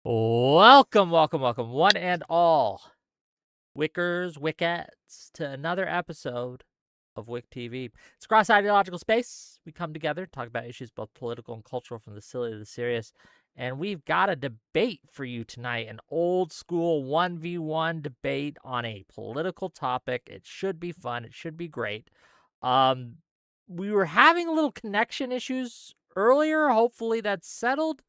Welcome, one and all, Wickers, Wickettes, to another episode of Wick TV. It's cross ideological space. We come together, talk about issues both political and cultural, from the silly to the serious. And we've got a debate for you tonight, an old school 1v1 debate on a political topic. It should be fun. It should be great. We were having a little connection issues earlier. Hopefully that's settled.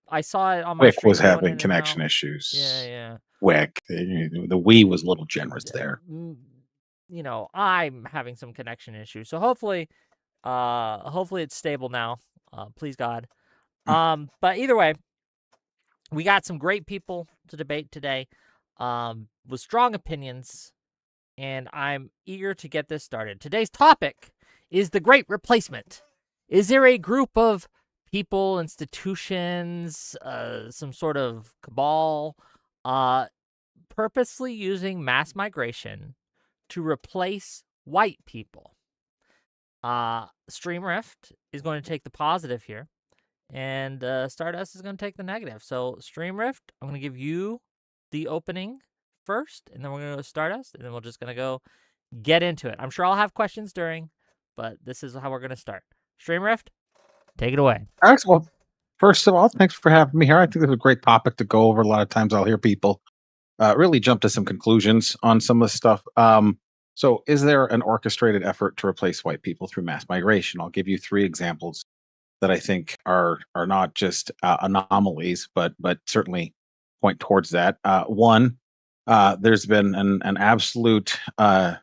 I saw it on my Wick stream was going having in connection and out. issues. Yeah. Wick, the we was a little generous there. I'm having some connection issues, so hopefully it's stable now. Please God. But either way, we got some great people to debate today, with strong opinions, and I'm eager to get this started. Today's topic is the Great Replacement. Is there a group of people, institutions, some sort of cabal, purposely using mass migration to replace white people? StreamRift is going to take the positive here, and Stardust is going to take the negative. So StreamRift, I'm going to give you the opening first, and then we're going to go to Stardust, and then we're just going to go get into it. I'm sure I'll have questions during, but this is how we're going to start. StreamRift, take it away. Alex, well, first of all, thanks for having me here. I think this is a great topic to go over. A lot of times I'll hear people really jump to some conclusions on some of the stuff. So is there an orchestrated effort to replace white people through mass migration? I'll give you 3 examples that I think are not just anomalies, but certainly point towards that. One, there's been an absolute, I'll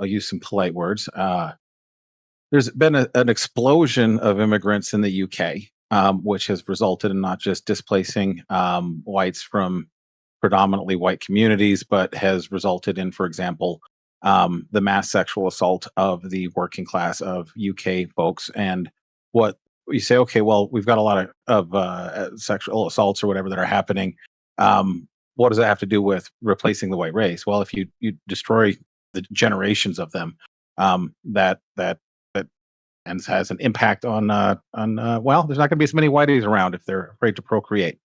use some polite words, there's been an explosion of immigrants in the UK, which has resulted in not just displacing whites from predominantly white communities, but has resulted in, for example, the mass sexual assault of the working class of UK folks. And what you say, okay, well, we've got a lot of sexual assaults or whatever that are happening. What does that have to do with replacing the white race? Well, if you destroy the generations of them, that and has an impact on well, there's not going to be as many whiteys around if they're afraid to procreate.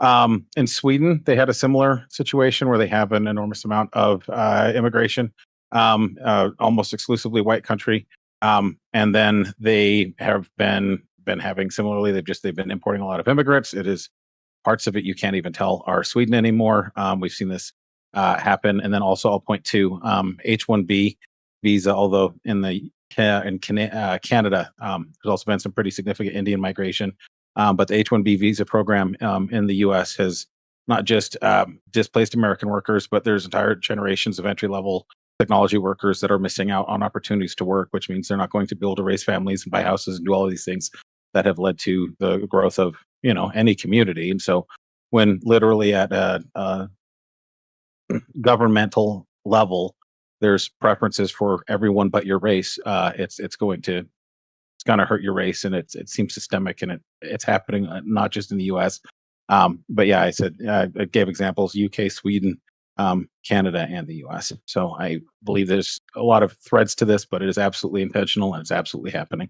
In Sweden, they had a similar situation where they have an enormous amount of immigration, almost exclusively white country, and then they have been having similarly. They've been importing a lot of immigrants. It is parts of it you can't even tell are Sweden anymore. We've seen this happen, and then also I'll point to H-1B visa, although in Canada, there's also been some pretty significant Indian migration. But the H-1B visa program in the U.S. has not just displaced American workers, but there's entire generations of entry-level technology workers that are missing out on opportunities to work, which means they're not going to be able to raise families and buy houses and do all of these things that have led to the growth of any community. And so, when literally at a governmental level, there's preferences for everyone but your race, it's going to hurt your race, and it seems systemic, and it's happening not just in the U.S. But yeah, I gave examples: UK, Sweden, Canada, and the U.S. So I believe there's a lot of threads to this, but it is absolutely intentional and it's absolutely happening.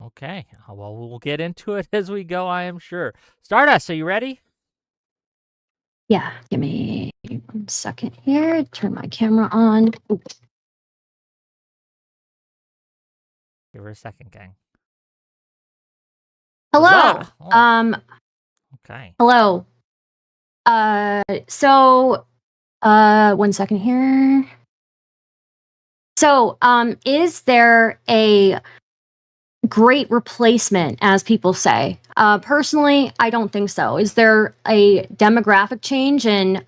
Okay, well, we'll get into it as we go, I am sure. Stardust, are you ready? Yeah, give me 1 second here. Turn my camera on. Ooh. Give her a second, gang. Hello. Okay. Hello. So 1 second here. So, is there a great replacement, as people say? Personally, I don't think so. Is there a demographic change in,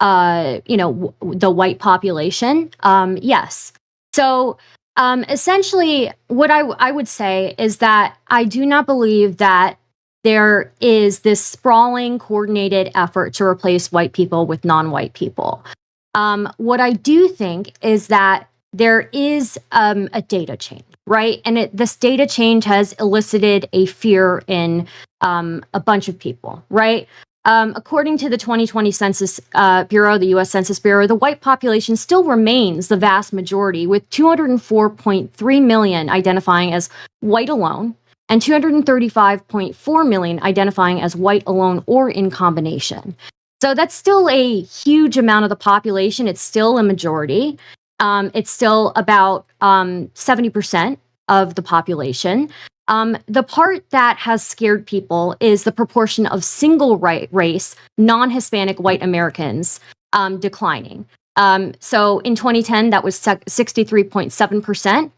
the white population? Yes. So, essentially, what I would say is that I do not believe that there is this sprawling, coordinated effort to replace white people with non-white people. What I do think is that there is a data change, right? And this data change has elicited a fear in a bunch of people, right? According to the 2020 Census Bureau, the U.S. Census Bureau, the white population still remains the vast majority, with 204.3 million identifying as white alone, and 235.4 million identifying as white alone or in combination. So that's still a huge amount of the population. It's still a majority. It's still about 70% of the population. The part that has scared people is the proportion of single race, non-Hispanic white Americans declining. So in 2010, that was 63.7%.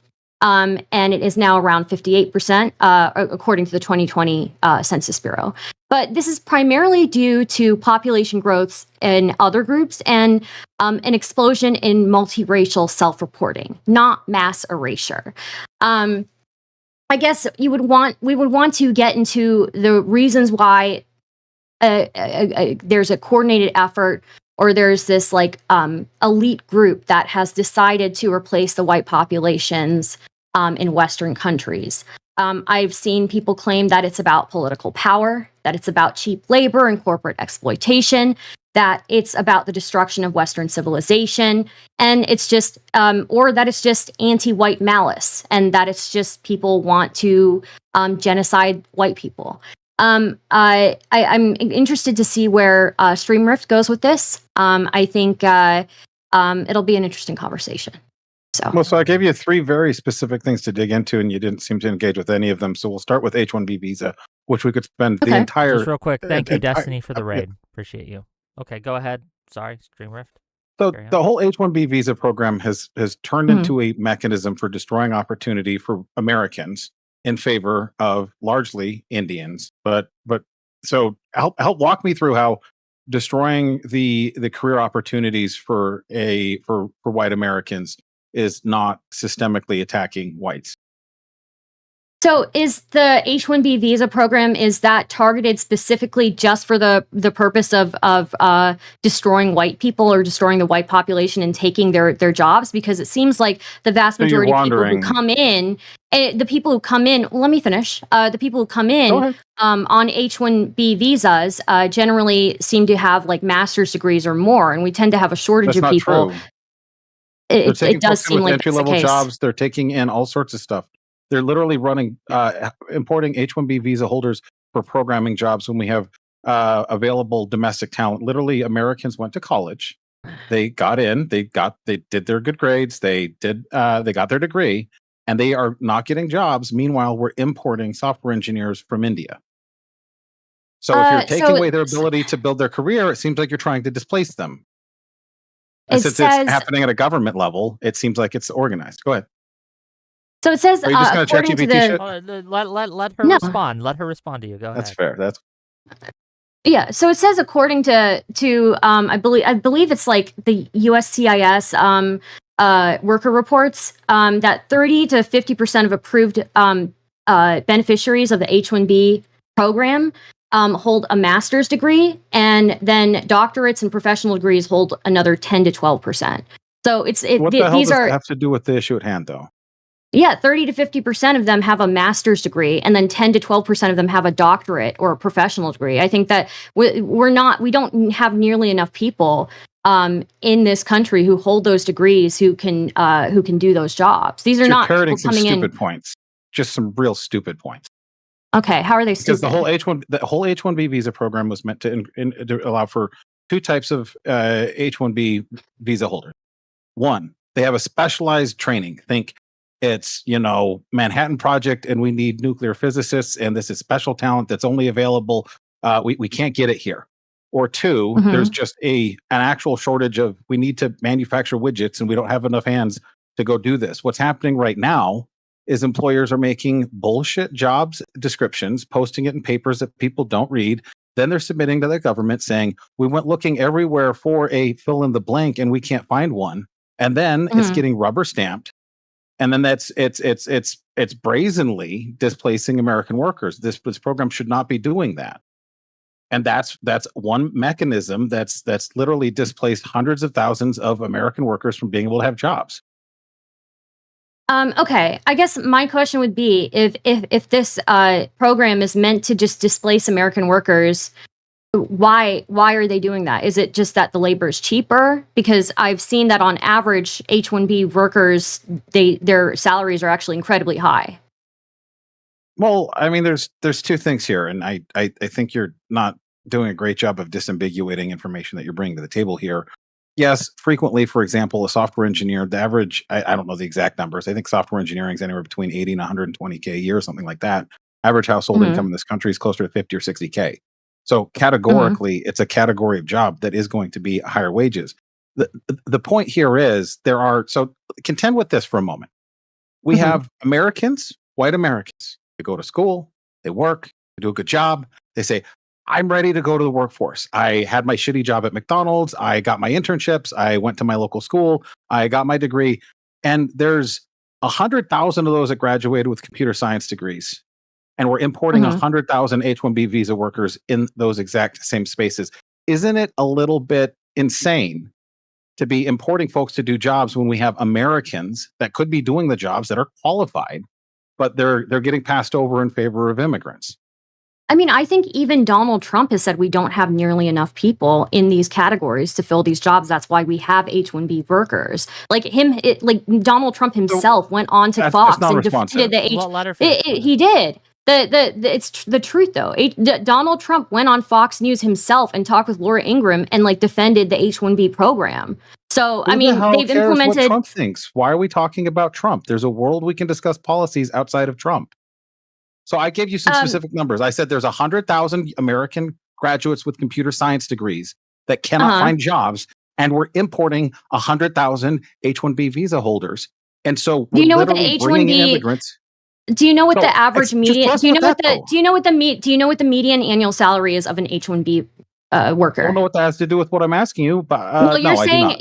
And it is now around 58%, according to the 2020 Census Bureau. But this is primarily due to population growths in other groups and an explosion in multiracial self-reporting, not mass erasure. I guess we would want to get into the reasons why there's a coordinated effort, or there's this like elite group that has decided to replace the white populations in Western countries. I've seen people claim that it's about political power, that it's about cheap labor and corporate exploitation, that it's about the destruction of Western civilization, and it's just, or that it's just anti-white malice, and that it's just people want to genocide white people. I'm interested to see where StreamRift goes with this. I think it'll be an interesting conversation. So I gave you 3 very specific things to dig into, and you didn't seem to engage with any of them. So we'll start with H-1B visa, which we could spend the entire. Just real quick, thank you, Destiny, for the raid. Appreciate you. Okay, go ahead. Sorry, StreamRift. So the whole H-1B visa program has turned into a mechanism for destroying opportunity for Americans in favor of largely Indians. But so help walk me through how destroying the career opportunities for white Americans is not systemically attacking whites. So is the H-1B visa program, is that targeted specifically just for the purpose of destroying white people or destroying the white population and taking their jobs? Because it seems like the vast majority of people who come in, let me finish. The people who come in on H-1B visas generally seem to have like master's degrees or more, and we tend to have a shortage of people. True. It does seem like entry-level jobs. They're taking in all sorts of stuff. They're literally running, importing H-1B visa holders for programming jobs when we have available domestic talent. Literally, Americans went to college, they got in, they did their good grades, they got their degree, and they are not getting jobs. Meanwhile, we're importing software engineers from India. So if you're taking away their ability to build their career, it seems like you're trying to displace them. And since it's happening at a government level, it seems like it's organized. Go ahead. So it says, are you just going to check GPT let her respond. Let her respond to you. Go ahead. That's fair. Yeah. So it says, according to I believe it's like the USCIS worker reports, that 30 to 50% of approved beneficiaries of the H-1B program hold a master's degree, and then doctorates and professional degrees hold another 10 to 12%. So what the hell does that have to do with the issue at hand, though? Yeah, 30 to 50% of them have a master's degree, and then 10 to 12% of them have a doctorate or a professional degree. I think that we don't have nearly enough people in this country who hold those degrees who can do those jobs. These are not people coming in. Stupid points, just some real stupid points. Okay, how are they stupid? Because the whole H-1B visa program was meant to allow for 2 types of H-1B visa holders. One, they have a specialized training. Think it's, Manhattan Project, and we need nuclear physicists, and this is special talent that's only available. We can't get it here. Or 2, there's just an actual shortage of, we need to manufacture widgets, and we don't have enough hands to go do this. What's happening right now is employers are making bullshit jobs descriptions, posting it in papers that people don't read. Then they're submitting to the government saying, we went looking everywhere for a fill in the blank and we can't find one. And then it's getting rubber stamped. And then it's brazenly displacing American workers. This program should not be doing that. And that's one mechanism that's literally displaced hundreds of thousands of American workers from being able to have jobs. Okay, I guess my question would be, if this program is meant to just displace American workers, why are they doing that? Is it just that the labor is cheaper? Because I've seen that on average, H-1B workers, their salaries are actually incredibly high. Well, I mean, there's two things here, and I think you're not doing a great job of disambiguating information that you're bringing to the table here. Yes, frequently, for example, a software engineer, the average, I don't know the exact numbers. I think software engineering is anywhere between 80 and 120K a year, something like that. Average household Mhm. income in this country is closer to 50 or 60K. So Mhm. categorically, it's a category of job that is going to be higher wages. The point here is so contend with this for a moment. We Mhm. have Americans, white Americans. They go to school, they work, they do a good job. They say, I'm ready to go to the workforce. I had my shitty job at McDonald's. I got my internships. I went to my local school. I got my degree. And there's 100,000 of those that graduated with computer science degrees. And we're importing Mhm. 100,000 H-1B visa workers in those exact same spaces. Isn't it a little bit insane to be importing folks to do jobs when we have Americans that could be doing the jobs that are qualified, but they're getting passed over in favor of immigrants? I mean, I think even Donald Trump has said we don't have nearly enough people in these categories to fill these jobs. That's why we have H-1B workers. Like Donald Trump himself went on to That's Fox and non-responsive. defended the H. What letter from the truth? He did. It's the truth though. Donald Trump went on Fox News himself and talked with Laura Ingraham and like defended the H-1B program. So I Who the mean, hell they've cares what implemented. Trump thinks? Why are we talking about Trump? There's a world we can discuss policies outside of Trump. So I gave you some specific numbers. I said there's 100,000 American graduates with computer science degrees that cannot Uh-huh. find jobs, and we're importing 100,000 H-1B visa holders. And so Do we're you know what the literally bringing in H-1B? immigrants. Do you know what So the average just median? trust Do you with know what that, the? though. Do you know what Do you know what the median annual salary is of an H-1B I don't worker? know what that has to do with what I'm asking you, but Well, no, I do not.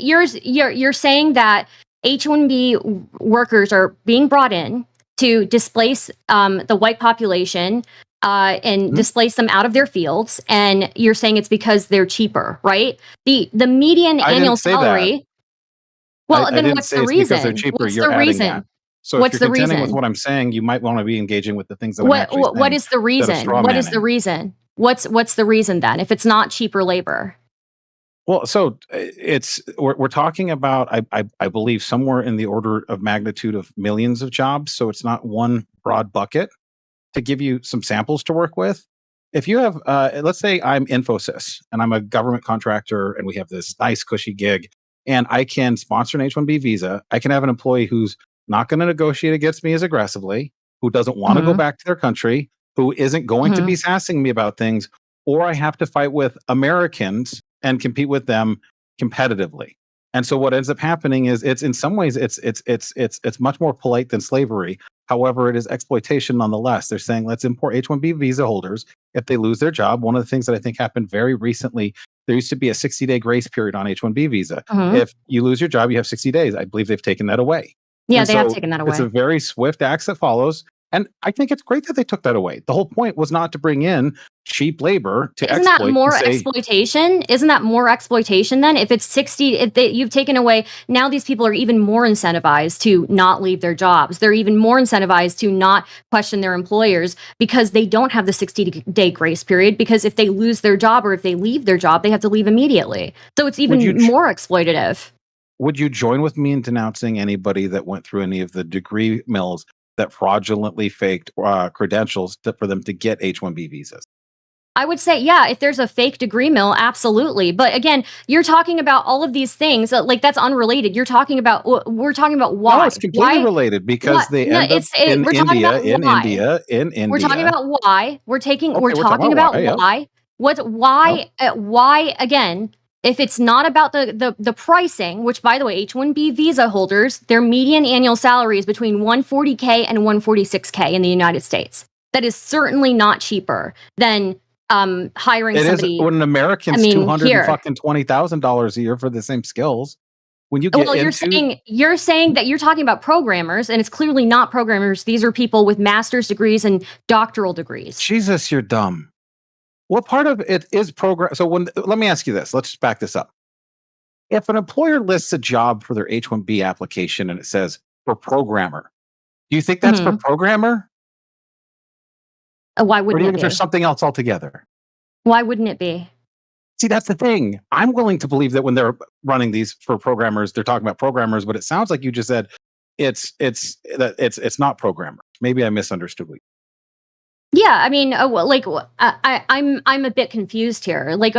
you're saying that H-1B workers are being brought in to displace the white population and Mhm. displace them out of their fields, and you're saying it's because they're cheaper, right? The median I annual didn't say that. salary. Well, I then didn't what's say the it's because they're reason? cheaper. What's You're the adding that. reason? So if What's you're the contending with reason? what I'm saying, you might want to be engaging with the things that I'm actually What saying is the instead of reason? straw What is the manning. reason? What's the reason then? If it's not cheaper labor. Well, so we're talking about I believe somewhere in the order of magnitude of millions of jobs. So it's not one broad bucket. To give you some samples to work with, if you have, let's say I'm Infosys and I'm a government contractor and we have this nice cushy gig, and I can sponsor an H-1B visa. I can have an employee who's not going to negotiate against me as aggressively, who doesn't want to go Mhm. back to their country, who isn't going to be Mhm. sassing me about things, or I have to fight with Americans and compete with them competitively. And so what ends up happening is it's in some ways it's much more polite than slavery. However, it is exploitation nonetheless. They're saying let's import H-1B visa holders if they lose their job. One of the things that I think happened very recently, there used to be a 60-day grace period on H-1B visa. Mhm. If you lose your job, you have 60 days. I believe they've taken that away. Yeah, And they have so taken that it's a away. very swift axe that follows. And I think it's great that they took that away. The whole point was not to bring in cheap labor to Isn't that exploit and more say, exploitation? Isn't that more exploitation then? If it's 60, you've taken away, now these people are even more incentivized to not leave their jobs. They're even more incentivized to not question their employers because they don't have the 60-day grace period. Because if they lose their job or if they leave their job, they have to leave immediately. So it's would you even more exploitative. would you join with me in denouncing anybody that went through any of the degree mills that fraudulently faked credentials for them to get H-1B visas? I would say, yeah, if there's a fake degree mill, absolutely. But again, you're talking about all of these things, like that's unrelated. We're talking about No, why. it's completely Why? related because What? they No, end up we're talking about why. in We're talking India. about why. We're Okay, we're talking talking about about why. Yep. why. Yep. Why again? If it's not about the pricing, which by the way, H-1B visa holders, their median annual salary is between 140K and 146K in the United States. That is certainly not cheaper than hiring It is somebody. when an I American's mean, here. $220,000 a year for the same skills. When you get Well, into you're saying that you're talking about programmers, and it's clearly not programmers. These are people with master's degrees and doctoral degrees. Jesus, you're dumb. What part of it is program? So let me ask you this. Let's just back this up. If an employer lists a job for their H-1B application and it says for programmer, do you think that's for Mhm. programmer? Why Or do wouldn't you it think there's be? something else altogether? Why wouldn't it be? See, that's the thing. I'm willing to believe that when they're running these for programmers, they're talking about programmers, but it sounds like you just said it's not programmers. Maybe I misunderstood what Yeah, I mean, I'm a bit confused here. Like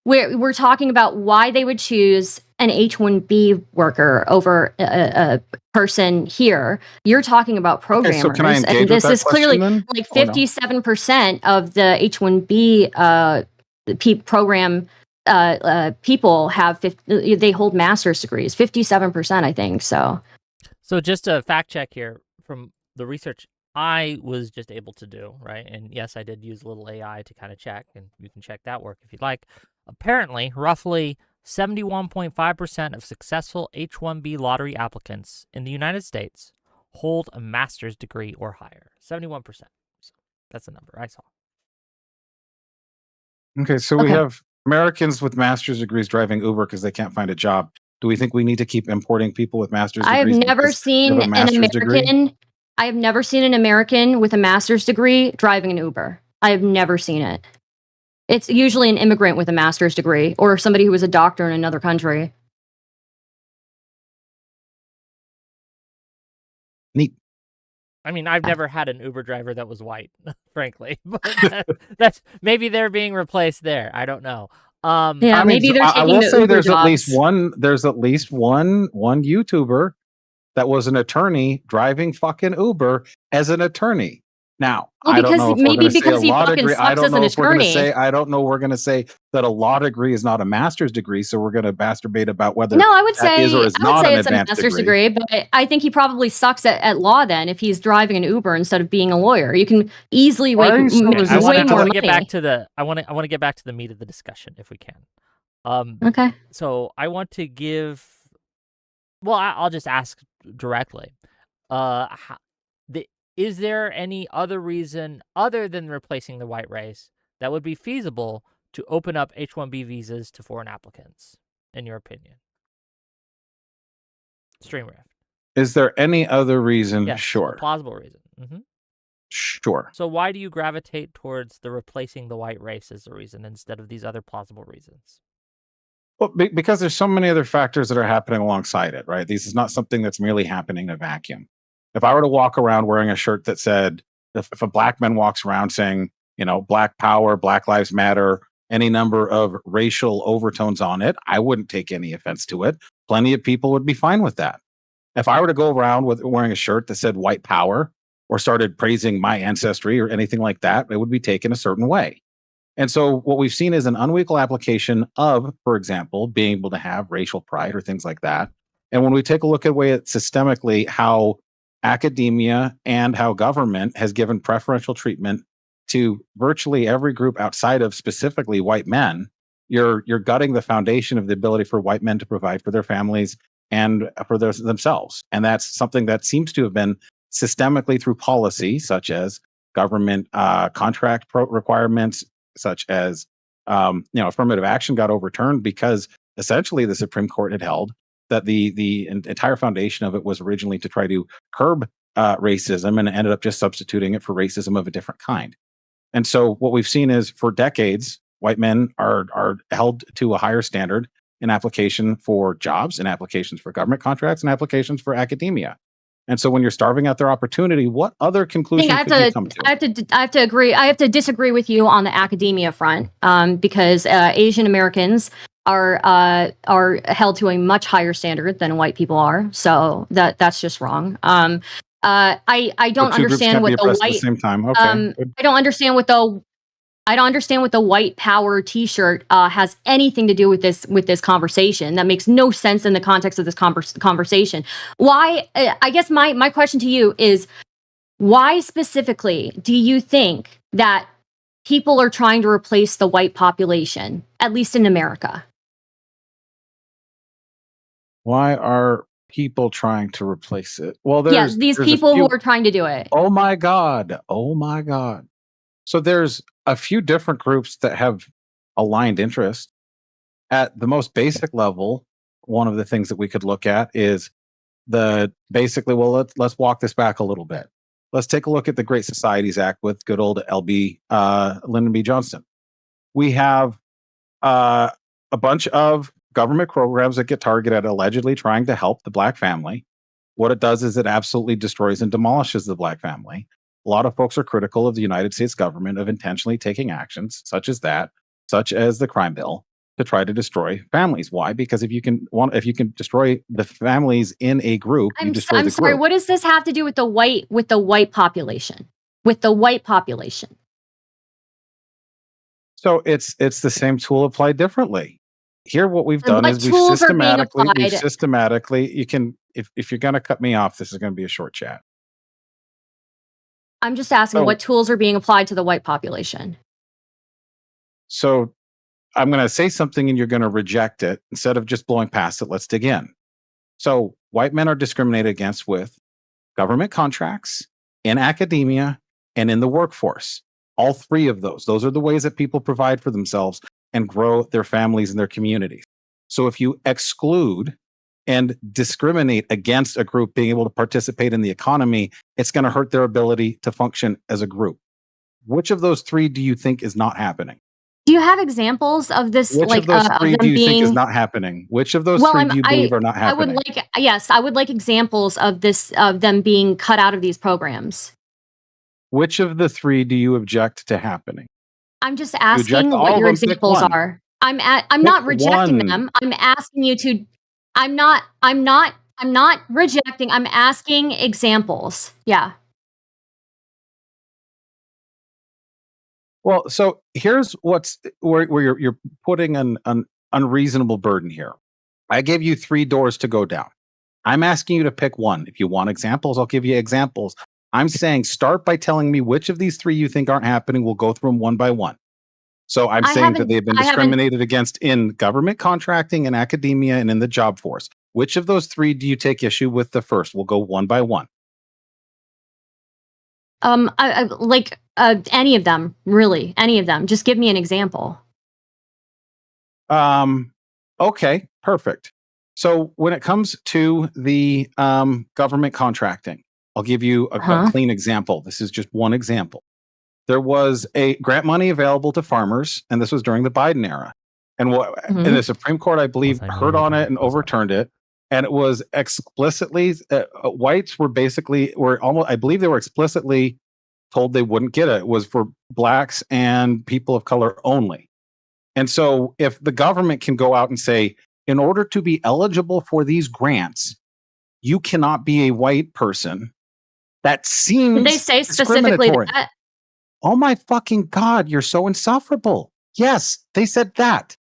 we're talking about why they would choose an H-1B worker over a person here. You're talking about Okay, so can I programmers, and engage with this that is clearly question then? like Or no? 57% of the H-1B program people have they hold master's degrees. 57%, I think. So just a fact check here from the research I was just able to do, right? And yes, I did use a little AI to kind of check, and you can check that work if you'd like. Apparently, roughly 71.5% of successful H-1B lottery applicants in the United States hold a master's degree or higher. 71%. So that's the number I saw. Okay, so we Okay. have Americans with master's degrees driving Uber because they can't find a job. Do we think we need to keep importing people with master's I have degrees never because they have seen a an master's degree? American. I have never seen an American with a master's degree driving an Uber. I have never seen it. It's usually an immigrant with a master's degree or somebody who was a doctor in another country. Neat. I mean, I've never had an Uber driver that was white, frankly. But that's maybe they're being replaced there. I don't know. Yeah, I mean, maybe they're I taking will the say Uber there's at least jobs. one YouTuber that was an attorney driving fucking Uber as an attorney. Now, Well, I don't know if we're maybe going to say a because he law fucking degree. I sucks don't as an know if we're going to attorney. say. I don't know. We're going to say that a law degree is not a master's degree. So we're going to masturbate about whether No, I would that is or is not an it's a advanced master's degree. degree, but I think he probably sucks at law then if he's driving an Uber instead of being a lawyer. You can easily Why make are you so way resistant more to to money. get back to the I want to get back to the meat of the discussion if we can. Okay. So I want to give. Well, I'll just ask directly. Is there any other reason other than replacing the white race that would be feasible to open up H-1B visas to foreign applicants, in your opinion? StreamRift. Is there any other reason? Yes, Sure. a plausible reason. Mm-hmm. Sure. So why do you gravitate towards the replacing the white race as the reason instead of these other plausible reasons? Well, because there's so many other factors that are happening alongside it, right? This is not something that's merely happening in a vacuum. If I were to walk around wearing a shirt that said, if a black man walks around saying, Black Power, Black Lives Matter, any number of racial overtones on it, I wouldn't take any offense to it. Plenty of people would be fine with that. If I were to go around with wearing a shirt that said white power or started praising my ancestry or anything like that, it would be taken a certain way. And so what we've seen is an unequal application of, for example, being able to have racial pride or things like that. And when we take a look at way it systemically, how academia and how government has given preferential treatment to virtually every group outside of specifically white men, you're gutting the foundation of the ability for white men to provide for their families and for themselves. And that's something that seems to have been systemically through policy, such as government contract requirements, such as affirmative action got overturned because essentially the Supreme Court had held that the entire foundation of it was originally to try to curb racism, and ended up just substituting it for racism of a different kind. And so what we've seen is for decades, white men are held to a higher standard in application for jobs, in applications for government contracts, and applications for academia. And so when you're starving out their opportunity, what other conclusion could you come to? I have to agree. I have to disagree with you on the academia front, because Asian Americans are held to a much higher standard than white people are. So that's just wrong. I don't understand what the white. At the same time. Okay. I don't understand what the white power T-shirt has anything to do with this conversation. That makes no sense in the context of this conversation. Why? I guess my question to you is, why specifically do you think that people are trying to replace the white population, at least in America? Why are people trying to replace it? Well, these people who are trying to do it. Oh my God. So there's a few different groups that have aligned interest. At the most basic level, one of the things that we could look at is let's walk this back a little bit. Let's take a look at the Great Societies Act with good old Lyndon B. Johnson. We have a bunch of government programs that get targeted at allegedly trying to help the black family. What it does is it absolutely destroys and demolishes the black family. a lot of folks are critical of the United States government of intentionally taking actions such as that, such as the crime bill, to try to destroy families. Why? Because if you can destroy the families in a group, you destroy I'm the sorry. group. What does this have to do with the white population? With the white population. So it's the same tool applied differently. Here, what we've done What is we've tools are being systematically, you can, if you're going to cut me off, this is going to be a short chat. I'm just asking So- what tools are being applied to the white population. So I'm going to say something and you're going to reject it. Instead of just blowing past it, let's dig in. So white men are discriminated against with government contracts, in academia, and in the workforce. All three of those are the ways that people provide for themselves and grow their families and their communities. So if you exclude and discriminate against a group being able to participate in the economy, it's going to hurt their ability to function as a group. Which of those three do you think is not happening? Do you have examples of this? Which of those three do you think is not happening? Which of those three do you believe are not happening? I would like examples of this, of them being cut out of these programs. Which of the three do you object to happening? I'm just asking what your examples are. I'm not rejecting them. I'm asking you to. I'm not rejecting. I'm asking examples. Yeah. Well, so here's where you're putting an unreasonable burden here. I gave you 3 doors to go down. I'm asking you to pick one. If you want examples, I'll give you examples. I'm saying start by telling me which of these 3 you think aren't happening. We'll go through them one by one. So I'm saying that they've been discriminated against in government contracting, in academia, and in the job force. Which of those 3 do you take issue with the first? We'll go one by one. I like any of them, really, any of them. Just give me an example. Okay, perfect. So when it comes to the government contracting, I'll give you a clean example. This is just one example. There was a grant money available to farmers, and this was during the Biden era. And and the Supreme Court, I believe, heard on it and overturned it. And it was explicitly whites were almost, I believe they were explicitly told they wouldn't get it. It was for blacks and people of color only. And so if the government can go out and say, in order to be eligible for these grants, you cannot be a white person, that seems Did they say specifically that? Oh my fucking God, you're so insufferable. Yes, they said that.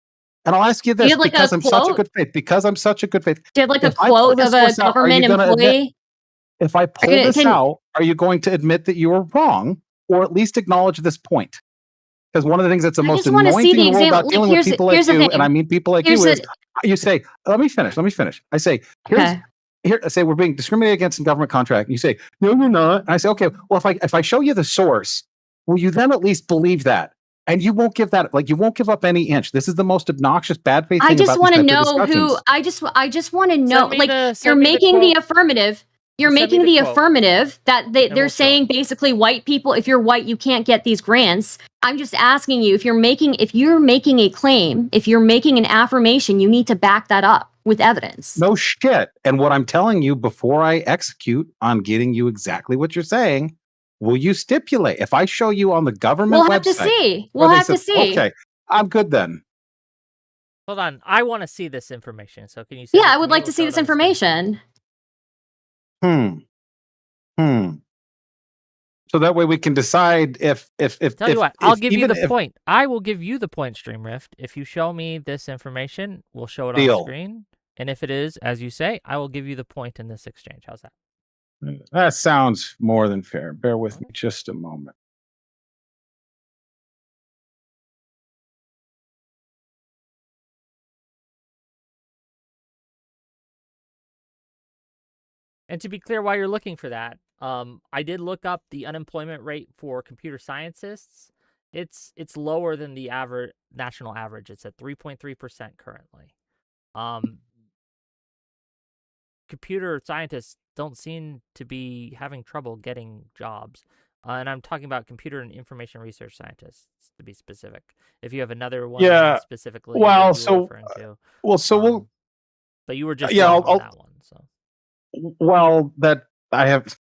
And I'll ask you this, because I'm such a good faith. Because I'm such a good faith. Do you have like a quote of a government employee? If I pull this out, are you going to admit that you were wrong, or at least acknowledge this point? Because one of the things that's the most annoying thing in the world about dealing with people like you, and I mean people like you, is you say, let me finish. I say, I say we're being discriminated against in government contract. And you say, no, you're not. And I say, okay, well, if I show you the source, will you then at least believe that? And you won't give that, you won't give up any inch. This is the most obnoxious bad faith thing. I just want to know who. I just want to know. You're making the affirmative. You're making the affirmative that they're saying basically white people. If you're white, you can't get these grants. I'm just asking you if you're making a claim, if you're making an affirmation, you need to back that up with evidence. No shit. And what I'm telling you before I execute on getting you exactly what you're saying. Will you stipulate? If I show you on the government website... We'll have to see. We'll have to see. Okay, I'm good then. Hold on. I want to see this information. So can you say... Yeah, I would like to see this information. So that way we can decide if Tell you what, I'll give you the point. I will give you the point, StreamRift. If you show me this information, we'll show it on the screen. And if it is, as you say, I will give you the point in this exchange. How's that? That sounds more than fair. Bear with me just a moment. And to be clear, while you're looking for that, I did look up the unemployment rate for computer scientists. It's lower than the national average. It's at 3.3% currently. Computer scientists don't seem to be having trouble getting jobs. And I'm talking about computer and information research scientists, to be specific. If you have another one specifically referring to. But you were just on that one. So. Well, that I have...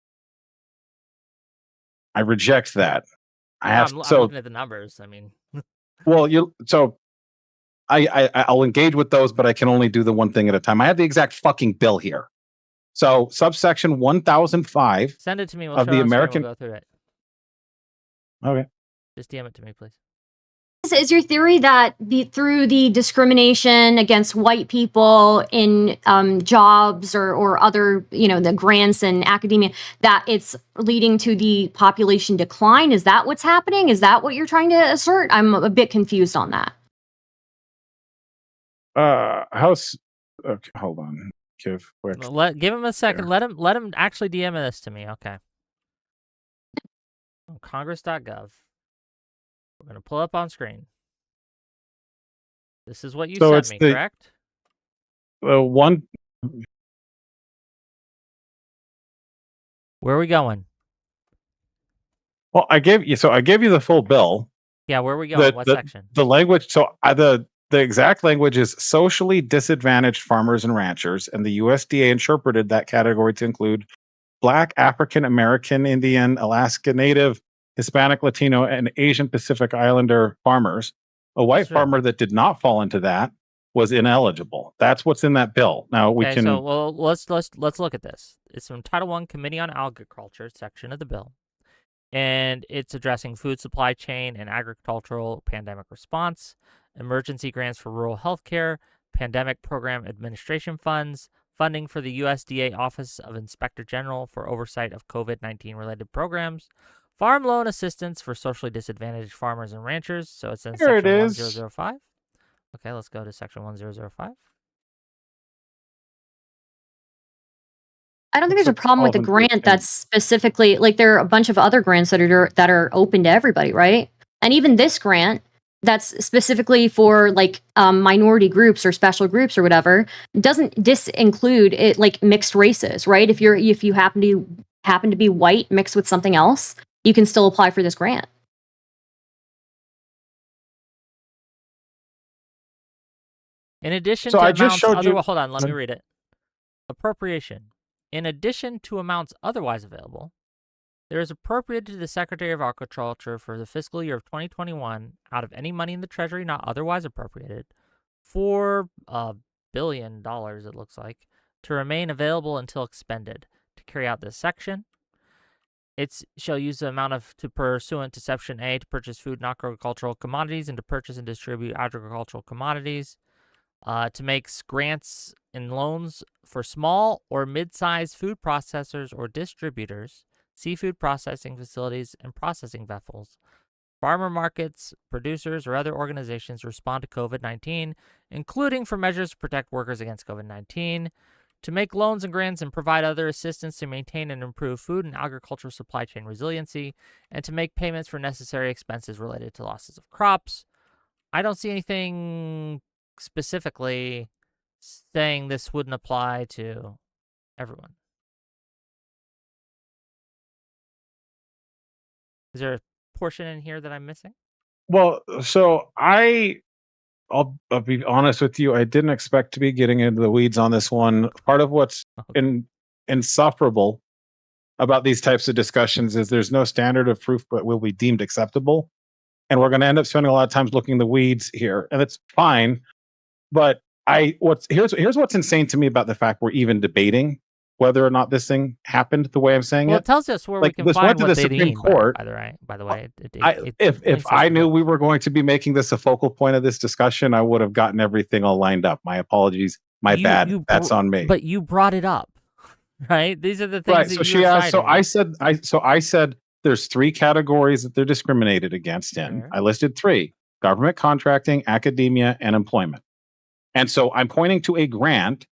I reject that. I'm looking at the numbers. I mean, well, I'll engage with those, but I can only do the one thing at a time. I have the exact fucking bill here. So subsection 1005 send it to me. We'll of show the it on screen, American. we'll go through it. Okay. Just DM it to me, please. Is your theory that through the discrimination against white people in jobs or other, the grants and academia, that it's leading to the population decline? Is that what's happening? Is that what you're trying to assert? I'm a bit confused on that. Okay, hold on. Give him a second. There. Let him actually DM this to me. Okay. Congress.gov. We're going to pull up on screen. This is what you sent me, correct? One. Where are we going? Well, I gave you the full bill. Yeah, where are we going? What section? The language. So the exact language is socially disadvantaged farmers and ranchers, and the USDA interpreted that category to include Black, African American, Indian, Alaska Native, Hispanic, Latino, and Asian Pacific Islander farmers. A white farmer that did not fall into that was ineligible. That's what's in that bill. Now we can. So let's look at this. It's from Title I Committee on Agriculture section of the bill, and it's addressing food supply chain and agricultural pandemic response, emergency grants for rural health care, pandemic program administration funds, funding for the USDA Office of Inspector General for oversight of COVID-19 related programs, farm loan assistance for socially disadvantaged farmers and ranchers. So it's in section 1005. Okay, let's go to section 1005. I don't think there's a problem with the grant that's specifically, like, there are a bunch of other grants that are open to everybody, right? And even this grant that's specifically for like minority groups or special groups or whatever doesn't disinclude it, like mixed races, right? If you happen to be white mixed with something else, you can still apply for this grant. In addition to amounts hold on, let me read it. Appropriation. In addition to amounts otherwise available, there is appropriated to the Secretary of Agriculture for the fiscal year of 2021 out of any money in the Treasury not otherwise appropriated, $4 billion, it looks like, to remain available until expended. To carry out this section, it shall use the amount to pursuant to Section A to purchase food and agricultural commodities and to purchase and distribute agricultural commodities, to make grants and loans for small or mid-sized food processors or distributors, seafood processing facilities, and processing vessels, farmer markets, producers, or other organizations respond to COVID-19, including for measures to protect workers against COVID-19, to make loans and grants and provide other assistance to maintain and improve food and agricultural supply chain resiliency, and to make payments for necessary expenses related to losses of crops. I don't see anything specifically saying this wouldn't apply to everyone. Is there a portion in here that I'm missing? Well, so I'll be honest with you. I didn't expect to be getting into the weeds on this one. Part of what's insufferable about these types of discussions is there's no standard of proof that will be deemed acceptable. And we're going to end up spending a lot of time looking in the weeds here. And it's fine. But here's what's insane to me about the fact we're even debating whether or not this thing happened the way I'm saying it. Well, it tells us where we can find what they mean. By the way, if I knew we were going to be making this a focal point of this discussion, I would have gotten everything all lined up. My apologies. My bad. That's on me. But you brought it up, right? These are the things. Right. So she asked. So I said there's 3 categories that they're discriminated against in. Sure. I listed 3: government contracting, academia, and employment. And so I'm pointing to a grant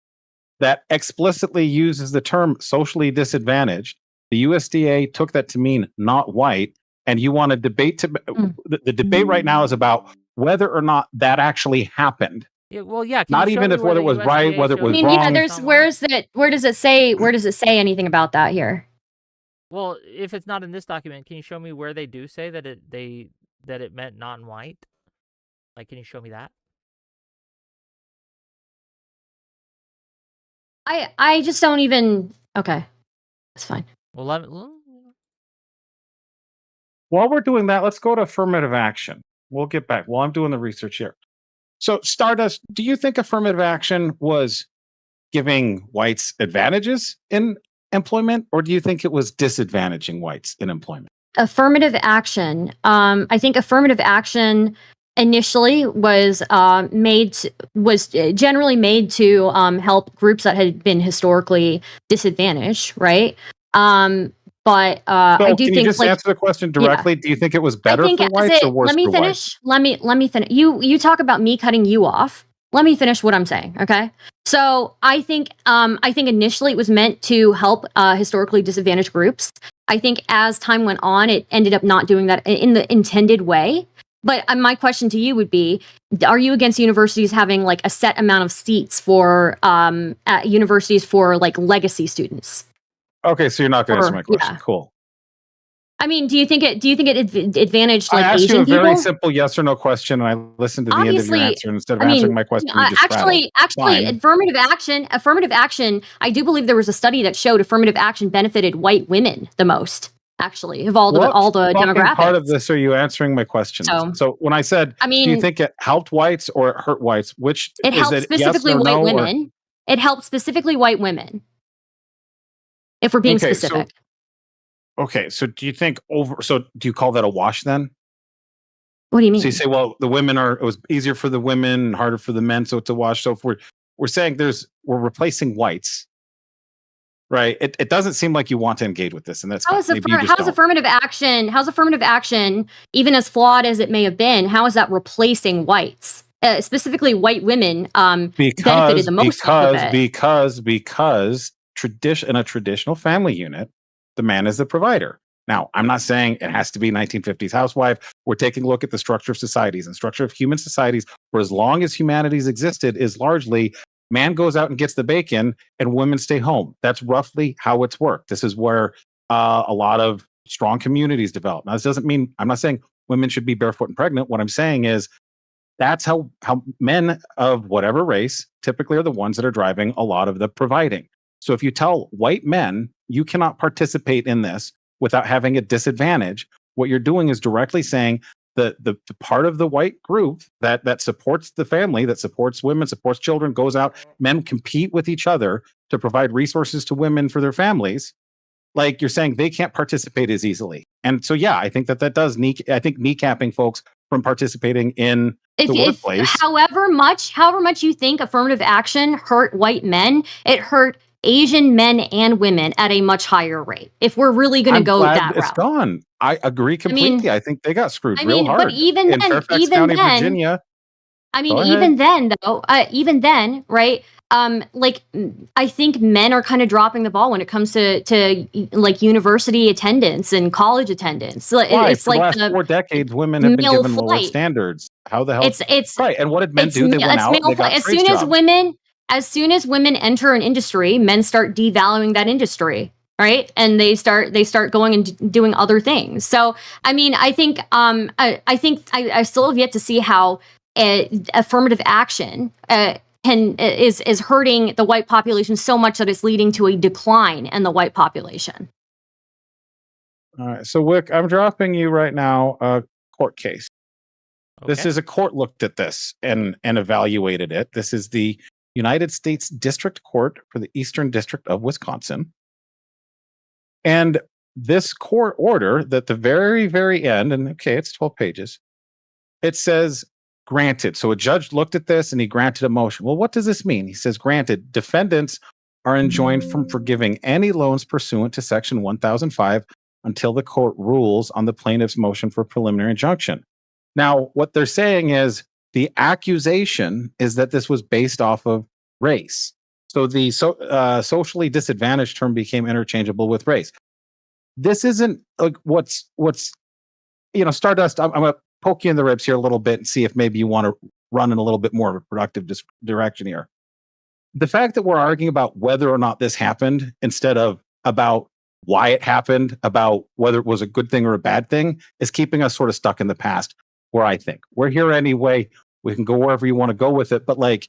that explicitly uses the term socially disadvantaged. The USDA took that to mean not white. And you want to debate the debate right now is about whether or not that actually happened. Yeah, well, yeah. Not even if whether it was right, whether it was wrong. Yeah, where does it say anything about that here? Well, if it's not in this document, can you show me where they do say that it meant non-white? Like, can you show me that? I just don't even. Okay, that's fine. Well, while we're doing that, let's go to affirmative action. We'll get back while I'm doing the research here. So, Stardust, do you think affirmative action was giving whites advantages in employment, or do you think it was disadvantaging whites in employment? Affirmative action. I think affirmative action initially was generally made to help groups that had been historically disadvantaged, right? But I do can think you just answer the question directly? Do you think it was better for whites or worse let me for finish. whites? Let me finish. You talk about me cutting you off. Let me finish what I'm saying, okay? So I think initially it was meant to help historically disadvantaged groups. I think as time went on, it ended up not doing that in the intended way. But my question to you would be: are you against universities having like a set amount of seats for at universities for like legacy students? Okay, so you're not going to answer my question. Yeah. Cool. I mean, do you think it advantaged like I asked Asian you a very people? simple yes or no question, and I listened to the end of your answer. And instead of answering my question, you just actually, Fine. affirmative action. I do believe there was a study that showed affirmative action benefited white women the most. Actually, of all the demographics. Part of this are you answering my question? So when I said, do you think it helped whites or it hurt whites? Which it helped specifically white women. It helped specifically white women. If we're being specific. So do you think do you call that a wash then? What do you mean? So you say, well, it was easier for the women and harder for the men, so it's a wash. So if we're saying we're replacing whites, right? It doesn't seem like you want to engage with this, and that's how's affirmative action, even as flawed as it may have been, how is that replacing whites? Specifically white women benefited the most because in a traditional family unit, the man is the provider. Now, I'm not saying it has to be 1950s housewife. We're taking a look at the structure of societies, and structure of human societies for as long as humanity's existed is largely man goes out and gets the bacon and women stay home. That's roughly how it's worked. This is where a lot of strong communities develop. Now, this doesn't mean, I'm not saying women should be barefoot and pregnant. What I'm saying is that's how men of whatever race typically are the ones that are driving a lot of the providing. So if you tell white men you cannot participate in this without having a disadvantage, what you're doing is directly saying that the part of the white group that supports the family, that supports women, supports children, goes out, men compete with each other to provide resources to women for their families. Like you're saying they can't participate as easily. And so, yeah, I think that does kneecapping folks from participating in the workplace. However much you think affirmative action hurt white men, it hurt Asian men and women at a much higher rate. If we're really going to go that route, it's gone. I agree completely. I think they got screwed real hard. But even in Fairfax County, Virginia. Even then, right? I think men are kind of dropping the ball when it comes to like university attendance and college attendance. Why? It's for like the last 4 decades, women have been given lower standards. How the hell? It's right. And what did men do? They went out. They got as soon as women enter an industry, men start devaluing that industry, right? And they start going and doing other things. So, I mean, I think I still have yet to see how affirmative action is hurting the white population so much that it's leading to a decline in the white population. All right. So, Wick, I'm dropping you right now a court case. Okay. This is a court looked at this and evaluated it. This is the United States District Court for the Eastern District of Wisconsin. And this court order that the very, very end, and okay, it's 12 pages, it says granted. So a judge looked at this and he granted a motion. Well, what does this mean? He says, granted, defendants are enjoined from forgiving any loans pursuant to Section 1005 until the court rules on the plaintiff's motion for preliminary injunction. Now, what they're saying is the accusation is that this was based off of race. So the socially disadvantaged term became interchangeable with race. This isn't like what's Stardust. I'm going to poke you in the ribs here a little bit and see if maybe you want to run in a little bit more of a productive direction here. The fact that we're arguing about whether or not this happened instead of about why it happened, about whether it was a good thing or a bad thing, is keeping us sort of stuck in the past. Where I think we're here anyway. We can go wherever you want to go with it. But like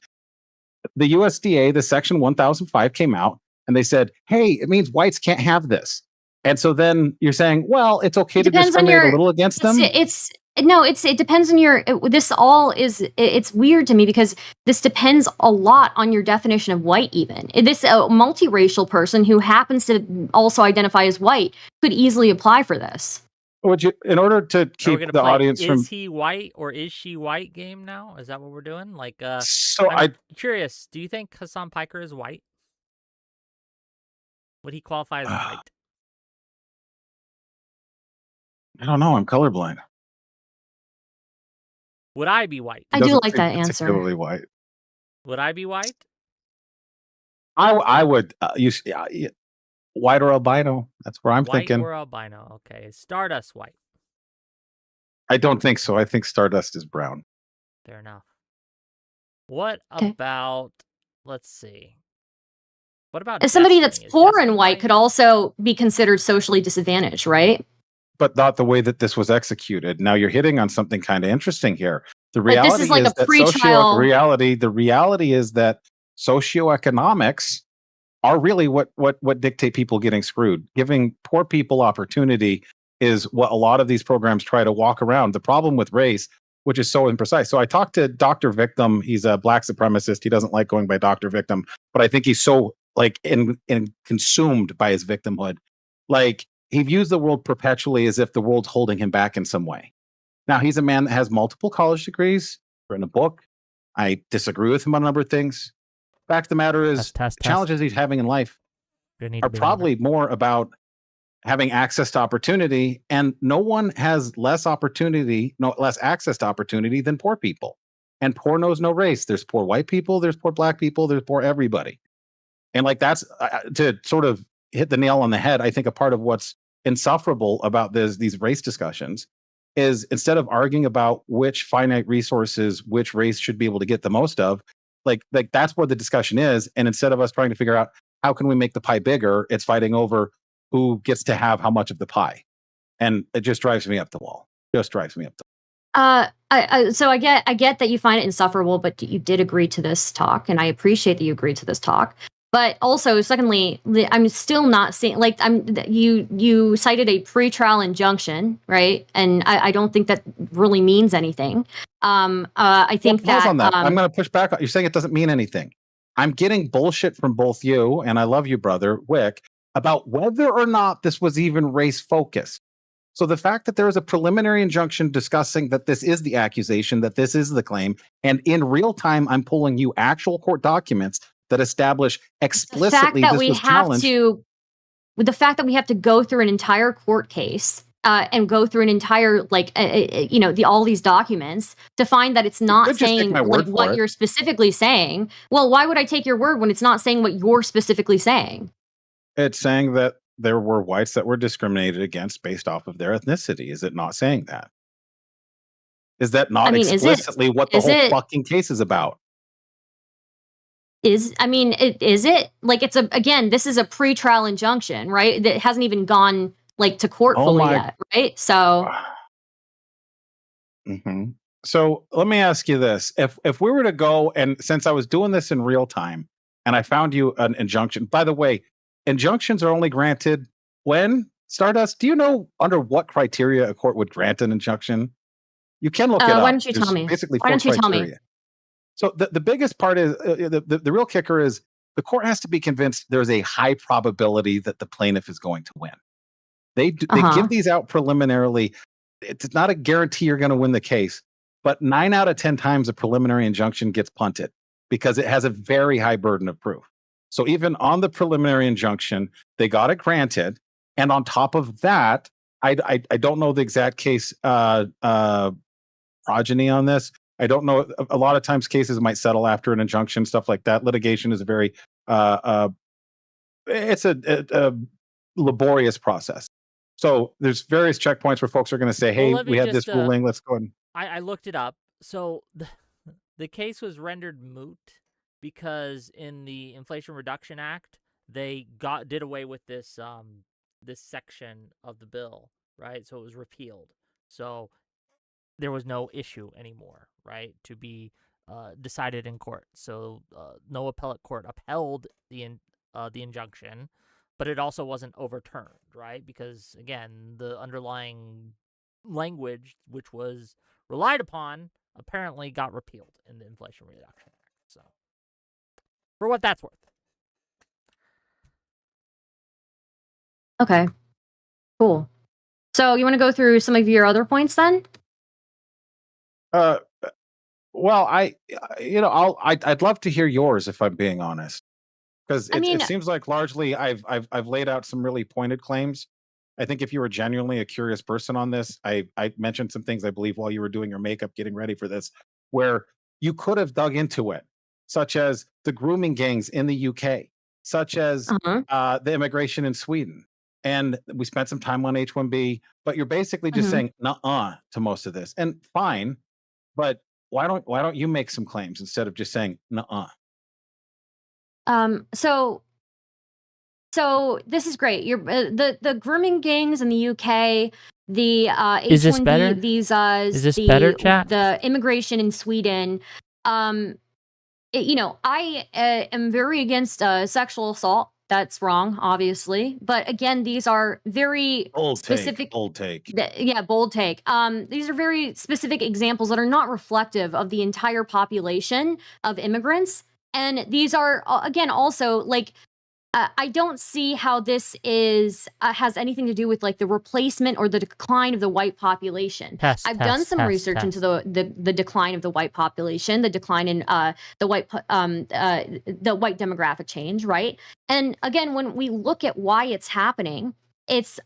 the USDA, the Section 1005 came out and they said, hey, it means whites can't have this. And so then you're saying, well, it's okay It to depends on discriminate a your. little against them. It depends on your. This all is. It's weird to me because this depends a lot on your definition of white. Even this multiracial person who happens to also identify as white could easily apply for this. Would you, in order to keep the audience from, is he white or is she white game now? Is that what we're doing? Like, so I'm curious. Do you think Hassan Piker is white? Would he qualify as white? I don't know. I'm colorblind. Would I be white? I do like that answer. Particularly white. Would I be white? I would. White or albino. That's where I'm thinking. White or albino. Okay. Is Stardust white? I don't think so. I think Stardust is brown. Fair enough. What about, let's see. What about somebody that's Destiny? poor and white could also be considered socially disadvantaged, right? But not the way that this was executed. Now you're hitting on something kind of interesting here. The But this reality is like is a that pre-trial. the reality is that socioeconomics are really what dictate people getting screwed. Giving poor people opportunity is what a lot of these programs try to walk around. The problem with race, which is so imprecise. So I talked to Dr. Victim. He's a black supremacist. He doesn't like going by Dr. Victim, but I think he's so like in consumed by his victimhood. Like he views the world perpetually as if the world's holding him back in some way. Now he's a man that has multiple college degrees, written a book. I disagree with him on a number of things. Fact of the matter is, the challenges he's having in life are probably more about having access to opportunity, and no one has less access to opportunity than poor people. And poor knows no race. There's poor white people, there's poor black people, there's poor everybody. And like that's to sort of hit the nail on the head. I think a part of what's insufferable about these race discussions is instead of arguing about which finite resources which race should be able to get the most of, like that's where the discussion is. And instead of us trying to figure out how can we make the pie bigger, it's fighting over who gets to have how much of the pie. And it just drives me up the wall. So I get that you find it insufferable, but you did agree to this talk, and I appreciate that you agreed to this talk. But also, secondly, I'm still not seeing you cited a pretrial injunction, right? And I don't think that really means anything. I think that on that. I'm going to push back. You're saying it doesn't mean anything. I'm getting bullshit from both you, and I love you, brother Wick, about whether or not this was even race focused. So the fact that there is a preliminary injunction discussing that this is the accusation, that this is the claim, and in real time, I'm pulling you actual court documents that establish explicitly this was challenged. The fact that we have to go through an entire court case and go through an entire all these documents to find that it's not saying what you're specifically saying. Well, why would I take your word when it's not saying what you're specifically saying? It's saying that there were whites that were discriminated against based off of their ethnicity. Is it not saying that? Is that not explicitly what the whole fucking case is about? Is it like this is a pre-trial injunction, right? That hasn't even gone to court fully yet, right? So mm-hmm. So let me ask you this. If we were to go, and since I was doing this in real time and I found you an injunction, by the way, injunctions are only granted when, Stardust, do you know under what criteria a court would grant an injunction? You can look it up. Why don't you tell me? Basically, why don't you tell me? So the biggest part is the real kicker is the court has to be convinced there's a high probability that the plaintiff is going to win. They give these out preliminarily. It's not a guarantee you're going to win the case, but 9 out of 10 times a preliminary injunction gets punted because it has a very high burden of proof. So even on the preliminary injunction, they got it granted. And on top of that, I don't know the exact case progeny on this. I don't know. A lot of times cases might settle after an injunction, stuff like that. Litigation is a very, it's a laborious process. So there's various checkpoints where folks are going to say, hey, we had this ruling, let's go ahead. I looked it up. So the case was rendered moot because in the Inflation Reduction Act, they did away with this this section of the bill, right? So it was repealed. So there was no issue anymore, right, to be decided in court. So no appellate court upheld the injunction. but it also wasn't overturned, right? Because again, the underlying language which was relied upon apparently got repealed in the Inflation Reduction Act. So, for what that's worth. Okay, cool. So you want to go through some of your other points then? Well, I'd love to hear yours if I'm being honest, because I mean, it seems like largely I've laid out some really pointed claims. I think if you were genuinely a curious person on this, I mentioned some things I believe while you were doing your makeup, getting ready for this, where you could have dug into it, such as the grooming gangs in the UK, such as the immigration in Sweden, and we spent some time on H-1B. But you're basically just saying "nuh-uh" to most of this, and fine, but why don't you make some claims instead of just saying "nuh-uh"? So this is great. You're the grooming gangs in the UK, the Is this H-1B better? visas, Is this better, chat? the immigration in Sweden. I am very against sexual assault. That's wrong, obviously. But again, these are very specific. Bold take. Yeah, bold take. These are very specific examples that are not reflective of the entire population of immigrants. And these are, again, also like, I don't see how this is has anything to do with like the replacement or the decline of the white population. I've done some research into the decline of the white population, the decline in the white demographic change, right? And again, when we look at why it's happening, it's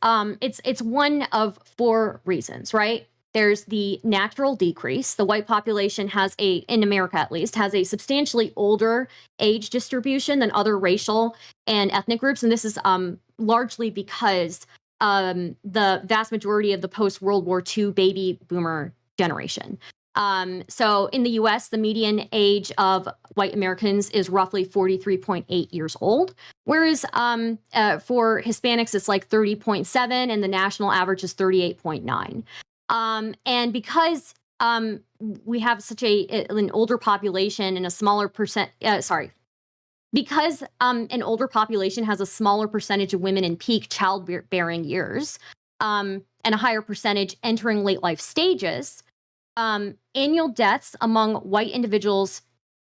one of four reasons, right? There's the natural decrease. The white population has in America at least, has a substantially older age distribution than other racial and ethnic groups. And this is largely because the vast majority of the post-World War II baby boomer generation. So in the US, the median age of white Americans is roughly 43.8 years old, whereas for Hispanics, it's like 30.7, and the national average is 38.9. And because we have such an older population and a smaller because an older population has a smaller percentage of women in peak childbearing years and a higher percentage entering late life stages, annual deaths among white individuals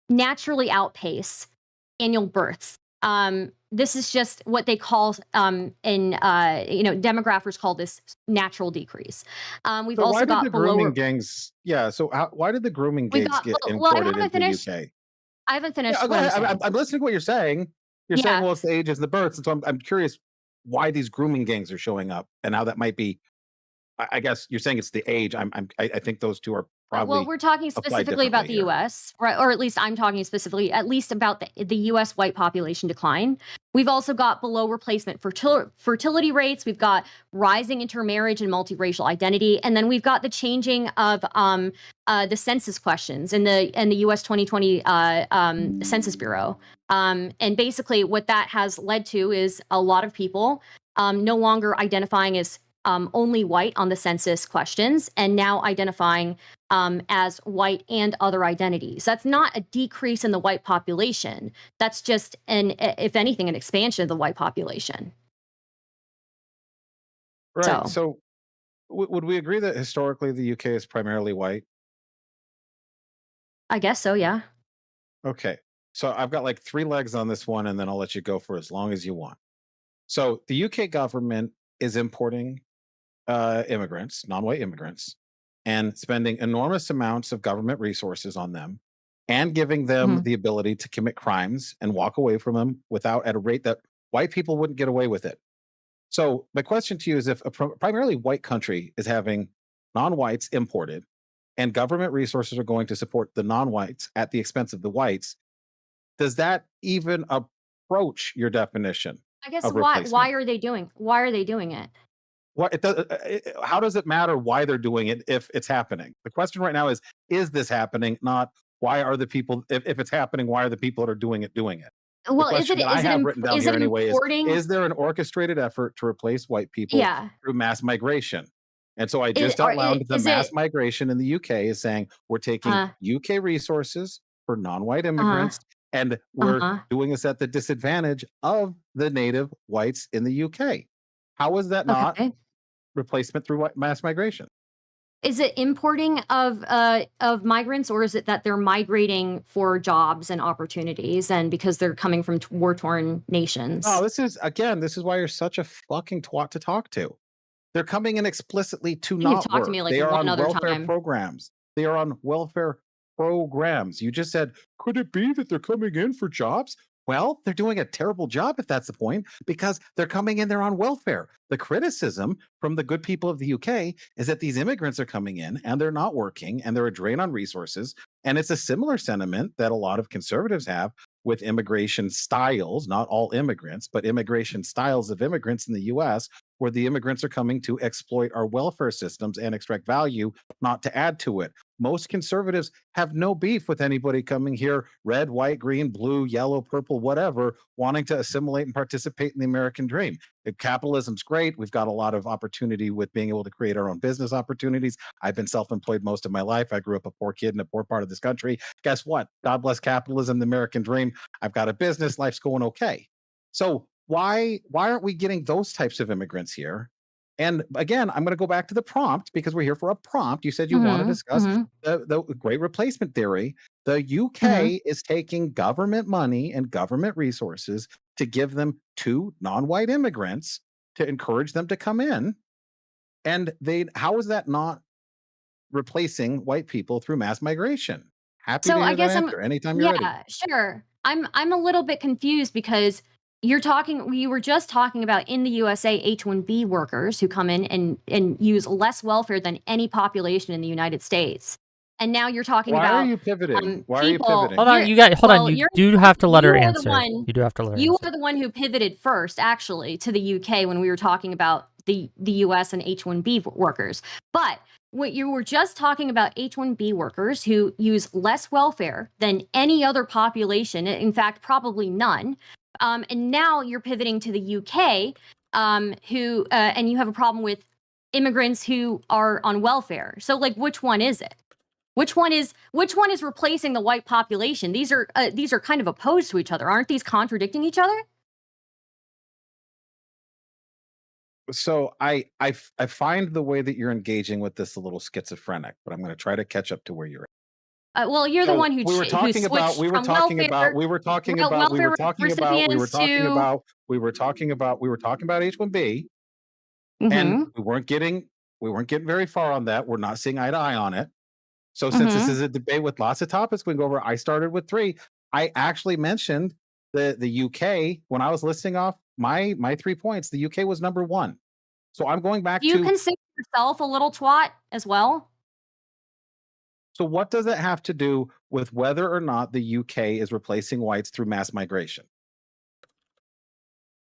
naturally outpace annual births. This is just what they call, demographers call this natural decrease. We've also got grooming gangs. Yeah. So why did the grooming gangs get imported into the UK? I haven't finished. Yeah, I'm listening to what you're saying. You're saying, well, it's the ages and the births. And so I'm curious why these grooming gangs are showing up and how that might be. I guess you're saying it's the age. I think those two are probably. Well, we're talking specifically about the U.S., right? Or at least I'm talking specifically, at least about the U.S. white population decline. We've also got below replacement fertility rates. We've got rising intermarriage and multiracial identity, and then we've got the changing of the census questions in the U.S. 2020 Census Bureau. And basically, what that has led to is a lot of people no longer identifying as only white on the census questions, and now identifying as white and other identities. That's not a decrease in the white population. That's just if anything, an expansion of the white population. Right. So would we agree that historically the UK is primarily white? I guess so, yeah. Okay. So I've got like 3 legs on this one, and then I'll let you go for as long as you want. So the UK government is importing immigrants, non-white immigrants, and spending enormous amounts of government resources on them and giving them the ability to commit crimes and walk away from them at a rate that white people wouldn't get away with it. So my question to you is, if a primarily white country is having non-whites imported and government resources are going to support the non-whites at the expense of the whites, does that even approach your definition? I guess why are they doing it? How does it matter why they're doing it if it's happening? The question right now is this happening? Not why are the people, if it's happening, why are the people that are doing it doing it? Well, is it importing? Is there an orchestrated effort to replace white people through mass migration? And so I just outlined the mass migration in the UK is saying we're taking UK resources for non-white immigrants And we're Uh-huh. doing this at the disadvantage of the native whites in the UK. How is that not Okay. replacement through mass migration? Is it importing of migrants, or is it that they're migrating for jobs and opportunities, and because they're coming from war-torn Oh, nations? this is why you're such a fucking twat to talk to. They're coming in explicitly to You can not talk to work. me like They are one on other welfare time. programs. They are on welfare programs. You just said, could it be that they're coming in for jobs? Well, they're doing a terrible job if that's the point, because they're coming in, they're on welfare. The criticism from the good people of the UK is that these immigrants are coming in and they're not working and they're a drain on resources. And it's a similar sentiment that a lot of conservatives have with immigration styles, not all immigrants, but immigration styles of immigrants in the US, where the immigrants are coming to exploit our welfare systems and extract value, not to add to it. Most conservatives have no beef with anybody coming here, red, white, green, blue, yellow, purple, whatever, wanting to assimilate and participate in the American dream. Capitalism's great. We've got a lot of opportunity with being able to create our own business opportunities. I've been self-employed most of my life. I grew up a poor kid in a poor part of this country. Guess what? God bless capitalism, the American dream. I've got a business. Life's going okay. So why aren't we getting those types of immigrants here? And again, I'm going to go back to the prompt, because we're here for a prompt. You said you want to discuss the great replacement theory. The UK is taking government money and government resources to give them to non-white immigrants to encourage them to come in. And how is that not replacing white people through mass migration? Happy So to I hear that guess answer anytime you're ready. yeah, sure. I'm a little bit confused because we were just talking about in the USA H-1B workers who come in and use less welfare than any population in the United States. And now you're talking Why are about you pivoting? Why are you people. pivoting? Hold on, hold on. You do have to let her answer. You do have to let her You answer. are the one who pivoted first, actually, to the UK when we were talking about the US and H-1B workers. But what you were just talking about H-1B workers who use less welfare than any other population, in fact, probably none. And now you're pivoting to the UK, and you have a problem with immigrants who are on welfare. So, like, which one is it? Which one is replacing the white population? These are kind of opposed to each other. Aren't these contradicting each other? So I find the way that you're engaging with this a little schizophrenic, but I'm going to try to catch up to where you're at. Well, you're the one who we were talking about H-1B, and we weren't getting very far on that. We're not seeing eye to eye on it. So since this is a debate with lots of topics we can go over, I started with 3. I actually mentioned the UK when I was listing off my 3 points. The UK was number 1. So I'm going back Do you consider yourself a little twat as well? So what does it have to do with whether or not the UK is replacing whites through mass migration?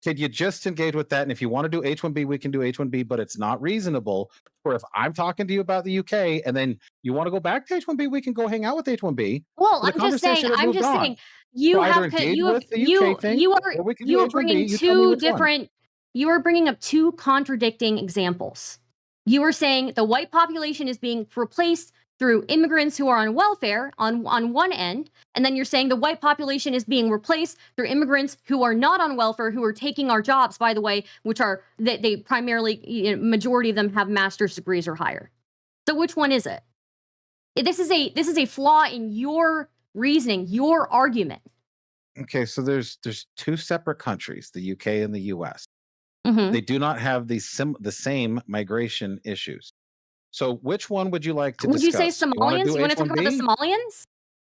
Could you just engage with that? And if you want to do H-1B, we can do H-1B, but it's not reasonable for if I'm talking to you about the UK and then you want to go back to H-1B, we can go hang out with H-1B. Well, I'm just saying you are bringing up 2 contradicting examples. You are saying the white population is being replaced through immigrants who are on welfare on one end, and then you're saying the white population is being replaced through immigrants who are not on welfare, who are taking our jobs, by the way, which are they primarily, majority of them have master's degrees or higher. So which one is it? This is a flaw in your reasoning, your argument. Okay, so there's 2 separate countries, the UK and the US. Mm-hmm. They do not have the same migration issues. So which one would you like to discuss? Would you say Somalians? You want to talk about the Somalians?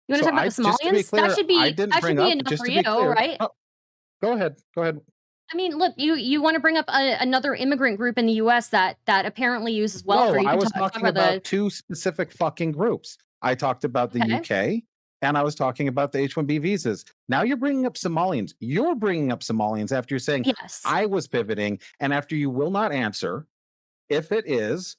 You want to talk about the Somalians? That should be enough for you, right? Oh, go ahead. I mean, look, you want to bring up another immigrant group in the U.S. that apparently uses welfare. No, I was talking about 2 specific fucking groups. I talked about the UK, and I was talking about the H-1B visas. Now you're bringing up Somalians. You're bringing up Somalians after you're saying I was pivoting, and after you will not answer if it is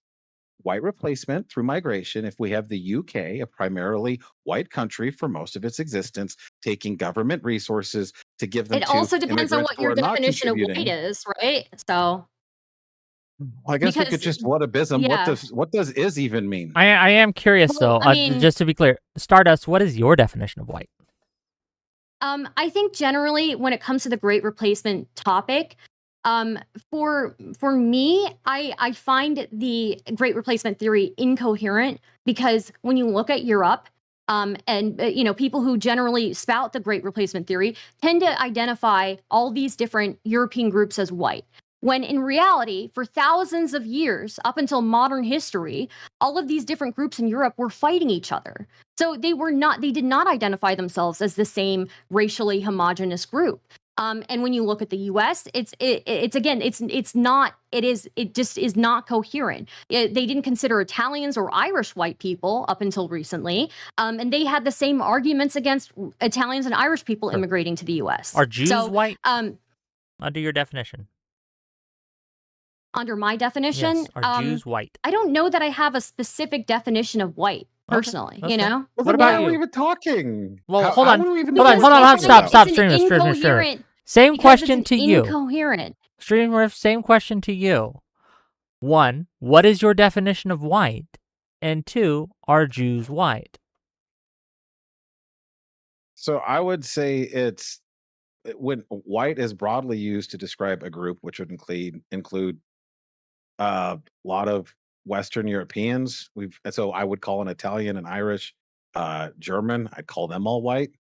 white replacement through migration, if we have the UK, a primarily white country for most of its existence, taking government resources to give them. It also depends on what your definition of white is, right? So, well, I guess we could just whatabism. Yeah. What does is even mean? I am curious though. Just to be clear, Stardust, what is your definition of white? I think generally when it comes to the Great Replacement topic, um, for me, I find the Great Replacement theory incoherent because when you look at Europe, and people who generally spout the Great Replacement theory tend to identify all these different European groups as white. When in reality, for thousands of years, up until modern history, all of these different groups in Europe were fighting each other. So they did not identify themselves as the same racially homogenous group. And when you look at the U.S., it just is not coherent. They didn't consider Italians or Irish white people up until recently, and they had the same arguments against Italians and Irish people immigrating to the U.S. Are Jews white? Under your definition? Under my definition, yes. Are Jews white? I don't know that I have a specific definition of white personally. Okay, Well, what about you? Are we even talking? Well, How- hold how on. would we even Hold on. know Hold on. what Stop. we're talking Stop. StreamRift. Same question to you. Incoherent. StreamRift. Same question to you. 1, what is your definition of white? And 2, are Jews white? So I would say it's when white is broadly used to describe a group, which would include a lot of Western Europeans. So I would call an Italian and Irish, German. I'd call them all white.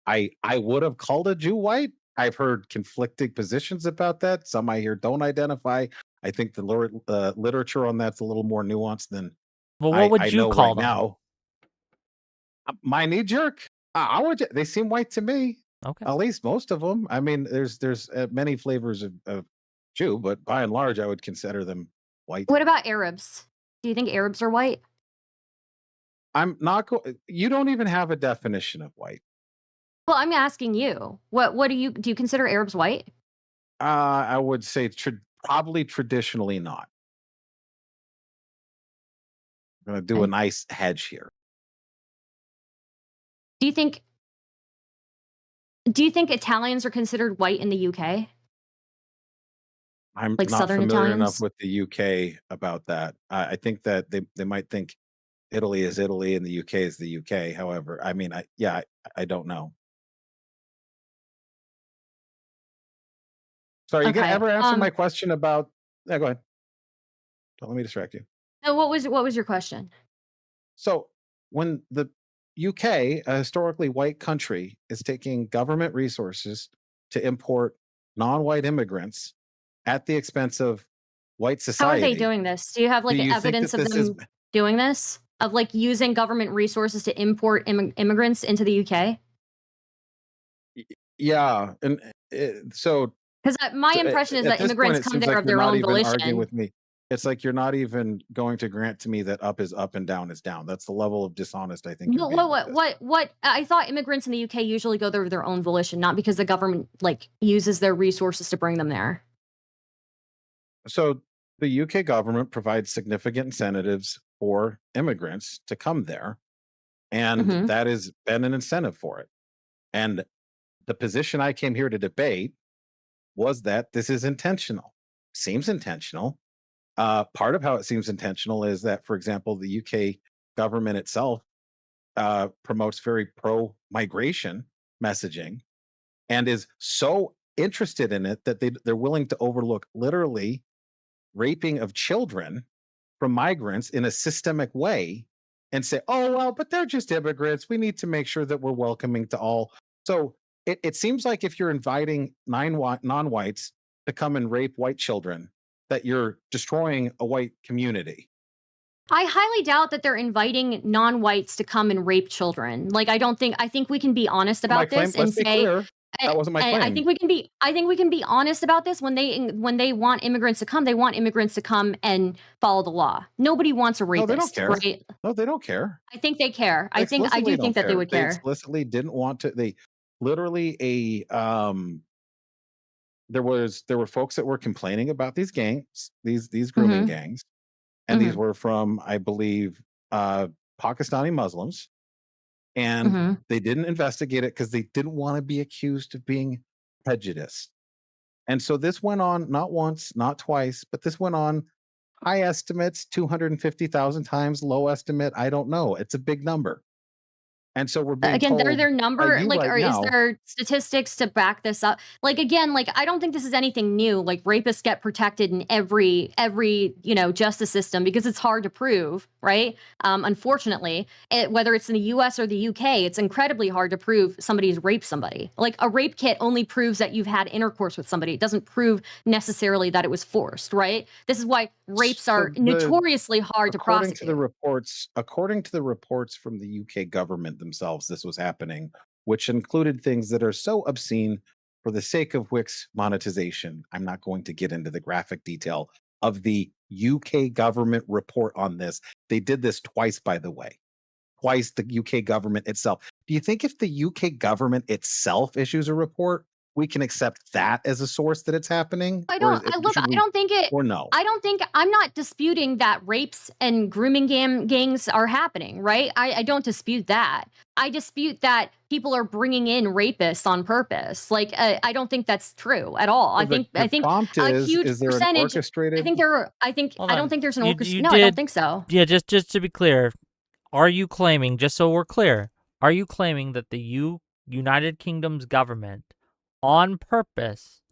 I would have called a Jew white. I've heard conflicting positions about that. Some I hear don't identify. I think the literature on that's a little more nuanced than Well, what would I you know call right them? now. My knee jerk. I would. They seem white to me. Okay. At least most of them. I mean, there's many flavors of Jew, but by and large, I would consider them white. What about Arabs? Do you think Arabs are white? I'm not. You don't even have a definition of white. Well, I'm asking you. What do you consider Arabs white? I would say probably traditionally not. I'm going to do a nice hedge here. Do you think Italians are considered white in the UK? I'm Like not Southern familiar Italians? enough with the UK about that. I think that they might think Italy is Italy and the UK is the UK. However, I mean, I don't know. Sorry, you Okay. ever answer my question about? Yeah, go ahead. Don't let me distract you. No, what was your question? So when the UK, a historically white country, is taking government resources to import non-white immigrants at the expense of white How society, are they doing this? Do you have like do you think evidence that of this them doing this? Of like using government resources to import immigrants into the UK? Yeah, and so Because my impression is at that this point, immigrants it come seems there like of you're their not own even arguing volition. with me. It's like you're not even going to grant to me that up is up and down is down. That's the level of dishonest I think you're being with this. What? I thought immigrants in the UK usually go there of their own volition, not because the government like uses their resources to bring them there. So the UK government provides significant incentives for immigrants to come there, and Mhm. that has been an incentive for it. And the position I came here to debate was that this is intentional. Seems intentional. Part of how it seems intentional is that, for example, the UK government itself promotes very pro-migration messaging and is so interested in it that they're willing to overlook literally raping of children from migrants in a systemic way and say, oh, well, but they're just immigrants. We need to make sure that we're welcoming to all. So it seems like if you're inviting non-whites to come and rape white children, that you're destroying a white community. I highly doubt that they're inviting non-whites to come and rape children. Like I think we can be honest about this and Let's be say clear, that wasn't my claim. I think we can be honest about this when they want immigrants to come, they want immigrants to come and follow the law. Nobody wants a rapist, no, they don't care. Right? No, they don't care. I think they care. I do think that they would They care. explicitly didn't want to. They literally there were folks that were complaining about these gangs, these grooming gangs, and these were from, I believe, Pakistani Muslims, and they didn't investigate it because they didn't want to be accused of being prejudiced. And so this went on not once, not twice, but this went on. High estimates 250,000 times, low estimate I don't know. It's a big number. And so we're being Again, told are there by number you like, right or is now. there statistics to back this up? Like, again, like, I don't think this is anything new. Like, rapists get protected in every, justice system because it's hard to prove, right? Unfortunately, whether it's in the US or the UK, it's incredibly hard to prove somebody's raped somebody. Like, a rape kit only proves that you've had intercourse with somebody. It doesn't prove necessarily that it was forced, right? This is why rapes So are notoriously hard to prosecute. according to the reports from the UK government themselves, this was happening, which included things that are so obscene for the sake of Wix monetization. I'm not going to get into the graphic detail of the UK government report on this. They did this twice, by the way. Twice, the UK government itself. Do you think if the UK government itself issues a report, we can accept that as a source that it's happening? I Or don't. I look. should I we, don't think it. or no? I don't think. I'm not disputing that rapes and grooming gangs are happening. Right. I don't dispute that. I dispute that people are bringing in rapists on purpose. Like, I don't think that's true at all. So the I think prompt a huge is there an percentage. I orchestrated? think there. I think. Hold I don't on. think there's an You orchestra. you No, I don't did think so. Yeah, just to be clear, are you claiming, just so we're clear, are you claiming that the United Kingdom's government on purpose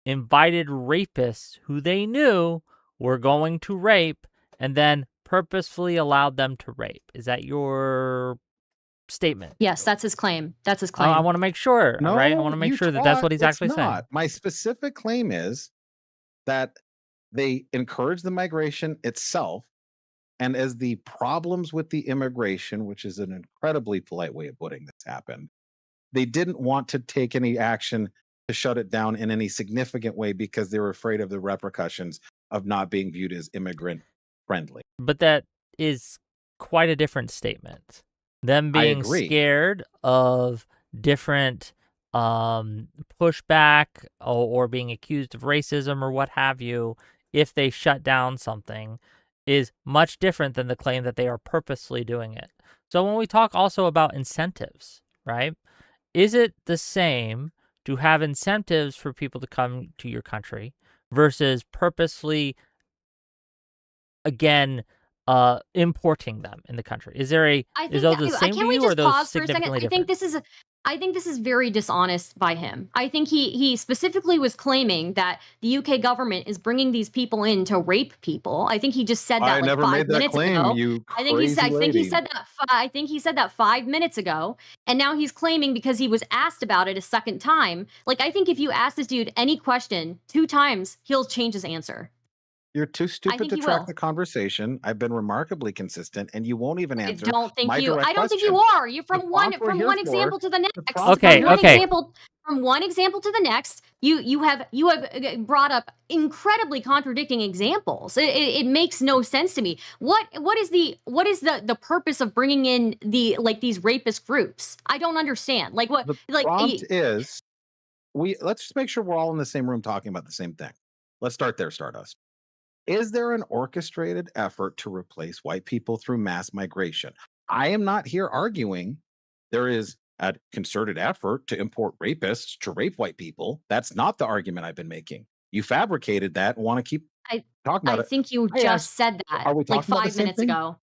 invited rapists who they knew were going to rape and then purposefully allowed them to rape? Is that your statement? Yes, that's his claim. That's his claim. I want to make sure, No, right? I want to make you sure that that's twat, what he's it's actually saying. not. My specific claim is that they encourage the migration itself. And as the problems with the immigration, which is an incredibly polite way of putting this, happened, they didn't want to take any action to shut it down in any significant way because they were afraid of the repercussions of not being viewed as immigrant friendly. But that is quite a different statement. Them I being agree. scared of different pushback or being accused of racism or what have you if they shut down something is much different than the claim that they are purposely doing it. So when we talk also about incentives, right? Is it the same to have incentives for people to come to your country versus purposely, again, importing them in the country? Is those the same to Can we you, or are just those pause for a second? significantly different? I think this is very dishonest by him. I think he specifically was claiming that the UK government is bringing these people in to rape people. I think he just said that I like never 5 made that minutes claim, ago. you I think he crazy lady. said that. I think he said that 5 minutes ago, and now he's claiming because he was asked about it a second time. Like, I think if you ask this dude any question 2 times, he'll change his answer. You're too stupid think to he track will. the conversation. I've been remarkably consistent, and you won't even answer my direct I don't think you question. are. You The from prompt we're here one for, example to the next. prompt Okay, From one okay. example from one example to the next, you have brought up incredibly contradicting examples. It makes no sense to me. What is the purpose of bringing in these rapist groups? I don't understand. Like, what? The Like, prompt is, let's just make sure we're all in the same room talking about the same thing. Let's start there, Stardust. Is there an orchestrated effort to replace white people through mass migration? I am not here arguing there is a concerted effort to import rapists to rape white people. That's not the argument I've been making. You fabricated that and want to keep talking about I it. think you I just asked, said that are we like talking about the 5 same minutes thing? ago.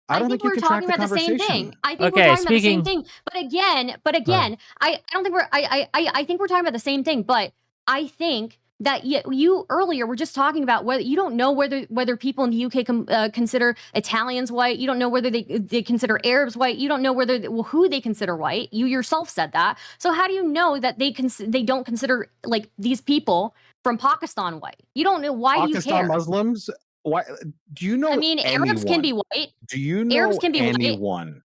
I don't think you we're can track talking the about the same conversation. thing. I think we're Okay, talking about the same speaking. thing. But again, I don't think we're. I think we're talking about the same thing. But I think that you earlier were just talking about whether you don't know whether people in the UK consider Italians white. You don't know whether they consider Arabs white. You don't know who they consider white. You yourself said that. So how do you know that they don't consider like these people from Pakistan white? You don't know. Why do you Pakistan care? Muslims? Why do you know I mean, anyone? Arabs can be white. Do you Arabs know can be white. anyone?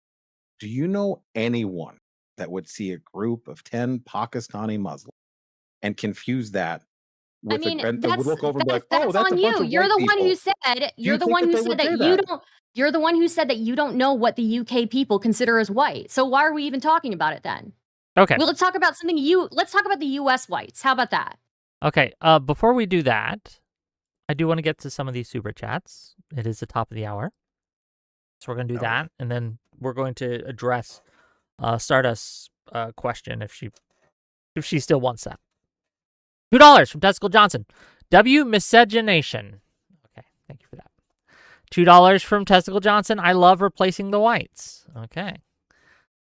Do you know anyone that would see a group of 10 Pakistani Muslims and confuse that I with mean, and would look over and be like, oh, that's that's a on bunch you. of white people? You're the one who said that you don't. You're the one who said that you don't know what the UK people consider as white. So why are we even talking about it then? Okay. Well, let's talk about let's talk about the US whites. How about that? Okay. Before we do that, I do want to get to some of these super chats. It is the top of the hour, so we're going to do that, and then we're going to address Stardust's question if she still wants that. $2 from Testicle Johnson. W miscegenation. Okay, thank you for that. $2 from Testicle Johnson. I love replacing the whites. Okay,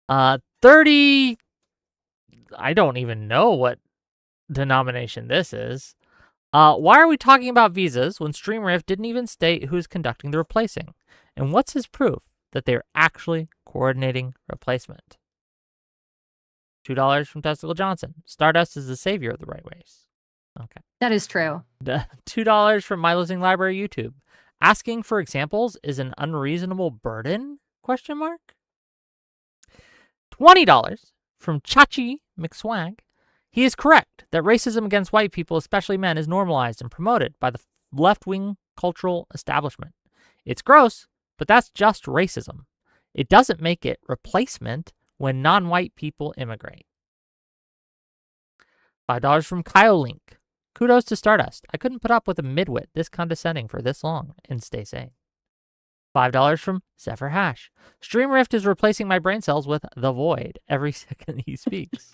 30. I don't even know what denomination this is. Why are we talking about visas when StreamRift didn't even state who's conducting the replacing? And what's his proof that they're actually coordinating replacement? $2 from Testicle Johnson. Stardust is the savior of the right ways. Okay. That is true. $2 from My Losing Library YouTube. Asking for examples is an unreasonable burden? $20 from Chachi McSwag. He is correct that racism against white people, especially men, is normalized and promoted by the left-wing cultural establishment. It's gross, but that's just racism. It doesn't make it replacement when non-white people immigrate. $5 from Kyle Link. Kudos to Stardust. I couldn't put up with a midwit this condescending for this long, and stay sane. $5 from Zephyr Hash. StreamRift is replacing my brain cells with the void every second he speaks.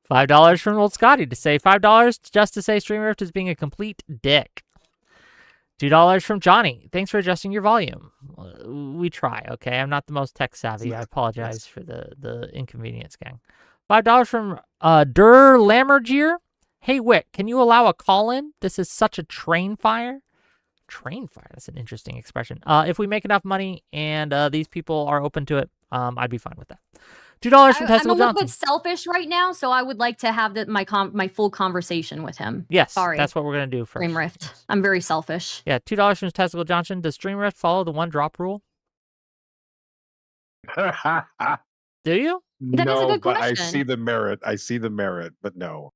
$5 from Old Scotty to say $5 just to say StreamRift is being a complete dick. $2 from Johnny. Thanks for adjusting your volume. We try, okay? I'm not the most tech savvy. I apologize for the inconvenience, gang. $5 from Der Lammergier. Hey, Wick, can you allow a call-in? This is such a train fire. Train fire, that's an interesting expression. If we make enough money and these people are open to it, I'd be fine with that. $2 from Testicle Johnson. I'm a little bit selfish right now, so I would like to have my full conversation with him. Yes, sorry. That's what we're going to do first. StreamRift. I'm very selfish. Yeah, $2 from Testicle Johnson. Does StreamRift follow the one drop rule? Do you? That is a good question. I see the merit, but no.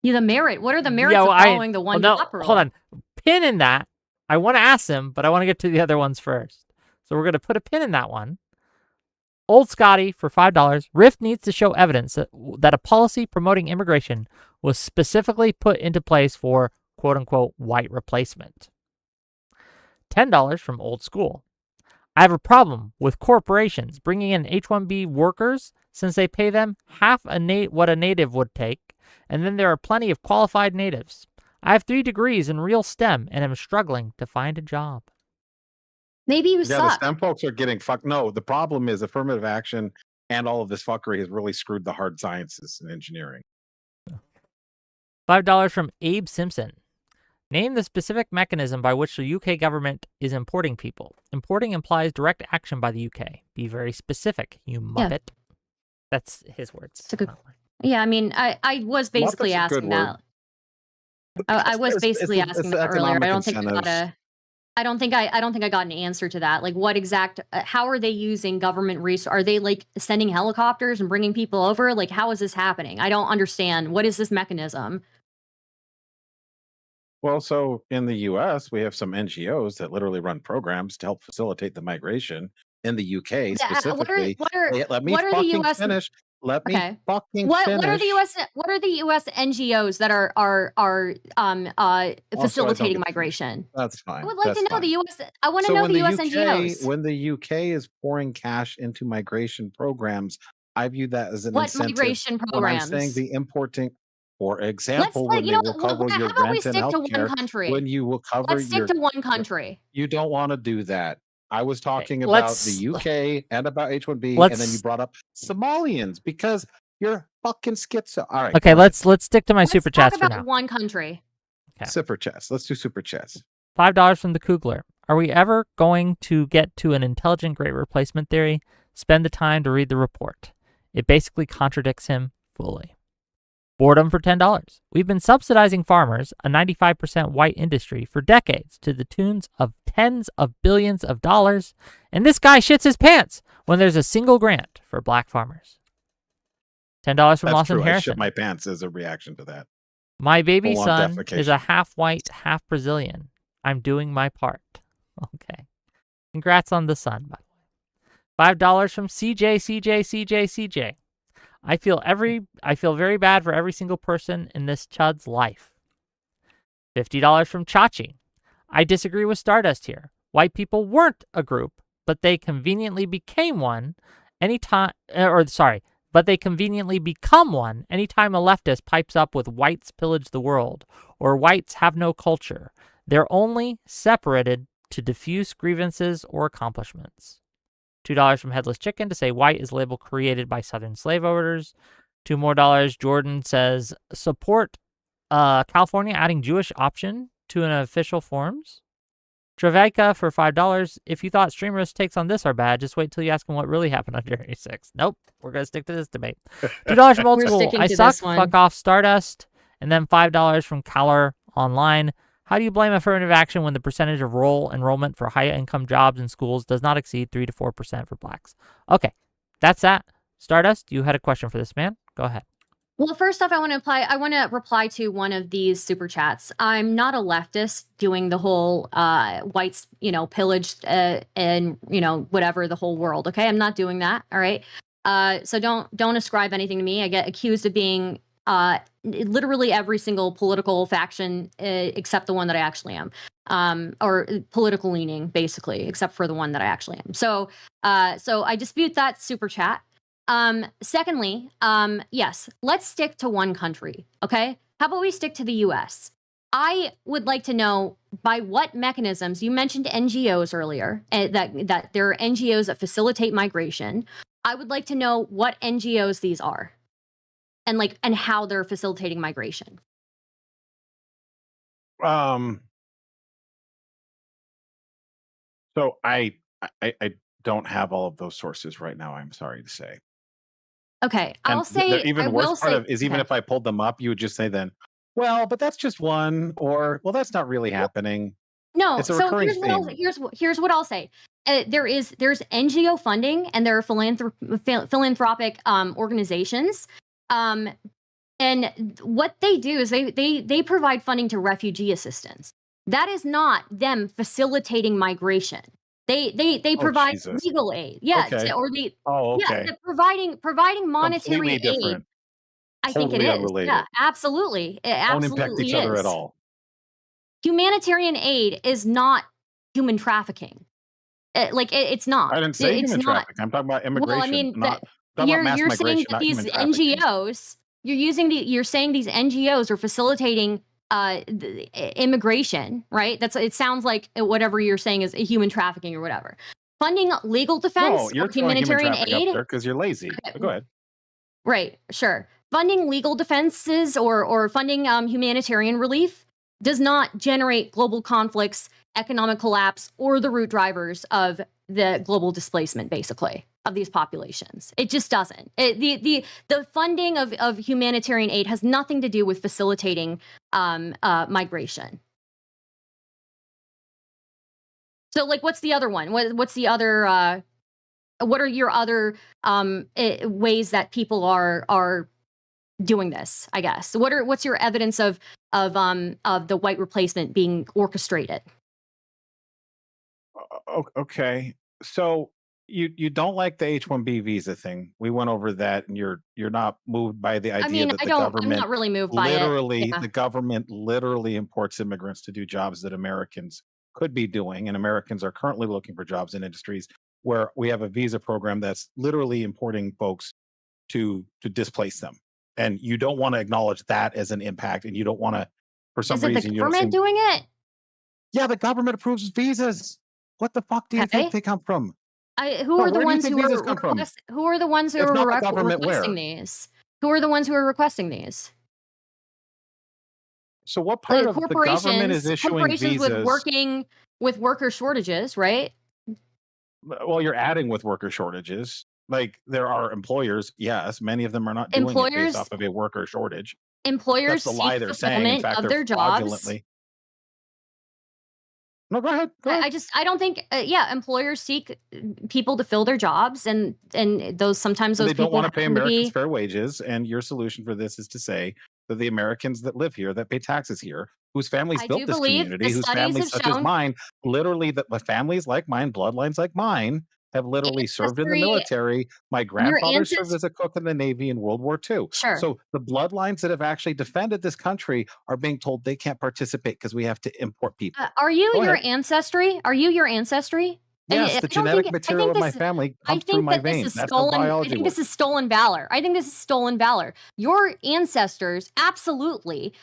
Yeah, the merit. What are the merits of following the one drop rule? Hold on. Pin in that. I want to ask him, but I want to get to the other ones first. So we're going to put a pin in that one. Old Scotty for $5. Rift needs to show evidence that a policy promoting immigration was specifically put into place for quote-unquote white replacement. $10 from Old School. I have a problem with corporations bringing in H-1B workers since they pay them half what a native would take, and then there are plenty of qualified natives. I have 3 degrees in real STEM and am struggling to find a job. Maybe you suck. The STEM folks are getting fucked. No, the problem is affirmative action and all of this fuckery has really screwed the hard sciences and engineering. $5 from Abe Simpson. Name the specific mechanism by which the UK government is importing people. Importing implies direct action by the UK. Be very specific, you muppet. Yeah. That's his words. It's a good. Yeah, I mean, I was basically asking that. I was basically asking that earlier. I don't think I got an answer to that. Like, what exact? How are they using government resources? Are they like sending helicopters and bringing people over? Like, how is this happening? I don't understand. What is this mechanism? Well, so in the U.S., we have some NGOs that literally run programs to help facilitate the migration. In the UK specifically, let me fucking finish. What are the U.S. NGOs that are facilitating migration? That's fine. I would like to know the U.S. I want to know the U.S. NGOs. When the UK is pouring cash into migration programs, I view that as an incentive. What migration programs? When I'm saying the importing, for example, when you will cover your rent and healthcare, when you will cover let's stick to one country. You don't want to do that. I was talking about the UK and about H-1B, and then you brought up Somalians because you're fucking schizo. All right. Okay, let's stick to my super chats for now. Talk about one country. Okay. Super chats. Let's do super chats. $5 from the Kugler. Are we ever going to get to an intelligent great replacement theory? Spend the time to read the report. It basically contradicts him fully. Boredom for $10. We've been subsidizing farmers, a 95% white industry, for decades to the tunes of tens of billions of dollars, and this guy shits his pants when there's a single grant for black farmers. $10 from Lawson Harrison. I shit my pants as a reaction to that. My baby son is a half white, half Brazilian. I'm doing my part. Okay. Congrats on the son, by the way. $5 from CJ. I feel very bad for every single person in this chud's life. $50 from Chachi. I disagree with Stardust here. White people weren't a group, but they conveniently became one but they conveniently become one anytime a leftist pipes up with whites pillage the world or whites have no culture. They're only separated to diffuse grievances or accomplishments. $2 from Headless Chicken to say white is label created by Southern slave owners. $2 more. Jordan says support California adding Jewish option to an official forms. Treveka for $5. If you thought StreamRift takes on this are bad, just wait till you ask him what really happened on January 6th. Nope, we're going to stick to this debate. $2 from Old We're School. sticking I to suck. this one. Fuck off, Stardust. And then $5 from Caller Online. How do you blame affirmative action when the percentage of roll enrollment for high-income jobs in schools does not exceed 3 to 4% for blacks? Okay, that's that. Stardust, you had a question for this man. Go ahead. Well, first off, I want to reply to one of these super chats. I'm not a leftist doing the whole whites, pillaged and whatever the whole world. Okay, I'm not doing that. All right. So don't ascribe anything to me. I get accused of being literally every single political faction except the one that I actually am, or political leaning, basically, except for the one that I actually am. So I dispute that super chat. Secondly, yes, let's stick to one country, okay? How about we stick to the US? I would like to know by what mechanisms, you mentioned NGOs earlier, that there are NGOs that facilitate migration. I would like to know what NGOs these are and how they're facilitating migration. So I don't have all of those sources right now, I'm sorry to say. Okay, And I'll say the even worse part of is even if I pulled them up, you would just say then, well, but that's just one, or well, that's not really happening. No, It's a so recurring here's what I'll say. There's NGO funding and there are philanthropic organizations, and what they do is they provide funding to refugee assistance. That is not them facilitating migration. They provide Jesus. legal aid, yeah, Okay. yeah, providing monetary Completely aid. different. I think it Totally is. unrelated. Yeah, absolutely. It Don't impact absolutely each other is. at all. Humanitarian aid is not human trafficking. It's not. I didn't say It's human not. traffic. I'm talking about immigration. Well, I mean, not talking about mass you're saying migration, that not these human trafficking. NGOs, you're saying these NGOs are facilitating immigration, right? It sounds like whatever you're saying is human trafficking or whatever. Funding legal defense No, you're or throwing human humanitarian trafficking up aid. there because you're lazy. But go ahead. Right, sure. Funding legal defenses or funding humanitarian relief does not generate global conflicts, economic collapse, or the root drivers of the global displacement, basically, of these populations. It just doesn't. The funding of humanitarian aid has nothing to do with facilitating migration. So, what's the other one? What's the other? What are your other ways that people are doing this? I guess. What's your evidence of the white replacement being orchestrated? Okay, so you don't like the H-1B visa thing. We went over that, and you're not moved by the idea that the I'm government not really moved by it. Yeah. the government literally imports immigrants to do jobs that Americans could be doing, and Americans are currently looking for jobs in industries where we have a visa program that's literally importing folks to displace them. And you don't want to acknowledge that as an impact, and you don't want to, for some Is it reason, the you don't government seem. doing it? Yeah, the government approves visas. What the fuck do you think they come from? Who are the where do you ones think who visas are come from? who are the ones who If are not the government, requesting where? these? Who are the ones who are requesting these? So what part of the government is issuing corporations visas? with worker shortages, right? Well, you're adding with worker shortages. Like there are employers, yes, many of them are not doing it based off of a worker shortage. That's Employers the lie seek they're saying. In fulfillment fact, of they're their jobs. fraudulently. No, go ahead. I don't think employers seek people to fill their jobs, and those sometimes those They don't people want to pay happen to Americans be. fair wages. And your solution for this is to say that the Americans that live here, that pay taxes here, whose families I built do this believe community, the whose studies families have such as shown mine, literally that my families like mine, bloodlines like mine, have literally served in the ancestry. military. My Your grandfather served ancestry. as a cook in the Navy in World War II. Sure. So the bloodlines that have actually defended this country are being told they can't participate because we have to import people. Are you Go your ahead. ancestry? Are you your ancestry? Yes, I the don't genetic think. I material think of my this. family I pumped through think my that this veins. is That's how stolen. I biology think this works. is stolen valor. I think this is stolen valor. Your ancestors absolutely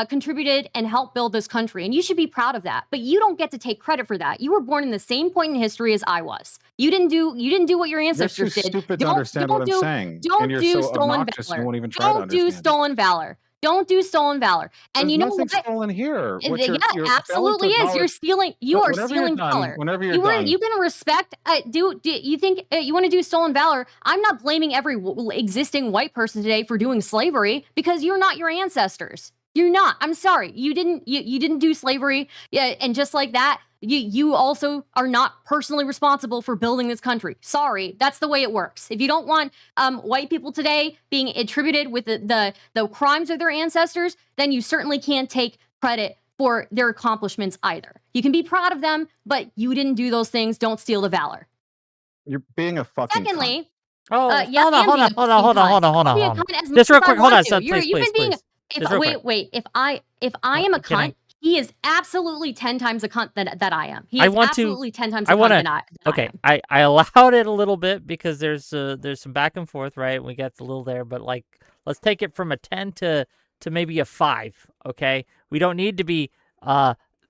contributed and helped build this country, and you should be proud of that. But you don't get to take credit for that. You were born in the same point in history as I was. You didn't do what your You're too ancestors did. stupid to understand what I'm saying, and Don't you're do so stolen obnoxious you valor. won't even try to Don't do understand it. stolen valor. Don't do stolen valor. And There's you know nothing what? stolen here. What Yeah, you're failing to absolutely is. You're acknowledge. stealing. You are Whenever you're stealing done, valor. whenever you're You done, can respect. Do you think you want to do stolen valor? I'm not blaming every existing white person today for doing slavery because you're not your ancestors. You're not. I'm sorry. You didn't do slavery. Yeah, and just like that, you also are not personally responsible for building this country. Sorry, that's the way it works. If you don't want white people today being attributed with the crimes of their ancestors, then you certainly can't take credit for their accomplishments either. You can be proud of them, but you didn't do those things. Don't steal the valor. you're being a fucking cunt. Secondly, Oh, yeah, hold on, I am hold being on, a hold on, fucking hold on, cunt. hold on, hold I'll on, be a hold on. cunt as Just much real as I quick, hold want on, to. son, please, You've please, been being. please. Just real quick. Wait. If I am a Can I- cunt, he is absolutely 10 times a cunt that I am. He I is want to- absolutely 10 times I a cunt wanna- than I Okay, am. I allowed it a little bit because there's some back and forth, right? We got a little there, but like let's take it from a 10 to maybe a 5, okay? We don't need to be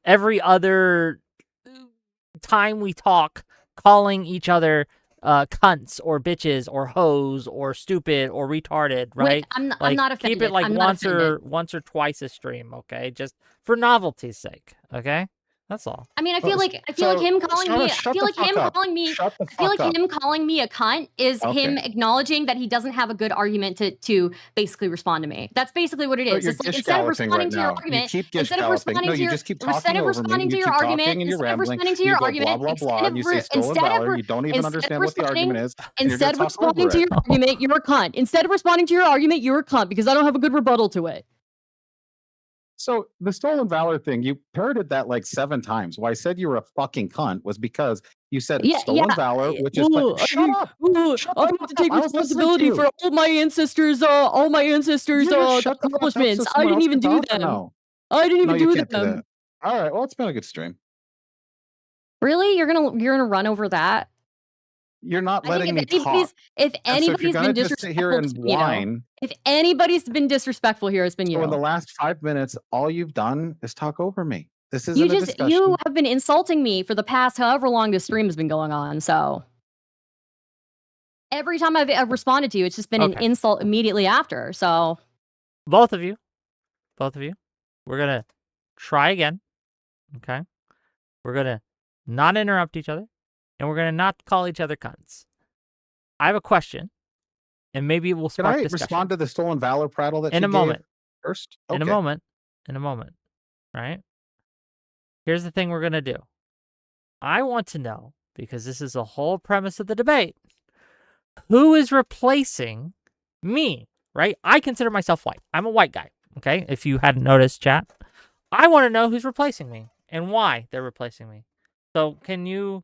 every other time we talk calling each other cunts or bitches or hoes or stupid or retarded, right? Wait, I'm Like, not offended. keep it like I'm not offended. once or twice a stream, okay? Just for novelty's sake, okay? That's all. I mean, I feel like him calling me. Shut I feel the like fuck him up. calling me. Shut the I feel fuck like up. him calling me a cunt is him acknowledging that he doesn't have a good argument to basically respond to me. That's basically what it So is. you're It's like gish instead of galloping responding right to your now. argument, You keep gish instead of galloping. responding No, to you your just keep instead talking of over me. responding to You your keep argument, talking and you're instead of rambling. responding to You your go argument, blah blah blah. And you say stolen valor. You don't even understand what the argument is. and you're instead of gonna talk responding over to it. your argument, you're a cunt. Instead of responding to your argument, you're a cunt because I don't have a good rebuttal to it. So the stolen valor thing, you parroted that like 7 times. Why I said you were a fucking cunt was because you said stolen valor, which is shut up. Shut the I fuck have to up. take I was listening to responsibility you. for all my ancestors' You just shut the fuck up so accomplishments. I someone didn't else even can do talk or them. no? I didn't No, even you do can't do them. that. All right. Well, it's been a good stream. Really? You're gonna run over that? You're not I think letting me talk. if And so if you're anybody's gonna been just sit here disrespectful, and it's been you. whine, If anybody's been disrespectful here, it's been so in the you. last 5 minutes, all you've done is talk over me. This isn't a discussion. You have been insulting me for the past however long this stream has been going on. So every time I've responded to you, it's just been an Okay. insult immediately after. So Both of you, we're gonna try again, okay? We're gonna not interrupt each other, and we're gonna not call each other cunts. I have a question, and maybe it will Can spark I discussion. respond to the stolen valor prattle that in you a moment. gave first? In a moment, right? Here's the thing we're gonna do. I want to know, because this is the whole premise of the debate, who is replacing me, right? I consider myself white. I'm a white guy, okay? If you hadn't noticed, chat. I want to know who's replacing me and why they're replacing me. So can you,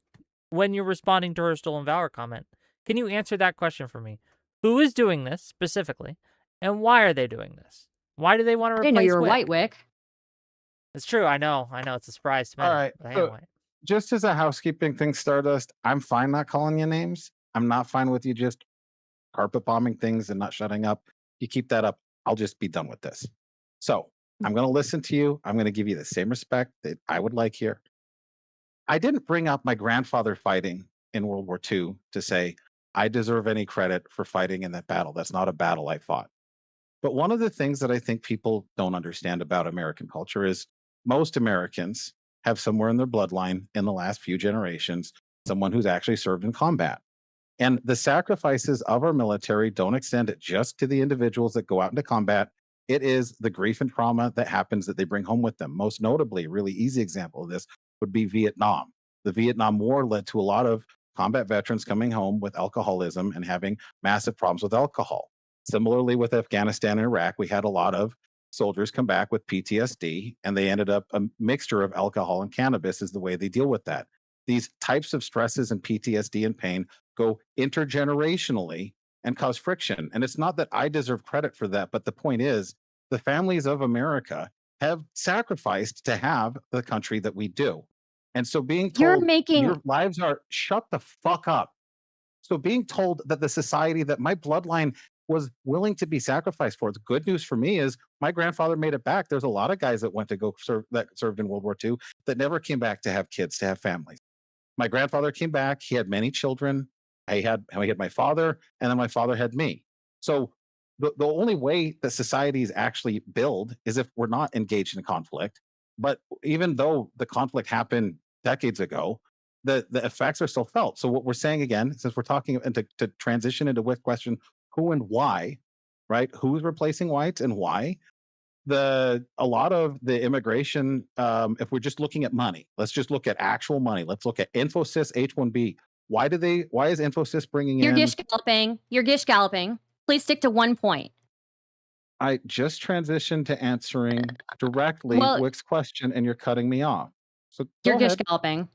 when you're responding to her stolen valor comment, can you answer that question for me? Who is doing this specifically, and why are they doing this? Why do they want to replace I didn't know you were Wick? white, Wick. It's true. I know. It's a surprise to many. All right. But I So am white. just as a housekeeping thing, Stardust, I'm fine not calling you names. I'm not fine with you just carpet bombing things and not shutting up. You keep that up, I'll just be done with this. So I'm going to listen to you. I'm going to give you the same respect that I would like here. I didn't bring up my grandfather fighting in World War II to say I deserve any credit for fighting in that battle. That's not a battle I fought. But one of the things that I think people don't understand about American culture is most Americans have somewhere in their bloodline in the last few generations someone who's actually served in combat. And the sacrifices of our military don't extend it just to the individuals that go out into combat. It is the grief and trauma that happens that they bring home with them. Most notably, a really easy example of this would be Vietnam. The Vietnam War led to a lot of combat veterans coming home with alcoholism and having massive problems with alcohol. Similarly, with Afghanistan and Iraq, we had a lot of soldiers come back with PTSD, and they ended up a mixture of alcohol and cannabis is the way they deal with that. These types of stresses and PTSD and pain go intergenerationally and cause friction. And it's not that I deserve credit for that, but the point is the families of America have sacrificed to have the country that we do. And so being You're told making your lives are shut the fuck up. So being told that the society that my bloodline was willing to be sacrificed for, the good news for me is my grandfather made it back. There's a lot of guys that went to go serve that served in World War II that never came back to have kids, to have families. My grandfather came back. He had many children. I had my father, and then my father had me. So the only way that societies actually build is if we're not engaged in conflict. But even though the conflict happened decades ago, the effects are still felt. So what we're saying again, since we're talking and to transition into with question who and why, right? Who's replacing whites and why? A lot of the immigration, if we're just looking at money, let's just look at actual money. Let's look at Infosys H1B. Why is Infosys bringing you're in? gish galloping. You're gish galloping. Please stick to one point. I just transitioned to answering directly Well, Wick's question and you're cutting me off. So you're go gish ahead. galloping.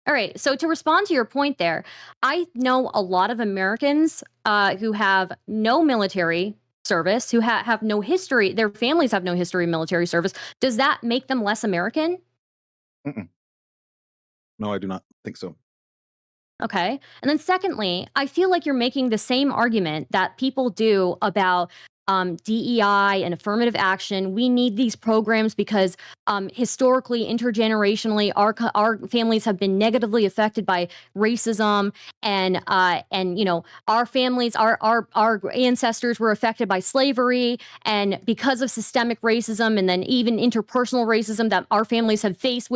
All right. So to respond to your point there, I know a lot of Americans who have no military service, who have no history. Their families have no history of military service. Does that make them less American? Mm-mm. No, I do not think so. Okay. And then secondly, I feel like you're making the same argument that people do about DEI and affirmative action. We need these programs because historically, intergenerationally, our families have been negatively affected by racism, and you know our families, our ancestors were affected by slavery, and because of systemic racism, and then even interpersonal racism that our families have faced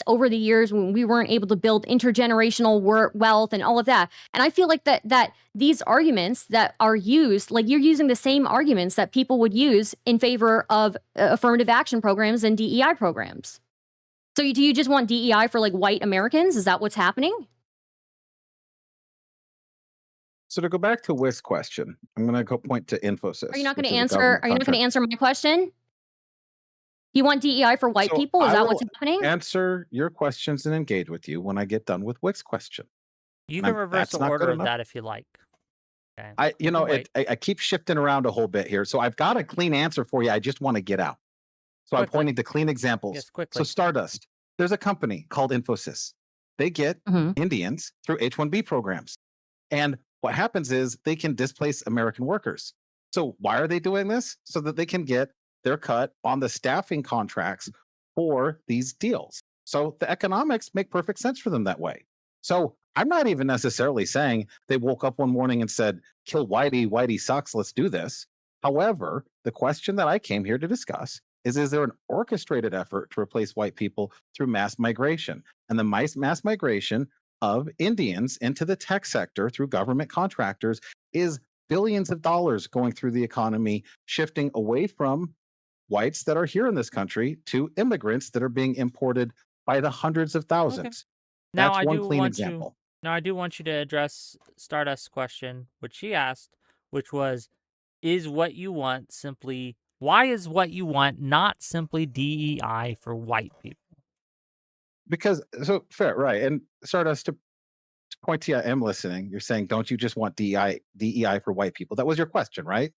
over the years when we weren't able to build intergenerational wealth and all of that. And I feel like that these arguments that are used, like you're using the same arguments that people would use in favor of affirmative action programs and DEI programs. So do you just want DEI for like white Americans? Is that what's happening? So to go back to Wick's question, I'm going to go point to Infosys. Are you not going which to is a answer? government Are you not going to contract. answer my question? You want DEI for white So people? Is I that will what's happening? answer your questions and engage with you when I get done with Wick's question. You And can reverse that's the not good order of enough. that if you like. Okay. I We can wait. I keep shifting around a whole bit here. So I've got a clean answer for you. I just want to get out. So I'm Quickly. pointing to clean examples. Yes, So quickly. Stardust, there's a company called Infosys. They get Mhm. Indians through H-1B programs. And what happens is they can displace American workers. So why are they doing this? So that they can get their cut on the staffing contracts for these deals. So the economics make perfect sense for them that way. So I'm not even necessarily saying they woke up one morning and said, kill Whitey, Whitey sucks, let's do this. However, the question that I came here to discuss is there an orchestrated effort to replace white people through mass migration? And the mass migration of Indians into the tech sector through government contractors is billions of dollars going through the economy, shifting away from whites that are here in this country to immigrants that are being imported by the hundreds of thousands. Now That's I one do clean want you. example. Now I do want you to address Stardust's question, which she asked, which was, "Is what you want simply? Why is what you want not simply DEI for white people?" Because so fair, right? And Stardust, to point to you, I am listening. You're saying, don't you just want DEI for white people? That was your question, right?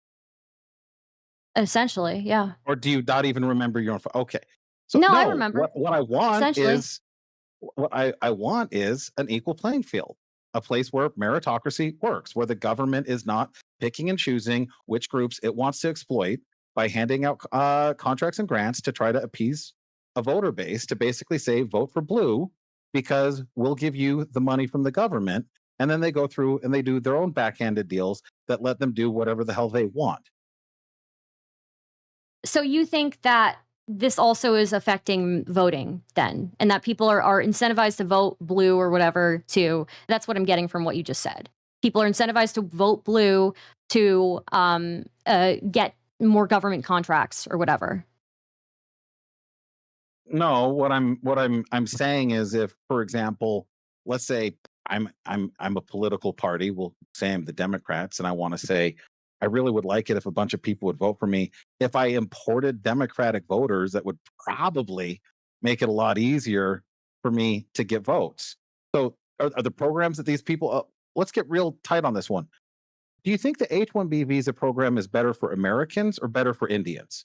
Essentially, yeah. Or do you not even remember your own? Okay. So No, I no, remember. what I want Essentially. is what I want is an equal playing field, a place where meritocracy works, where the government is not picking and choosing which groups it wants to exploit by handing out contracts and grants to try to appease a voter base to basically say vote for blue because we'll give you the money from the government. And then they go through and they do their own backhanded deals that let them do whatever the hell they want. So you think that this also is affecting voting then, and that people are incentivized to vote blue or whatever too. That's what I'm getting from what you just said. People are incentivized to vote blue to get more government contracts or whatever. No, what I'm saying is if, for example, let's say I'm a political party, we'll say I'm the Democrats, and I want to say I really would like it if a bunch of people would vote for me. If I imported Democratic voters, that would probably make it a lot easier for me to get votes. So are the programs that these people let's get real tight on this one. Do you think the H-1B visa program is better for Americans or better for Indians?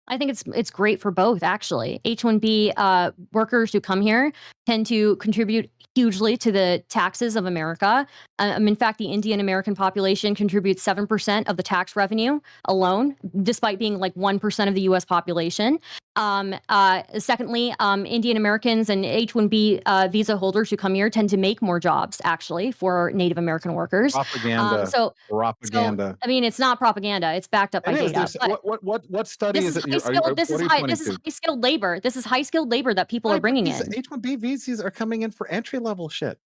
I think it's great for both, actually. H-1B workers who come here tend to contribute hugely to the taxes of America. In fact, the Indian American population contributes 7% of the tax revenue alone, despite being like 1% of the U.S. population. Secondly, Indian Americans and H-1B visa holders who come here tend to make more jobs, actually, for Native American workers. Propaganda. So, Propaganda. I mean, it's not propaganda. It's backed up by It is. data. There's- But what study this is is it? high skilled. This is high skilled labor. This is high skilled labor that people are bringing in. H-1B visas are coming in for entry level shit.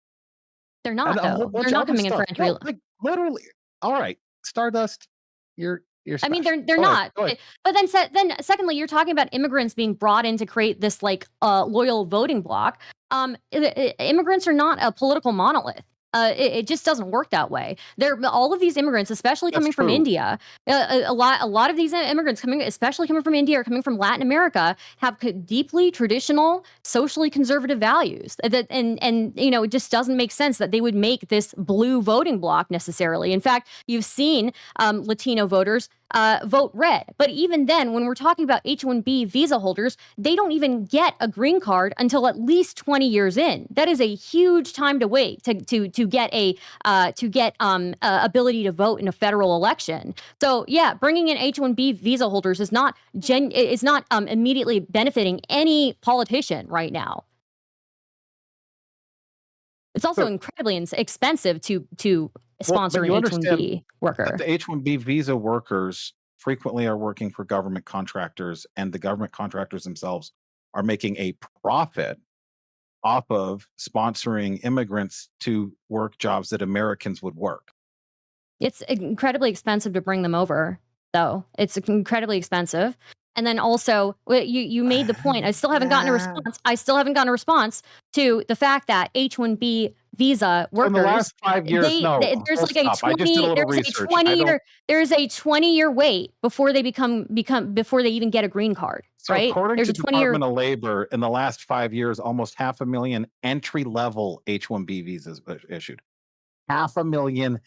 They're not, And a whole though. bunch They're of not other coming in for stuff. entry. No, like literally. All right, Stardust, you're. I mean, special. they're Go not. ahead. But then secondly, you're talking about immigrants being brought in to create this like loyal voting bloc. Immigrants are not a political monolith. It just doesn't work that way. All of these immigrants, especially That's coming from true. India, a lot of these immigrants especially coming from India or coming from Latin America, have deeply traditional, socially conservative values. And you know, it just doesn't make sense that they would make this blue voting bloc necessarily. In fact, you've seen Latino voters vote red. But even then, when we're talking about H-1B visa holders, they don't even get a green card until at least 20 years in. That is a huge time to wait to get ability to vote in a federal election. So yeah, bringing in H-1B visa holders is not immediately benefiting any politician right now. It's also incredibly expensive to sponsor an H-1B worker. The H-1B visa workers frequently are working for government contractors, and the government contractors themselves are making a profit off of sponsoring immigrants to work jobs that Americans would work. It's incredibly expensive to bring them over, though. It's incredibly expensive. And then also, you made the point. I still haven't gotten a response. I still haven't gotten a response to the fact that H-1B visa workers. In the last 5 years, there's like a 20-year wait before they before they even get a green card. So right? According There's to a the 20-year. Department of Labor, in the last 5 years, almost 500,000 entry-level H-1B visas issued. 500,000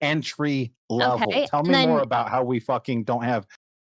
entry level. Okay, Tell me more about how we fucking don't have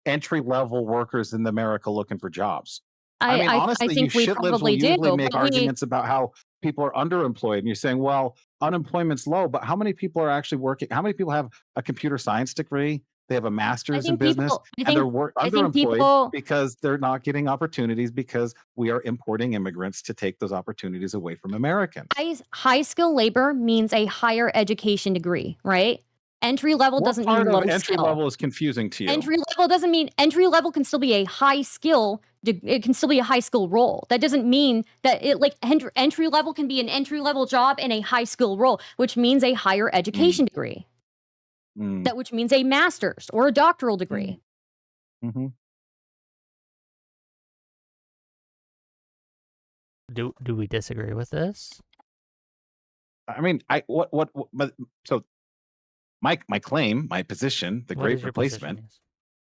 entry-level workers in America looking for jobs. I mean, honestly, I think we probably do. Usually make arguments about how people are underemployed, and you're saying, well, unemployment's low, but how many people are actually working? How many people have a computer science degree? They have a master's in business, and they're underemployed because they're not getting opportunities because we are importing immigrants to take those opportunities away from Americans. High skill labor means a higher education degree, right? Entry level doesn't mean low skill. Entry level is confusing to you. Entry level doesn't mean entry level can still be a high skill. It can still be a high skill role. That doesn't mean that it like entry level can be an entry level job in a high skill role, which means a higher education degree. That which means a master's or a doctoral degree. Do we disagree with this? I mean, so my claim, my position, the great replacement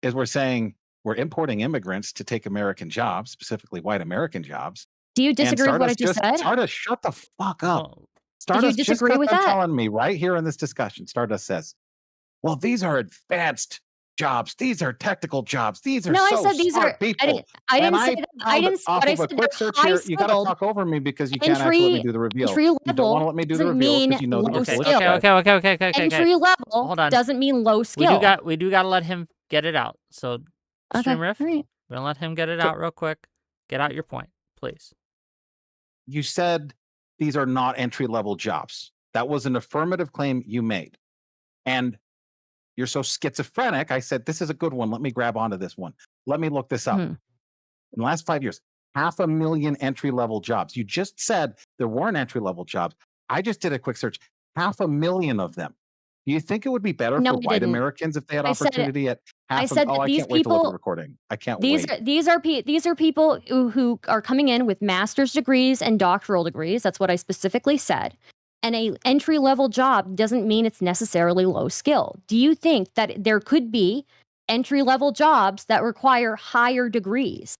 is we're saying we're importing immigrants to take American jobs, specifically white American jobs. Do you disagree with what I just said? Stardust, shut the fuck up. Stardust, did you disagree with that? Telling me right here in this discussion, Stardust says, well, these are advanced jobs. These are technical jobs. These are I said these are people. I didn't say that. I didn't say off of a quick search here. You got to talk over me because you can't actually let me do the reveal. You don't want to let me do the reveal because you know the Okay. Entry level Hold on. doesn't mean low skill. We do got to let him get it out. So, StreamRift, we're gonna let him get it out real quick. Get out your point, please. You said these are not entry level jobs. That was an affirmative claim you made, and you're so schizophrenic. I said, this is a good one. Let me grab onto this one. Let me look this up. In the last 5 years, 500,000 entry-level jobs. You just said there weren't entry-level jobs. I just did a quick search. 500,000 of them. Do you think it would be better for white Americans if they had opportunity at half of? Oh, I can't wait to look at the recording. I can't wait. These are people who are coming in with master's degrees and doctoral degrees. That's what I specifically said. And an entry-level job doesn't mean it's necessarily low skill. Do you think that there could be entry-level jobs that require higher degrees?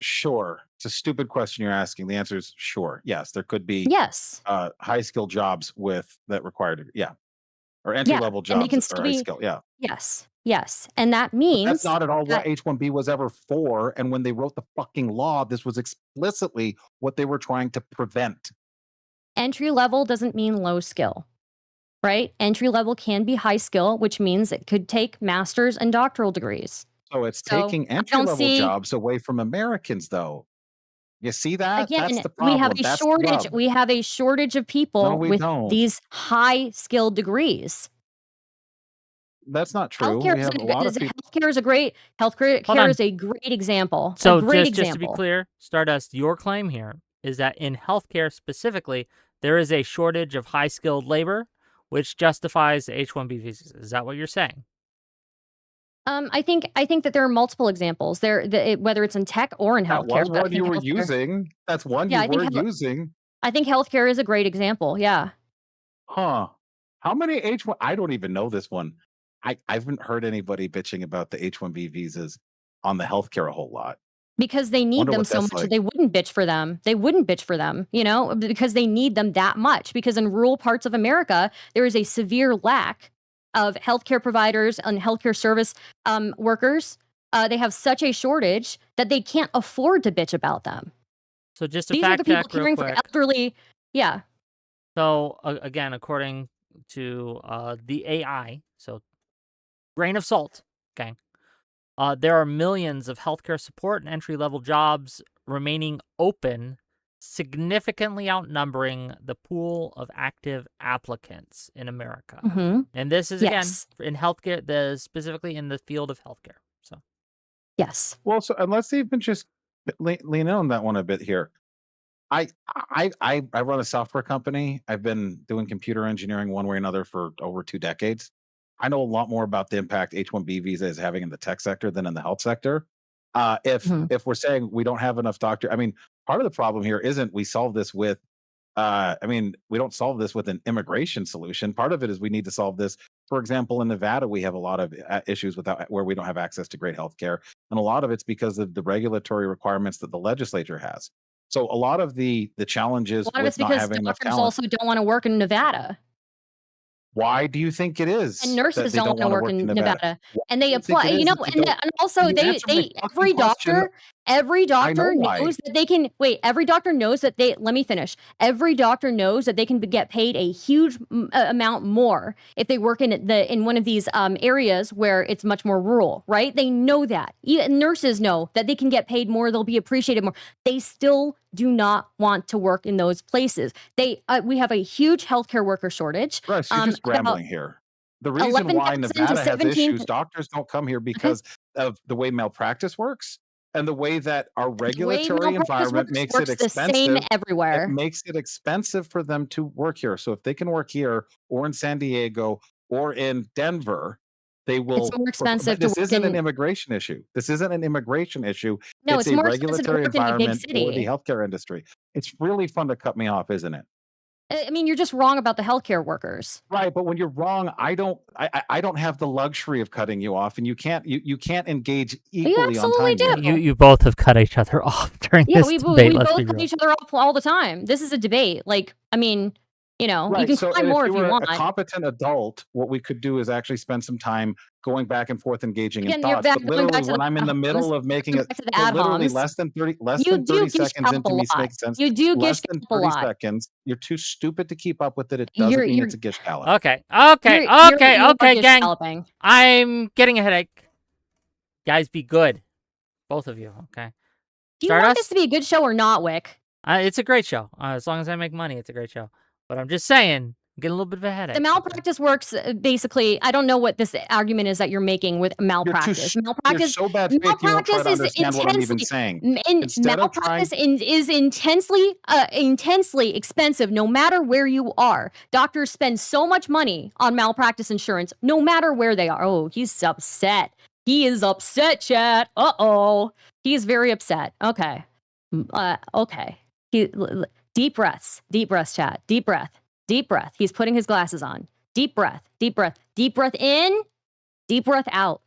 Sure. It's a stupid question you're asking. The answer is sure. Yes, there could be high-skill jobs that require or entry-level jobs that are high skill. Yeah. Yes. Yes. And that But means that's not at all what that H-1B was ever for. And when they wrote the fucking law, this was explicitly what they were trying to prevent. entry level doesn't mean low skill, right? Entry level can be high skill, which means it could take master's and doctoral degrees. So it's So taking I don't entry-level see, jobs away from Americans, though. You see that? That's again, the we have problem. a That's the shortage. rub. We have a shortage of No, people we with don't. these high skilled degrees. That's not true. Healthcare We is, have a lot of people. healthcare is a great Hold healthcare on. is a great example. So a great just to be example. clear, Stardust, your claim here is that in healthcare specifically, there is a shortage of high-skilled labor, which justifies H-1B visas. Is that what you're saying? I think that there are multiple examples there, whether it's in tech or in That healthcare. was but I one think you were healthcare- using. That's one Yeah, you were using. I think healthcare is a great example. Yeah, Huh. How many H1? I don't even know this one. I haven't heard anybody bitching about the H-1B visas on the healthcare a whole lot. because they need Wonder them what so that's much that like. they wouldn't bitch for them. They wouldn't bitch for them, because they need them that much. Because in rural parts of America, there is a severe lack of healthcare providers and healthcare service workers. They have such a shortage that they can't afford to bitch about them. So just to These are the fact people check real caring for quick. elderly. Yeah. So again, according to the AI, so grain of salt, gang. There are millions of healthcare support and entry-level jobs remaining open, significantly outnumbering the pool of active applicants in America. Mm-hmm. And this is, Yes. again, in healthcare, specifically in the field of healthcare. So, Yes. Well, so and let's even just lean on that one a bit here. I run a software company. I've been doing computer engineering one way or another for over 2 decades. I know a lot more about the impact H-1B visa is having in the tech sector than in the health sector. Mhm. If we're saying we don't have enough I mean, part of the problem here isn't we solve this with I mean, we don't solve this with an immigration solution. Part of it is we need to solve this. For example, in Nevada, we have a lot of issues where we don't have access to great health care. And a lot of it's because of the regulatory requirements that the legislature has. So a lot of the A challenges lot of it's with not because having enough doctors talent. also don't want to work in Nevada. Why do you think it And is that nurses they don't don't want to want to work work in in Nevada? Nevada. Why And do they you think apply, it is that they don't? and also Can you answer my fucking question? every I know doctor why. knows that they can every doctor knows that let me finish. Every doctor knows that they can get paid a huge amount more if they work in one of these areas where it's much more rural, right? They know that. Even nurses know that they can get paid more, they'll be appreciated more. They still do not want to work in those places. We have a huge healthcare worker shortage. Bryce, you're just rambling here. The reason why 11,000 to Nevada has 17. issues, doctors don't come here Okay. because of the way malpractice works and the way that our The way regulatory malpractice environment makes works it the same expensive. It everywhere. makes it expensive for them to work here. So if they can work here or in San Diego or in Denver, they will. It's more expensive But to this work isn't an in. immigration issue. This isn't an immigration issue. No, It's it's a more expensive to regulatory work in a big environment for the city. healthcare industry. It's really fun to cut me off, isn't it? I mean, you're just wrong about the healthcare workers. Right, but when you're wrong, I don't have the luxury of cutting you off, and you can't engage You equally on absolutely time do. here. you both have cut each other off during Yeah, this we debate. Let's both be cut real. each other off all the time. This is a debate. Like, I mean, you Right. can So cry and more if if you you were want. a competent adult, what we could do is actually spend some time going back and forth, engaging in Again, you're thoughts. back But going back literally, to when the I'm in ad the middle homs. of making Going it, back to the so ad literally homs. less than You 30 do gish seconds gallop a into me lot. making sense. You do Less gish than gallop a 30 lot. seconds. You're too stupid to keep up with it. It doesn't mean it's a gish gallop. Okay, You are gish gang. galloping. I'm getting a headache. Guys, be good. Both of you, okay? Do you want Stardust? this to be a good show or not, Wick? It's a great show. As long as I make money, it's a great show. But I'm just saying, I'm getting a little bit of a headache. The malpractice works basically. I don't know what this argument is that you're making with malpractice. You're so bad faith you won't try to understand what I'm even saying. Malpractice is intensely expensive no matter where you are. Doctors spend so much money on malpractice insurance no matter where they are. Oh, he's upset. He is upset, chat. Uh-oh. He is very upset. Okay. Okay. Deep breaths, chat. Deep breath. Deep breath. He's putting his glasses on. Deep breath. Deep breath. Deep breath in. Deep breath out.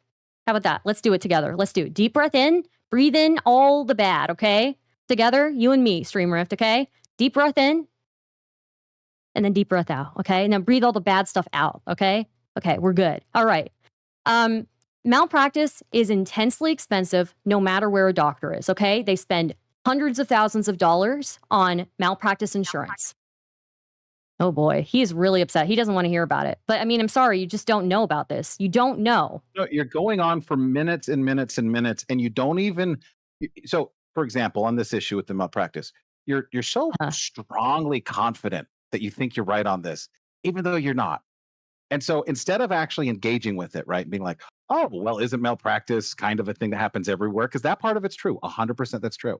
How about that? Let's do it together. Let's do it. Deep breath in. Breathe in all the bad, okay? Together, you and me, StreamRift, okay? Deep breath in. And then deep breath out, okay? Now breathe all the bad stuff out, okay? Okay, we're good. All right. malpractice is intensely expensive no matter where a doctor is, okay? They spend hundreds of thousands of dollars on malpractice insurance. Oh boy, he is really upset. He doesn't want to hear about it. But I mean, I'm sorry, you just don't know about this. You don't know. No, you're going on for minutes and minutes and minutes, and you don't even. So, for example, on this issue with the malpractice, you're so strongly confident that you think you're right on this, even though you're not. And so, instead of actually engaging with it, right, being like, "Oh, well, isn't malpractice kind of a thing that happens everywhere?" Because that part of it's true, 100% that's true.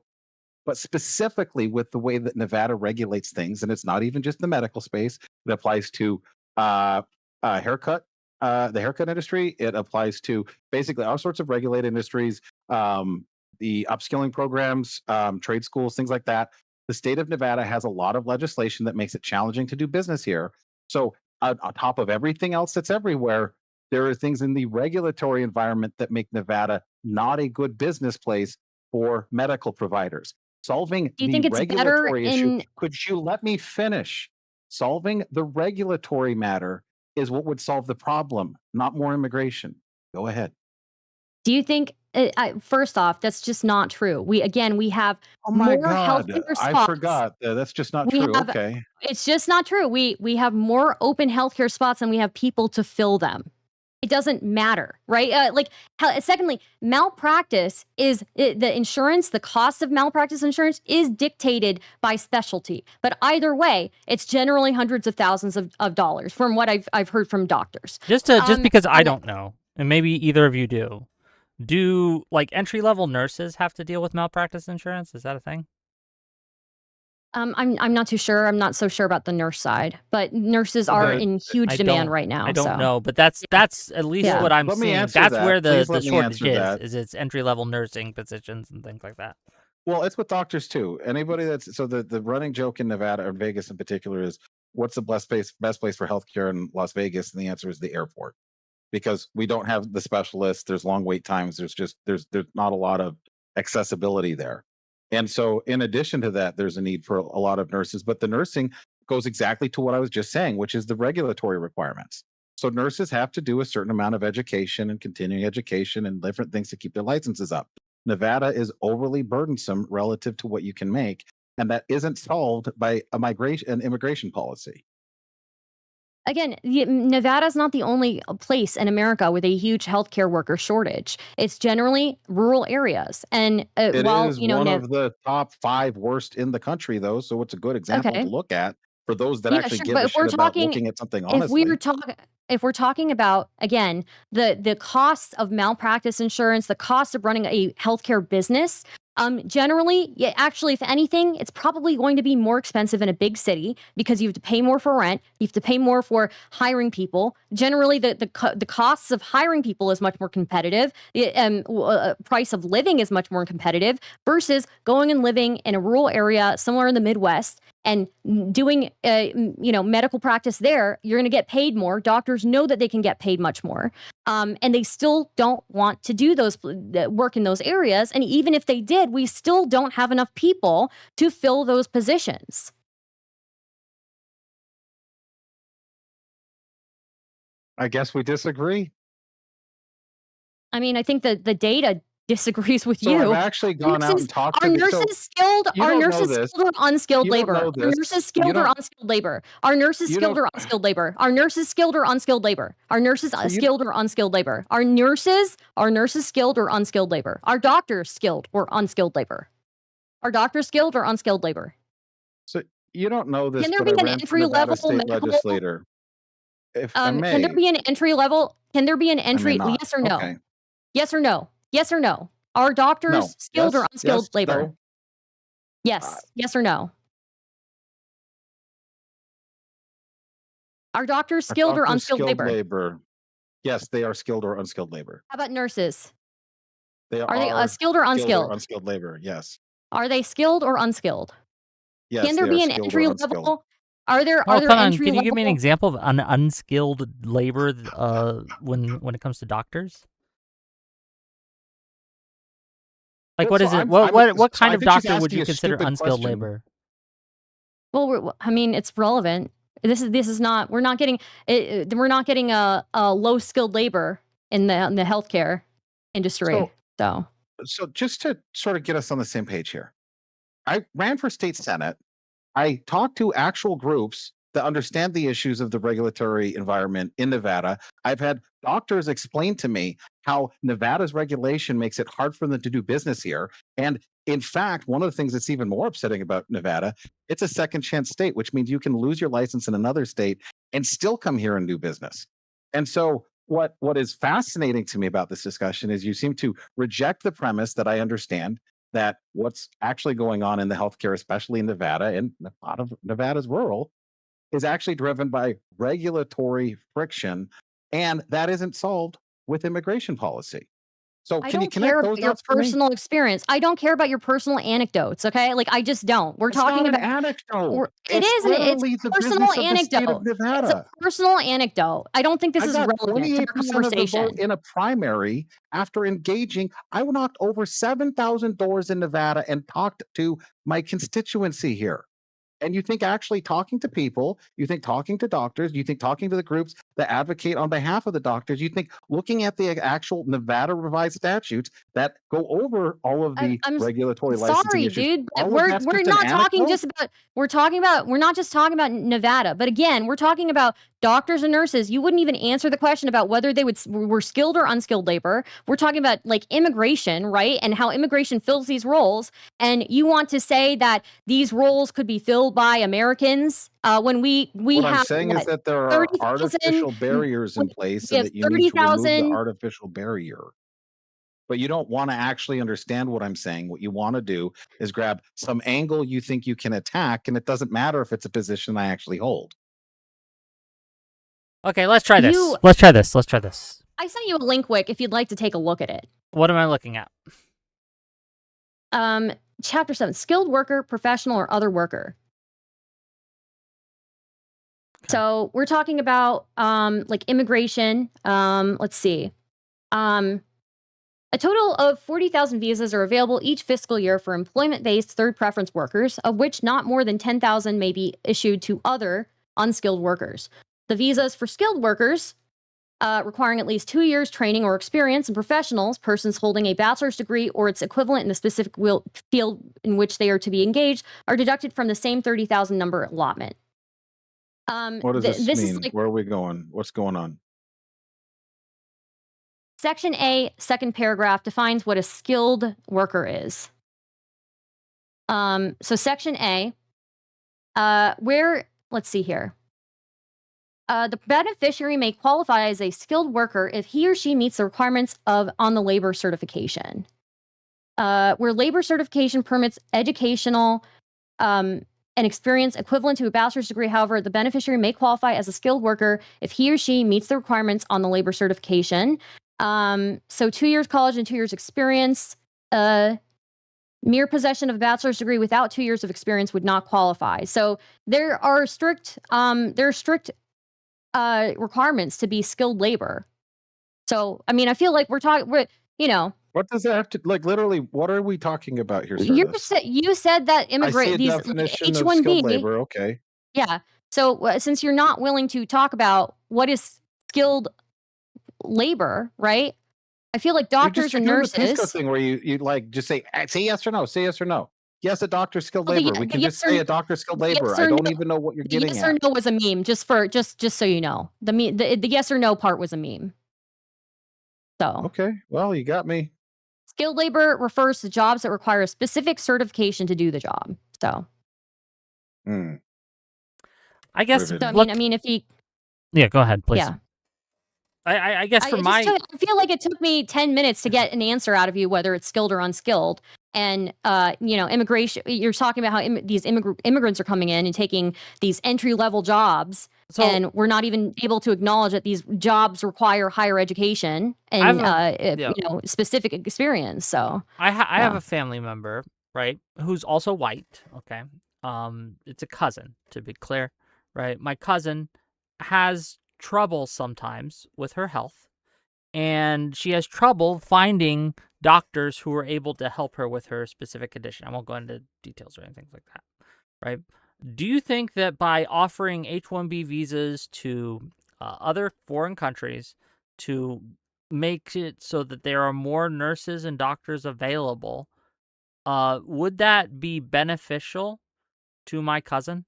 But specifically with the way that Nevada regulates things, and it's not even just the medical space, it applies to uh, haircut, the haircut industry. It applies to basically all sorts of regulated industries, the upskilling programs, trade schools, things like that. The state of Nevada has a lot of legislation that makes it challenging to do business here. So, on top of everything else that's everywhere, there are things in the regulatory environment that make Nevada not a good business place for medical providers. Solving Do you the think it's better regulatory issue, in could you let me finish? Solving the regulatory matter is what would solve the problem, not more immigration. Go ahead. Do you think first off, that's just not true. We have Oh my more God, healthcare I spots. forgot. That's just not We true. have Okay. It's just not true. We have more open healthcare spots and we have people to fill them. It doesn't matter, right? Secondly, malpractice the insurance, the cost of malpractice insurance is dictated by specialty. But either way, it's generally hundreds of thousands of dollars from what I've heard from doctors. Just because I don't know, and maybe either of you do like entry-level nurses have to deal with malpractice insurance? Is that a thing? I'm not too sure. I'm not so sure about the nurse side, but nurses are in huge demand right now. I don't so. know, but that's at least Yeah. what I'm Let me seeing. answer That's that. where Please the let me shortage answer is. that. Is it's entry-level nursing positions and things like that. Well, it's with doctors too. Anybody that's so the running joke in Nevada or Vegas in particular is what's the best place for healthcare in Las Vegas? And the answer is the airport. Because we don't have the specialists, there's long wait times, there's not a lot of accessibility there. And so in addition to that, there's a need for a lot of nurses, but the nursing goes exactly to what I was just saying, which is the regulatory requirements. So nurses have to do a certain amount of education and continuing education and different things to keep their licenses up. Nevada is overly burdensome relative to what you can make, and that isn't solved by an immigration policy. Again, Nevada's not the only place in America with a huge healthcare worker shortage. It's generally rural areas, and It while is one of the top 5 worst in the country, though, so it's a good example to okay, look at for those that yeah, actually sure. give But a if we're shit about talking, looking at something if we were honestly. talking, if we're talking about again the costs of malpractice insurance, the cost of running a healthcare business, generally, yeah, actually, if anything, it's probably going to be more expensive in a big city because you have to pay more for rent, you have to pay more for hiring people. Generally, the costs of hiring people is much more competitive. Price of living is much more competitive versus going and living in a rural area somewhere in the Midwest and doing medical practice there. You're going to get paid more. Doctors know that they can get paid much more, and they still don't want to do those work in those areas. And even if they did, we still don't have enough people to fill those positions. I guess we disagree. I mean, I think that the data disagrees with So you. I've actually gone out and talked Are to nurses skilled? you Are don't know nurses this. skilled or unskilled You don't labor? know Are this. nurses You skilled or don't unskilled labor? Are nurses you skilled don't or unskilled labor? Are nurses skilled or unskilled labor? Are nurses so you skilled or unskilled labor? Are nurses skilled or unskilled labor? Are doctors skilled or unskilled labor? Are doctors skilled or unskilled labor? so you don't know this, Can there but be I an ran for entry Nevada level state medical? legislator. If I Can there may, be an entry level? Can there be an I may entry? not. Yes or no? Okay. Yes or no? Yes or no? Are doctors No. skilled or Yes, unskilled labor? no. Yes. Yes or no? Are doctors Are skilled or doctors unskilled skilled labor? labor? Yes, they are skilled or unskilled labor. How about nurses? They Are they are skilled or skilled or unskilled? unskilled labor. Yes. Are they skilled or unskilled? Yes, Can there they are be an skilled or entry unskilled. level? Are there Oh, come on. entry Can you give me an level? example of an unskilled labor when it comes to doctors? Like, what So is it? I'm What so kind I of think she's doctor would asking you a consider stupid unskilled question. labor? Well, I mean, it's relevant. This is not. We're not getting. We're not getting a low skilled labor in the healthcare industry. So just to sort of get us on the same page here, I ran for state senate. I talked to actual groups that understand the issues of the regulatory environment in Nevada. I've had doctors explain to me how Nevada's regulation makes it hard for them to do business here. And in fact, one of the things that's even more upsetting about Nevada, it's a second chance state, which means you can lose your license in another state and still come here and do business. And so what is fascinating to me about this discussion is you seem to reject the premise that I understand that what's actually going on in the healthcare, especially in Nevada, and a lot of Nevada's rural, is actually driven by regulatory friction, and that isn't solved with immigration policy. So I can you don't care connect those about your dots for me? personal experience. I don't care about your personal anecdotes. Okay, like I just don't. We're It's talking not an about. anecdote. It It's is, and it's literally a the personal business of the state of anecdote. It's a Nevada. personal anecdote. I don't think this I is got relevant to our 28% of the vote conversation. in a primary after engaging. I knocked over 7,000 doors in Nevada and talked to my constituency here. And you think actually talking to people, you think talking to doctors, you think talking to the groups that advocate on behalf of the doctors, you think looking at the actual Nevada revised statutes that go over all of the I'm regulatory licensing sorry, issues, dude, but all of that's we're just an not talking anecdote? just about. We're not just talking about Nevada, but again, we're talking about doctors and nurses. You wouldn't even answer the question about whether they were skilled or unskilled labor. We're talking about like immigration, right? And how immigration fills these roles. And you want to say that these roles could be filled by Americans when we What I'm have saying is what that there are 30,000. artificial barriers in place We and have that you need to remove the 30,000. artificial barrier. But you don't want to actually understand what I'm saying. What you want to do is grab some angle you think you can attack, and it doesn't matter if it's a position I actually hold. Okay, let's try this. You- Let's try this. Let's try this. I sent you a link, Wick, if you'd like to take a look at it. What am I looking at? Chapter 7, skilled worker, professional, or other worker. Okay. So we're talking about like immigration. Let's see. A total of 40,000 visas are available each fiscal year for employment-based third preference workers, of which not more than 10,000 may be issued to other unskilled workers. The visas for skilled workers, requiring at least 2 years training or experience, and professionals, persons holding a bachelor's degree or its equivalent in the specific field in which they are to be engaged, are deducted from the same 30,000 number allotment. What does this mean? Is like Where are we going? What's going on? Section A, second paragraph, defines what a skilled worker is. So Section A, let's see here. The beneficiary may qualify as a skilled worker if he or she meets the requirements on the labor certification. Where labor certification permits educational and experience equivalent to a bachelor's degree, however, the beneficiary may qualify as a skilled worker if he or she meets the requirements on the labor certification. So 2 years college and 2 years experience. Mere possession of a bachelor's degree without 2 years of experience would not qualify. So there are strict requirements to be skilled labor. So I mean, I feel like we're What does that have to like? Literally, what are we talking about here? you said that immigrant these H1B skilled labor. Okay. Yeah. So since you're not willing to talk about what is skilled labor, right? I feel like doctors and you're nurses. doing the Pisco thing where you like just say yes or no. Say yes or no. Yes, a doctor skilled labor. We can just say a doctor skilled labor. I don't even know what you're getting at. Yes or no was a meme, just so you know. The yes or no part was a meme. So okay, well, you got me. Skilled labor refers to jobs that require a specific certification to do the job. So I guess. So, I mean, if he. Yeah, go ahead, please. Yeah. I guess for I feel like it took me 10 minutes to get an answer out of you, whether it's skilled or unskilled. And, immigration, you're talking about how these immigrants are coming in and taking these entry-level jobs. And we're not even able to acknowledge that these jobs require higher education and, specific experience. So I have a family member, right, who's also white. Okay. It's a cousin, to be clear, right? My cousin has trouble sometimes with her health, and she has trouble finding doctors who are able to help her with her specific condition. I won't go into details or anything like that, right? Do you think that by offering H-1B visas to other foreign countries to makes it so that there are more nurses and doctors available, would that be beneficial to my cousin?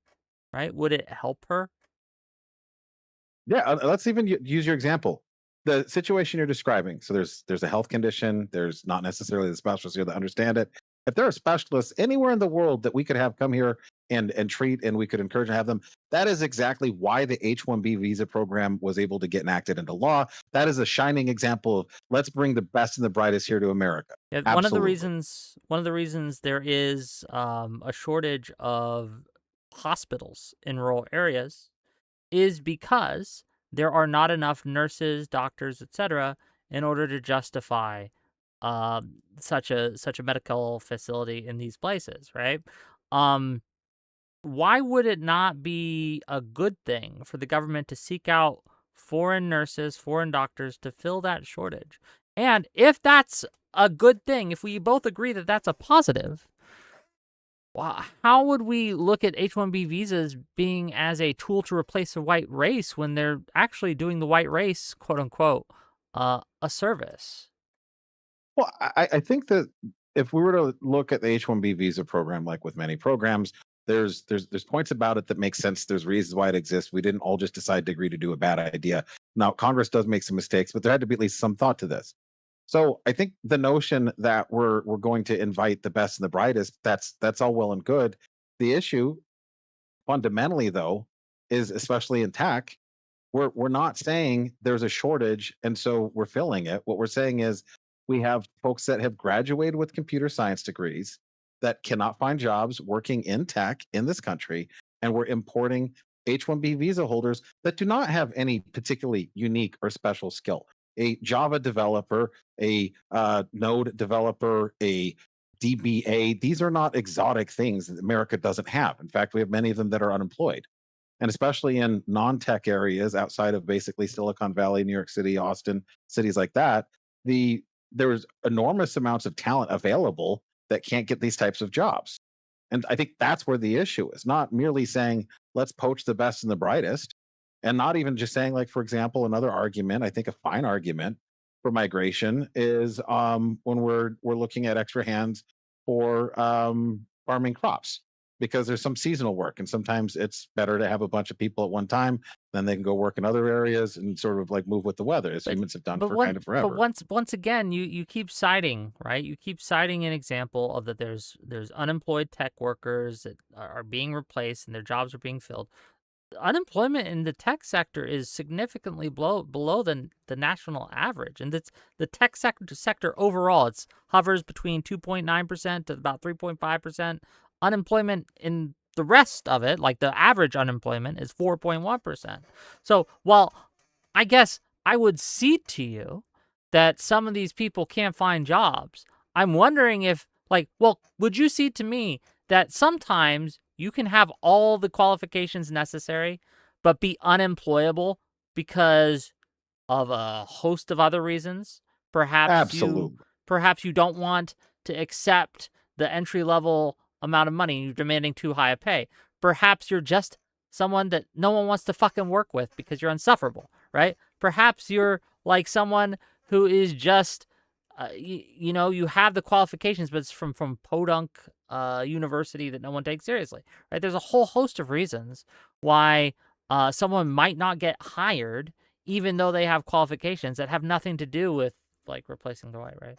Right? Would it help her? Yeah, let's even use your example. The situation you're describing. So there's a health condition. There's not necessarily the specialists here that understand it. If there are specialists anywhere in the world that we could have come here and treat, and we could encourage to have them, that is exactly why the H-1B visa program was able to get enacted into law. That is a shining example of let's bring the best and the brightest here to America. Yeah, Absolutely. one of the reasons there is a shortage of hospitals in rural areas is because there are not enough nurses, doctors, etc., in order to justify such a medical facility in these places, right? Um, why would it not be a good thing for the government to seek out foreign nurses, foreign doctors to fill that shortage? And if that's a good thing, if we both agree that that's a positive, how would we look at H-1B visas being as a tool to replace the white race when they're actually doing the white race, quote unquote, a service? Well, I think that if we were to look at the H-1B visa program, like with many programs, there's points about it that make sense. There's reasons why it exists. We didn't all just decide to agree to do a bad idea. Now, Congress does make some mistakes, but there had to be at least some thought to this. So I think the notion that we're going to invite the best and the brightest, that's all well and good. The issue fundamentally, though, is especially in tech, we're not saying there's a shortage and so we're filling it. What we're saying is we have folks that have graduated with computer science degrees that cannot find jobs working in tech in this country, and we're importing H-1B visa holders that do not have any particularly unique or special skill. A Java developer, a Node developer, a DBA, these are not exotic things that America doesn't have. In fact, we have many of them that are unemployed, and especially in non-tech areas outside of basically Silicon Valley, New York City, Austin, cities like that, there's enormous amounts of talent available that can't get these types of jobs. And I think that's where the issue is, not merely saying let's poach the best and the brightest, and not even just saying, like, for example, another argument, I think a fine argument for migration is when we're looking at extra hands for farming crops, because there's some seasonal work, and sometimes it's better to have a bunch of people at one time, then they can go work in other areas and sort of like move with the weather, as But humans have done but for one kind of but forever. once again, you keep citing, right? You keep citing an example of that there's unemployed tech workers that are being replaced and their jobs are being filled. Unemployment in the tech sector is significantly below the national average, and that's the tech sector overall. It's hovers between 2.9% to about 3.5%. Unemployment in the rest of it, like the average unemployment, is 4.1%. So while I guess I would cede to you that some of these people can't find jobs, I'm wondering if, like, well, would you cede to me that sometimes you can have all the qualifications necessary but be unemployable because of a host of other reasons? Perhaps you Absolutely. perhaps you don't want to accept the entry level amount of money, you're demanding too high a pay. Perhaps you're just someone that no one wants to fucking work with because you're insufferable, right? Perhaps you're like someone who is just you have the qualifications, but it's from podunk university that no one takes seriously, right? There's a whole host of reasons why someone might not get hired even though they have qualifications that have nothing to do with like replacing the white race.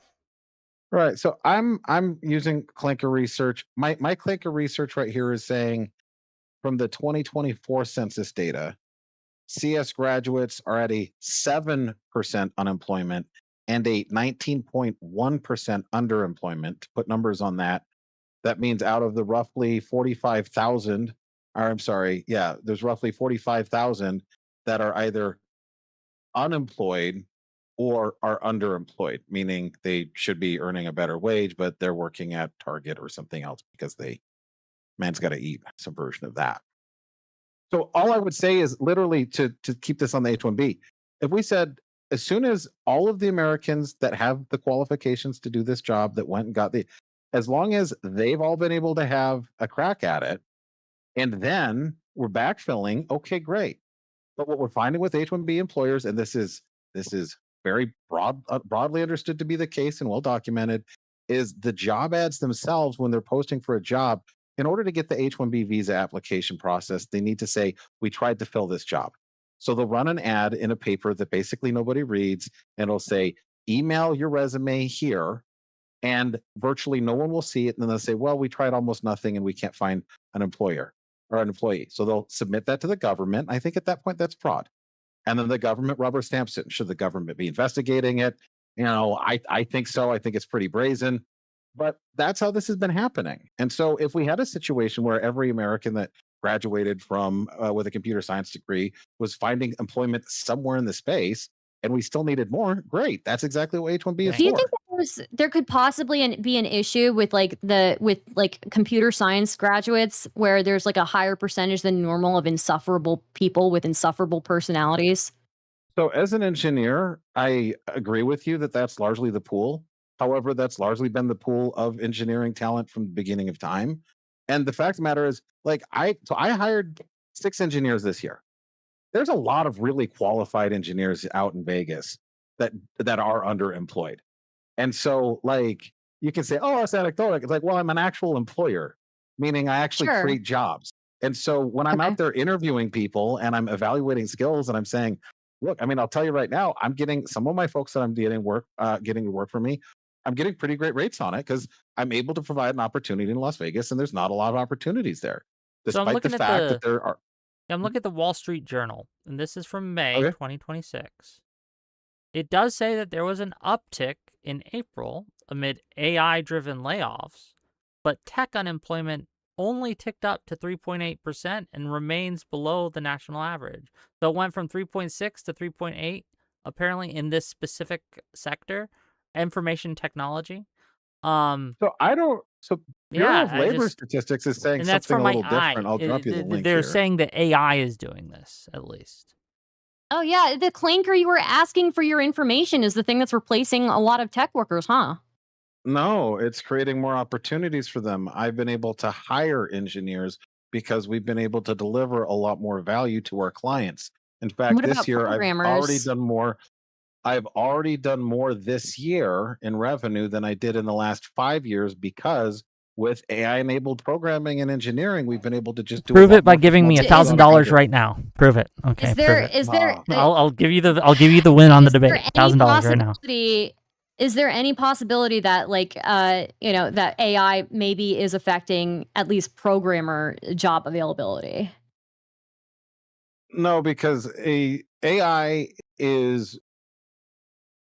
Right. So I'm using Clinker research. My Clinker research right here is saying from the 2024 census data, CS graduates are at a 7% unemployment and a 19.1% underemployment. To put numbers on that, that means out of the roughly 45,000, or I'm sorry, yeah, there's roughly 45,000 that are either unemployed or are underemployed, meaning they should be earning a better wage, but they're working at Target or something else because man's got to eat, some version of that. So all I would say is literally to keep this on the H-1B. If we said as soon as all of the Americans that have the qualifications to do this job that went and got as long as they've all been able to have a crack at it, and then we're backfilling, okay, great. But what we're finding with H-1B employers, and this is very broadly understood to be the case and well documented, is the job ads themselves, when they're posting for a job, in order to get the H-1B visa application process, they need to say, we tried to fill this job. So they'll run an ad in a paper that basically nobody reads, and it'll say, email your resume here, and virtually no one will see it. And then they'll say, well, we tried almost nothing and we can't find an employer or an employee. So they'll submit that to the government. I think at that point, that's fraud. And then the government rubber stamps it. Should the government be investigating it? I think so. I think it's pretty brazen. But that's how this has been happening. And so if we had a situation where every American that graduated from with a computer science degree was finding employment somewhere in the space, and we still needed more, great. That's exactly what H-1B is Do you for. think there could possibly be an issue with computer science graduates where there's like a higher percentage than normal of insufferable people with insufferable personalities? So as an engineer, I agree with you that that's largely the pool. However, that's largely been the pool of engineering talent from the beginning of time. And the fact of the matter is, I hired 6 engineers this year. There's a lot of really qualified engineers out in Vegas that are underemployed. And so, you can say, oh, it's anecdotal. It's like, well, I'm an actual employer, meaning I actually Sure. create jobs. And so when I'm Okay. out there interviewing people and I'm evaluating skills and I'm saying, look, I mean, I'll tell you right now, I'm getting some of my folks that I'm getting to work for me. I'm getting pretty great rates on it because I'm able to provide an opportunity in Las Vegas, and there's not a lot of opportunities there, So I'm despite the looking at fact that there are. I'm looking at the Wall Street Journal, and this is from May Okay. 2026. It does say that there was an uptick in April amid AI-driven layoffs, but tech unemployment only ticked up to 3.8% and remains below the national average. So it went from 3.6 to 3.8, apparently in this specific sector, information technology. So I don't. So Bureau Yeah, of Labor Statistics is saying and that's something for a my little different. eye. I'll drop you the link They're here. saying that AI is doing this, at least. Oh yeah, the clinker you were asking for your information is the thing that's replacing a lot of tech workers, huh? No, it's creating more opportunities for them. I've been able to hire engineers because we've been able to deliver a lot more value to our clients. In fact, What this about year I've already programmers? done more. I've already done more this year in revenue than I did in the last 5 years because with AI-enabled programming and engineering, we've been able to just do a Prove lot it by more for giving me small business Is $1,000 operators. right now. Prove it. Okay, Is there prove it. is there I'll give you the win on the is there debate. any $1,000 right now. possibility? Is there any possibility that that AI maybe is affecting at least programmer job availability? No, because AI is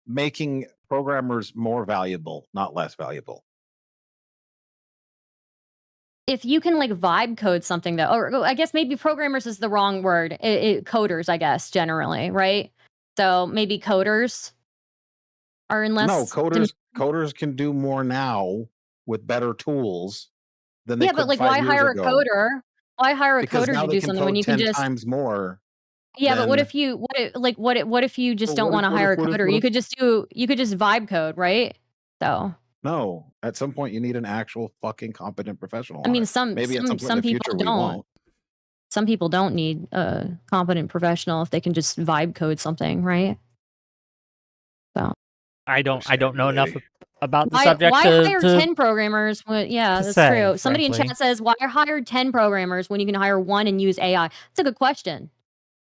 making programmers more valuable, not less valuable. If you can vibe code something though, or I guess maybe programmers is the wrong word. Coders, I guess, generally, right? So maybe coders are in No, less demand. coders can do more now with better tools than they Yeah, but could 5 why years hire a ago coder? Why hire a because coder now to they do can something when code you can 10 just times more Yeah, but than. what if you just Well, don't want to hire a coder? You could just vibe code, right? So No, at some point you need an actual fucking competent professional I on mean, it. Maybe at some point in some the people future we don't. won't. Some people don't need a competent professional if they can just vibe code something, right? So I don't know enough about the why subject hire to 10 programmers? Yeah, to that's say, true. Somebody in frankly. chat says, "Why hire 10 programmers when you can hire one and use AI?" That's a good question.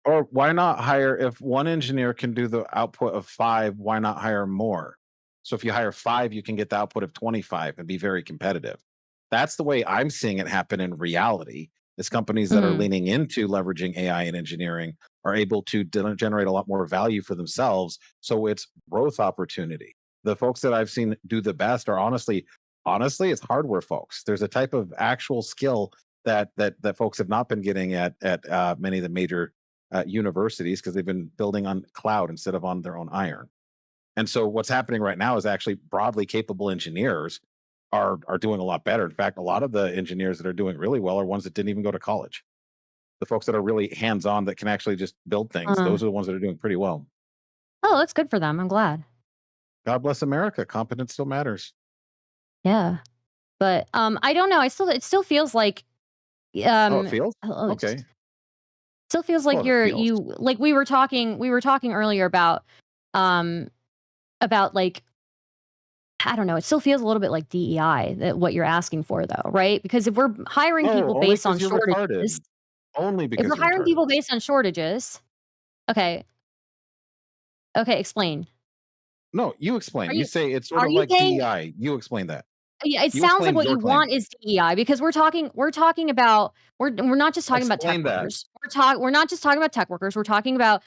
Or why not hire, if one engineer can do the output of 5, why not hire more? So if you hire 5, you can get the output of 25 and be very competitive. That's the way I'm seeing it happen in reality. Is companies that are Mhm. leaning into leveraging AI and engineering are able to generate a lot more value for themselves. So it's growth opportunity. The folks that I've seen do the best are honestly, it's hardware folks. There's a type of actual skill that folks have not been getting at many of the major universities because they've been building on cloud instead of on their own iron. And so what's happening right now is actually broadly capable engineers are doing a lot better. In fact, a lot of the engineers that are doing really well are ones that didn't even go to college. The folks that are really hands-on that can actually just build things, those are the ones that are doing pretty well. Oh, that's good for them. I'm glad. God bless America. Competence still matters. Yeah. But I don't know. It still feels like Oh, it feels? Okay. still feels like Well, it feels. we were talking earlier about about like, I don't know, it still feels a little bit like DEI, that what you're asking for though, right? Because if we're hiring people No, only based on because you're retarded. shortages, Only if because we're you're hiring retarded. people based on shortages, okay, okay, explain. No, you explain. Are You you say it's sort are of you like saying DEI. You explain that. yeah, it You sounds like explain what your you claim. want is DEI because we're talking about we're not just talking about tech Explain that. workers. We're not just talking about tech workers. We're talking about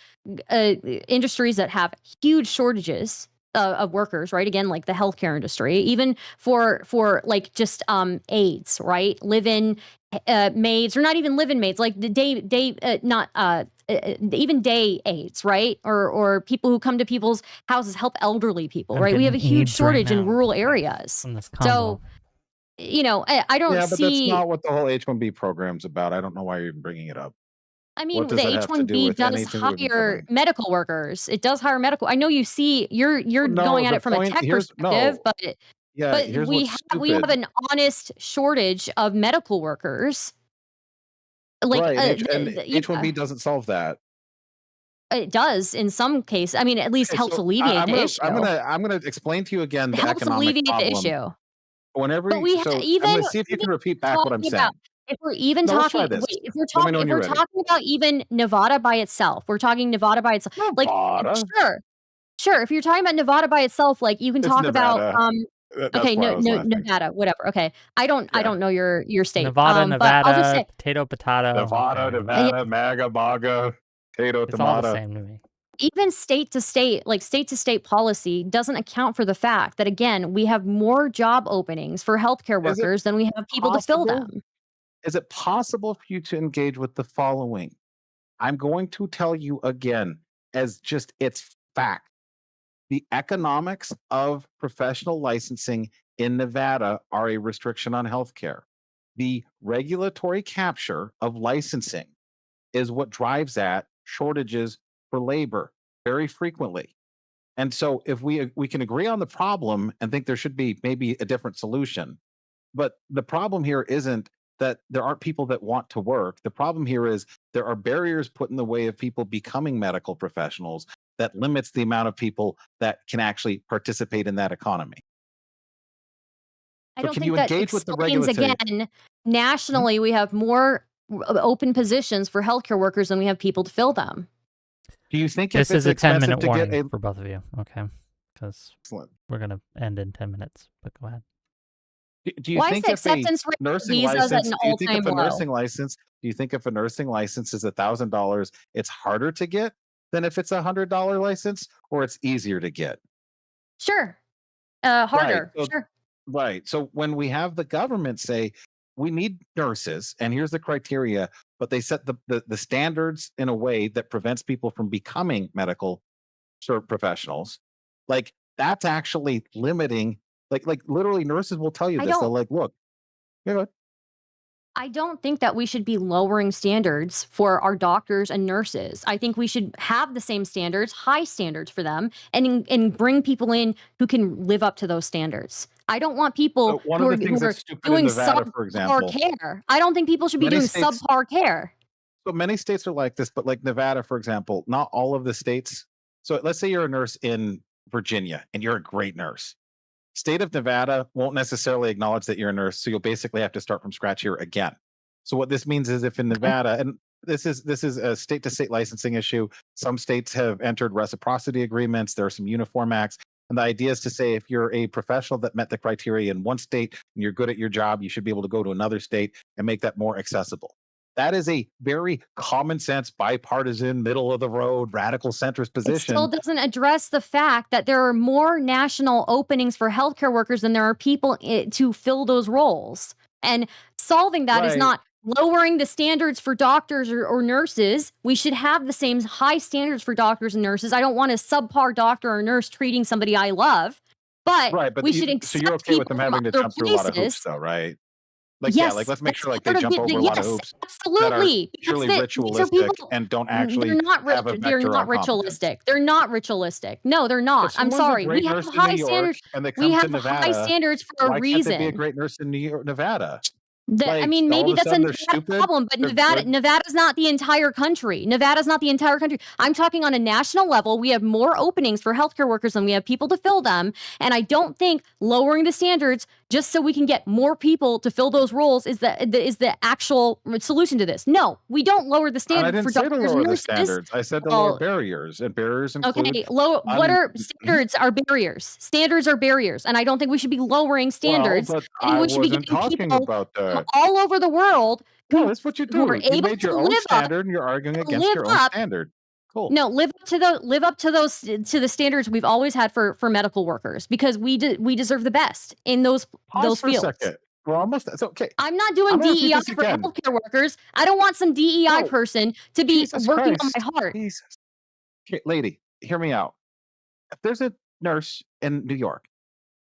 industries that have huge shortages of workers, right? Again, like the healthcare industry, even for like just aides, right? Live-in maids, or not even live-in maids, like the day not even day aides, right? Or people who come to people's houses, help elderly people, I'm right? We have a getting huge AIDS right shortage in now rural areas. from this So, combo. you know, I don't Yeah, but that's see. not what the whole H-1B program's about. I don't know why you're even bringing it up. I What mean, does the that have to do H-1B with does anything that we've been hire covering? medical workers. It does hire medical. I know you see you're No, going at the it from a point tech here's perspective, no. but Yeah, but here's what's we have stupid. an honest shortage of medical workers. Like Right, and yeah, H-1B doesn't solve that. it does in some cases. I mean, at least Okay, helps so alleviate the issue. I'm gonna explain to you again It the helps economic alleviate the problem. issue. Whenever But you, we so I'm even gonna see if you even can repeat back what I'm talking about saying. if we're even No, let's try talking this. wait, Let me know when if you're we're ready. talking about even Nevada by itself, we're talking Nevada by itself. Like, Nevada. sure, sure, if you're talking about Nevada by itself, like you can It's talk about Nevada. okay, That's why I was no laughing. Nevada, whatever. Okay. I Yeah. don't know your state. Nevada, But I'll just Nevada, say potato. Nevada, yeah, Nevada, MAGA, MAGA, potato, It's all the tomato. same to me. even state to state, like state to state policy doesn't account for the fact that again, we have more job openings for healthcare Is it workers than we have people to fill possible? them. Is it possible for you to engage with the following? I'm going to tell you again, as just it's fact. The economics of professional licensing in Nevada are a restriction on healthcare. The regulatory capture of licensing is what drives at shortages for labor very frequently. And so if we can agree on the problem and think there should be maybe a different solution, but the problem here isn't that there aren't people that want to work. The problem here is there are barriers put in the way of people becoming medical professionals that limits the amount of people that can actually participate in that economy. I So don't can you think that engage with the explains regulatory? again, Mhm. nationally, we have more open positions for healthcare workers than we have people to fill them. Do you think if This is it's a expensive 10-minute to get warning a for both of you, okay? Because excellent. we're going to end in 10 minutes, but go ahead. Do you Why is think the if a acceptance rate for nursing visas at license, an do you think all-time if a low? nursing license, do you think if a nursing license is $1,000, it's harder to get than if it's $100 license, or it's easier to get? Sure. Right. Harder. So Sure. right. So when we have the government say we need nurses and here's the criteria, but they set the standards in a way that prevents people from becoming medical professionals, like that's actually limiting. Like literally, nurses will tell you I this. They'll don't like, look, you know, I don't think that we should be lowering standards for our doctors and nurses. I think we should have the same standards, high standards for them, and bring people in who can live up to those standards. I don't want people one of the things who are that's stupid in doing Nevada, for subpar example, care. I don't think people should be many doing states, subpar care. so many states are like this, but like Nevada, for example, not all of the states. So let's say you're a nurse in Virginia and you're a great nurse. State of Nevada won't necessarily acknowledge that you're a nurse, so you'll basically have to start from scratch here again. So what this means is if in Okay. Nevada, and this is a state to state licensing issue, some states have entered reciprocity agreements, there are some uniform acts, and the idea is to say if you're a professional that met the criteria in one state and you're good at your job, you should be able to go to another state and make that more accessible. That is a very common sense, bipartisan, middle of the road, radical centrist It still position. doesn't address the fact that there are more national openings for healthcare workers than there are people to fill those roles. And solving that is Right. not lowering the standards for doctors or nurses. We should have the same high standards for doctors and nurses. I don't want a subpar doctor or nurse treating somebody I love, but Right, but we should so you're accept okay with them people from having to other jump through a lot of hoops places. though, right? Like, yeah, like Yes, let's make that's sure like they part of jump over a lot of yes, hoops that are absolutely, because purely these are people ritualistic and don't actually have a they're vector not on competence. ritualistic. They're not ritualistic. No, they're If not. I'm someone's a sorry. We great have nurse in New high York standards. and they We come have to high Nevada, standards for a why can't they be a reason. great nurse in New York, Nevada? I mean, all maybe of a that's a sudden they're Nevada stupid. problem, but They're good. Nevada's not the entire country. Nevada's not the entire country. I'm talking on a national level. We have more openings for healthcare workers than we have people to fill them. And I don't think lowering the standards just so we can get more people to fill those roles is the actual solution to this. No, we don't lower the And standard I didn't for say to doctors lower and the nurses. standards. I said to lower barriers, and barriers include. Okay, what are standards are barriers. Standards are barriers, and I don't think we should be lowering standards. Well, but I think I we should be wasn't getting talking people about from that. all over the world No, who that's what you are do. You able made to your own live up standard, and you're arguing against live your own up standard. Cool. no, live up to the standards we've always had for medical workers, because we deserve the best in those Pause for fields. a second. We're almost. It's okay. I'm not doing I'm gonna repeat DEI this for again. healthcare workers. I don't want some DEI No. person to be Jesus working Christ. on my heart. Jesus. Okay, lady, hear me out. If there's a nurse in New York,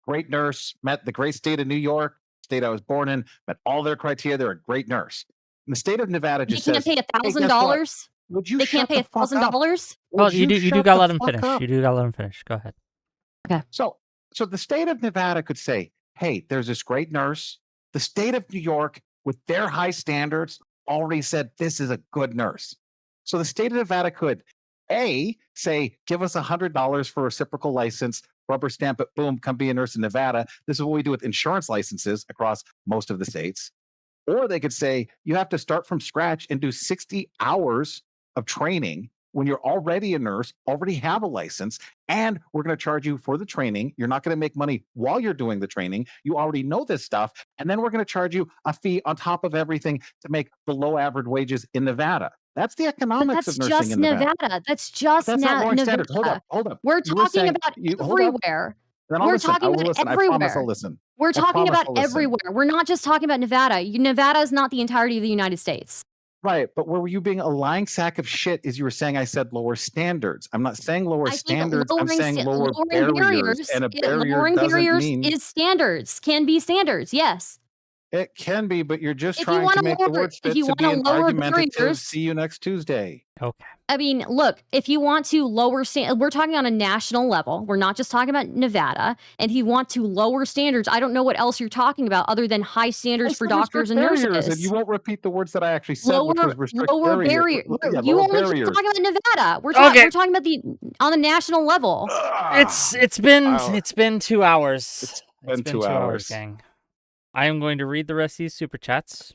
great nurse, met the great state of New York, state I was born in, met all their criteria, they're a great nurse. And the state of Nevada They just can't says, pay hey, $1,000. guess what? Would you They can't shut pay the fuck up? $1,000. Well, Would you do shut gotta the let him fuck finish. up? You do gotta let him finish. Go ahead. So the state of Nevada could say, hey, there's this great nurse. The state of New York, with their high standards, already said this is a good nurse. So the state of Nevada could, A, say, give us $100 for a reciprocal license, rubber stamp it, boom, come be a nurse in Nevada. This is what we do with insurance licenses across most of the states. Or they could say, you have to start from scratch and do 60 hours of training when you're already a nurse, already have a license, and we're going to charge you for the training. You're not going to make money while you're doing the training. You already know this stuff. And then we're going to charge you a fee on top of everything to make below average wages in Nevada. That's the economics That's of nursing just in Nevada. Nevada. That's just That's not lowering Nevada. standards. Hold up. We're You were talking saying, about hold up. everywhere. Then I'll We're listen. I talking will about listen. I promise I'll everywhere. listen. We're talking promise about I'll listen. everywhere. We're not just talking about Nevada. Nevada is not the entirety of the United States. Right, but were you being a lying sack of shit as you were saying I said lower standards? I'm not saying lower standards. I'm saying lower barriers. And a barrier lowering doesn't barriers mean is standards. Can be standards. Yes. it can be, but you're just If you trying to wanna make the lower- words if fit you to be wanna an lower argumentative. barriers- See you next Tuesday. Okay. I mean, look, if you want to lower we're talking on a national level. We're not just talking about Nevada. And if you want to lower standards, I don't know what else you're talking about other than high standards for doctors and barriers, nurses. and you won't repeat the words that I actually said, which was restrict lower barrier. barrier. Yeah, You lower only barriers. keep talking about Nevada. We're Okay. talking about on the national level. It's been 2 hours. It's been 2 hours. Gang. I am going to read the rest of these super chats.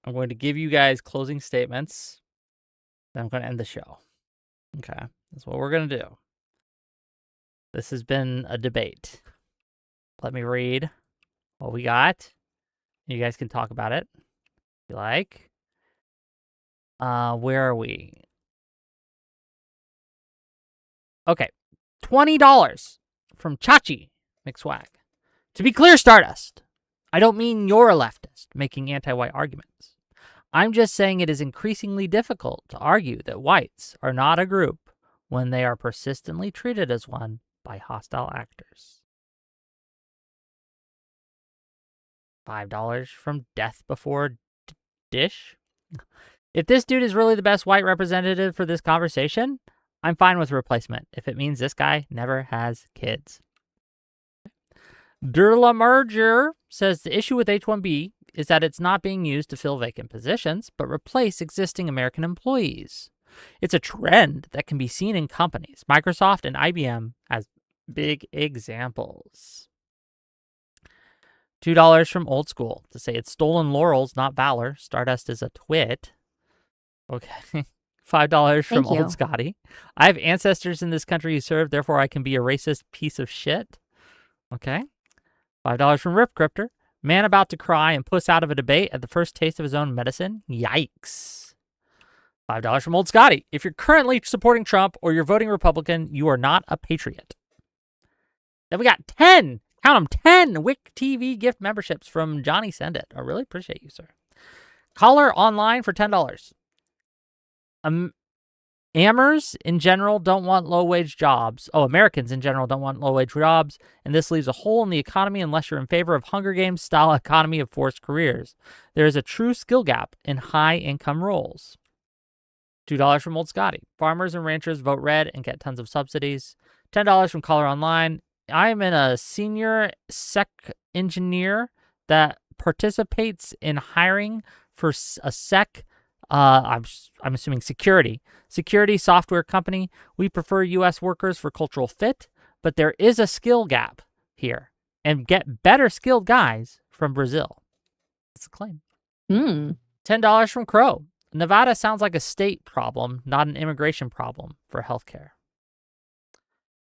I'm going to give you guys closing statements. Then I'm going to end the show. Okay, that's what we're going to do. This has been a debate. Let me read what we got. You guys can talk about it if you like. Where are we? Okay, $20 from Chachi McSwag. To be clear, Stardust, I don't mean you're a leftist making anti-white arguments. I'm just saying it is increasingly difficult to argue that whites are not a group when they are persistently treated as one by hostile actors. $5 from Death Before Dish. If this dude is really the best white representative for this conversation, I'm fine with replacement if it means this guy never has kids. Durla Merger says the issue with H-1B is that it's not being used to fill vacant positions, but replace existing American employees. It's a trend that can be seen in companies, Microsoft and IBM as big examples. $2 from Old School to say it's stolen laurels, not valor. Stardust is a twit. Okay. $5 from Old Scotty. I have ancestors in this country who served, therefore I can be a racist piece of shit. Okay. $5 from Rip Cryptor. Man about to cry and puss out of a debate at the first taste of his own medicine. Yikes. $5 from Old Scotty. If you're currently supporting Trump or you're voting Republican, you are not a patriot. Then we got 10, count them, 10 Wick TV gift memberships from Johnny Send It. I really appreciate you, sir. Caller online for $10. Amers in general don't want low-wage jobs. Americans in general don't want low-wage jobs, and this leaves a hole in the economy unless you're in favor of Hunger Games-style economy of forced careers. There is a true skill gap in high-income roles. $2 from Old Scotty. Farmers and ranchers vote red and get tons of subsidies. $10 from Caller Online. I am in a senior sec engineer that participates in hiring for a I'm assuming security software company. We prefer U.S. workers for cultural fit, but there is a skill gap here, and get better skilled guys from Brazil. That's a claim. $10 from Crow. Nevada sounds like a state problem, not an immigration problem for healthcare.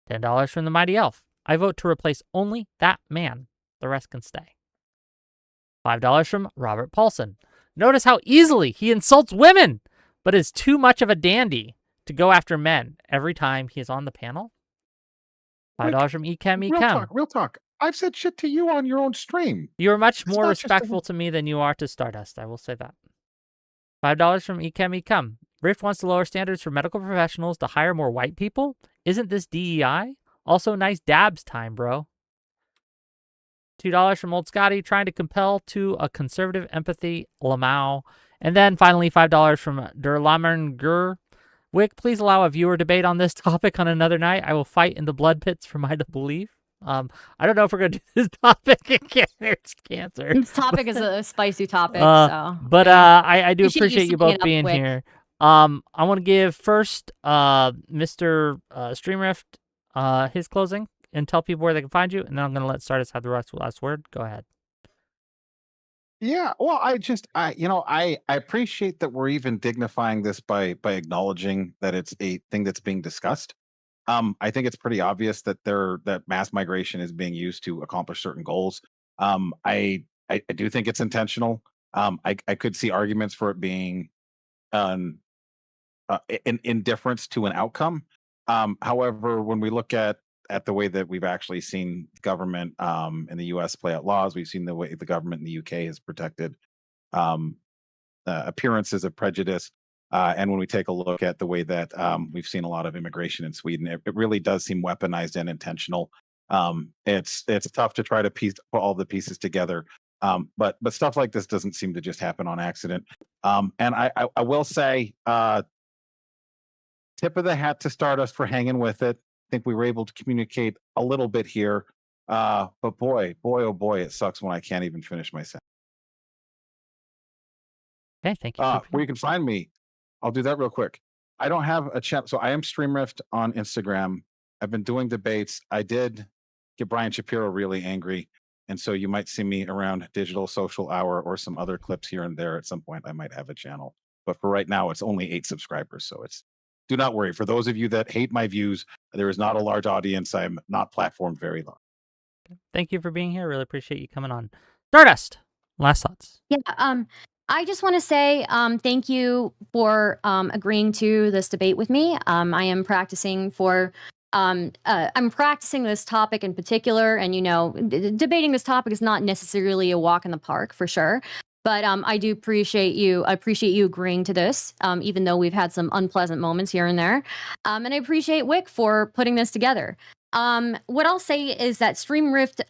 $10 from the Mighty Elf. I vote to replace only that man. The rest can stay. $5 from Robert Paulson. Notice how easily he insults women, but is too much of a dandy to go after men every time he is on the panel. $5 from Ekem. Real talk. I've said shit to you on your own stream. You are much more respectful to me than you are to Stardust. I will say that. $5 from Ekem. Rift wants to lower standards for medical professionals to hire more white people. Isn't this DEI? Also, nice dabs time, bro. $2 from Old Scotty, trying to compel to a conservative empathy, Lamau. And then finally, $5 from Derlamernger. Wick, please allow a viewer debate on this topic on another night. I will fight in the blood pits for my belief. I don't know if we're going to do this topic again. It's cancer. This topic is a spicy topic. But I do appreciate you both being here. I want to give first Mr. StreamRift his closing and tell people where they can find you, and then I'm going to let Stardust have the last word. Go ahead. Yeah, well, I appreciate that we're even dignifying this by acknowledging that it's a thing that's being discussed. I think it's pretty obvious that that mass migration is being used to accomplish certain goals. I do think it's intentional. I could see arguments for it being in indifference to an outcome. However, when we look at the way that we've actually seen government in the U.S. play out laws, we've seen the way the government in the U.K. has protected appearances of prejudice. And when we take a look at the way that we've seen a lot of immigration in Sweden, it really does seem weaponized and intentional. It's tough to try to put all the pieces together. But stuff like this doesn't seem to just happen on accident. And I will say, tip of the hat to Stardust for hanging with it. I think we were able to communicate a little bit here. But boy, oh boy, it sucks when I can't even finish my sentence. Okay, thank you. Where you can find me, I'll do that real quick. I don't have a channel, so I am StreamRift on Instagram. I've been doing debates. I did get Brian Shapiro really angry, and so you might see me around Digital Social Hour or some other clips here and there. At some point, I might have a channel, but for right now, it's only 8 subscribers, so it's. Do not worry. For those of you that hate my views, there is not a large audience. I'm not platformed very long. Thank you for being here. Really appreciate you coming on. Stardust, last thoughts. Yeah. I just want to say thank you for agreeing to this debate with me. I am practicing for. I'm practicing this topic in particular, and debating this topic is not necessarily a walk in the park for sure. But I do appreciate you. I appreciate you agreeing to this, even though we've had some unpleasant moments here and there. And I appreciate Wick for putting this together. What I'll say is that StreamRift,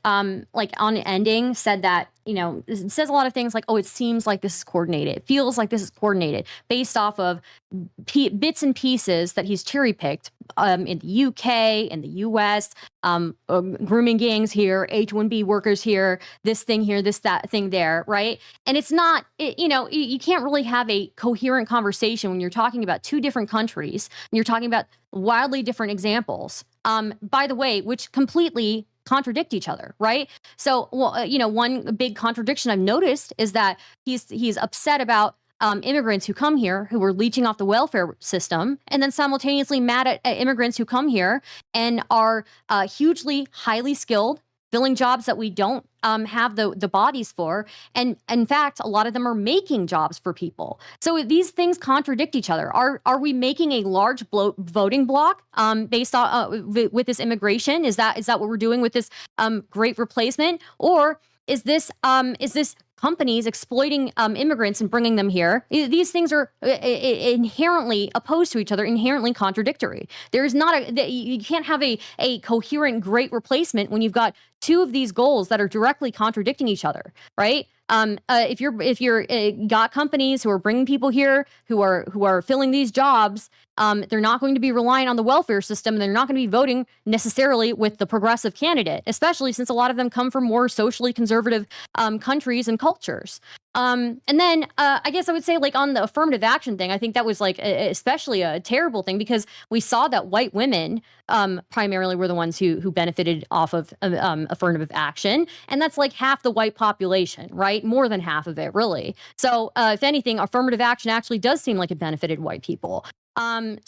like on ending, said that, it says a lot of things like, oh, it seems like this is coordinated. It feels like this is coordinated based off of bits and pieces that he's cherry picked in the UK, in the US, grooming gangs here, H-1B workers here, this thing here, that thing there, right? And it's not, you can't really have a coherent conversation when you're talking about 2 different countries and you're talking about wildly different examples. By the way, which completely contradict each other, right? So, one big contradiction I've noticed is that he's upset about immigrants who come here who are leeching off the welfare system, and then simultaneously mad at immigrants who come here and are hugely highly skilled, filling jobs that we don't have the bodies for. And in fact, a lot of them are making jobs for people. So these things contradict each other. Are we making a large voting block based on with this immigration? Is that what we're doing with this great replacement? Or is this companies exploiting immigrants and bringing them here? These things are inherently opposed to each other, inherently contradictory. There is not you can't have a coherent great replacement when you've got 2 of these goals that are directly contradicting each other, right? If you're got companies who are bringing people here who are filling these jobs, they're not going to be relying on the welfare system. And they're not going to be voting necessarily with the progressive candidate, especially since a lot of them come from more socially conservative countries and cultures. And then I guess I would say, like, on the affirmative action thing, I think that was like especially a terrible thing, because we saw that white women primarily were the ones who benefited off of affirmative action, and that's like half the white population, right? More than half of it, really. So if anything, affirmative action actually does seem like it benefited white people. And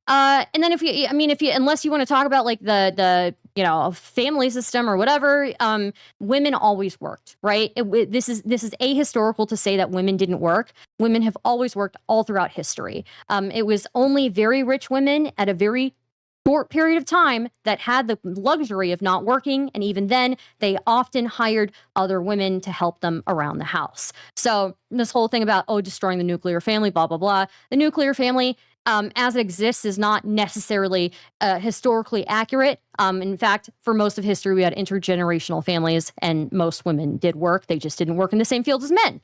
then if you unless you want to talk about like the family system or whatever, women always worked, right? This is ahistorical to say that women didn't work. Women have always worked all throughout history. It was only very rich women at a very short period of time that had the luxury of not working, and even then they often hired other women to help them around the house. So this whole thing about destroying the nuclear family, blah blah blah, the nuclear family as it exists is not necessarily historically accurate. In fact, for most of history, we had intergenerational families, and most women did work. They just didn't work in the same fields as men.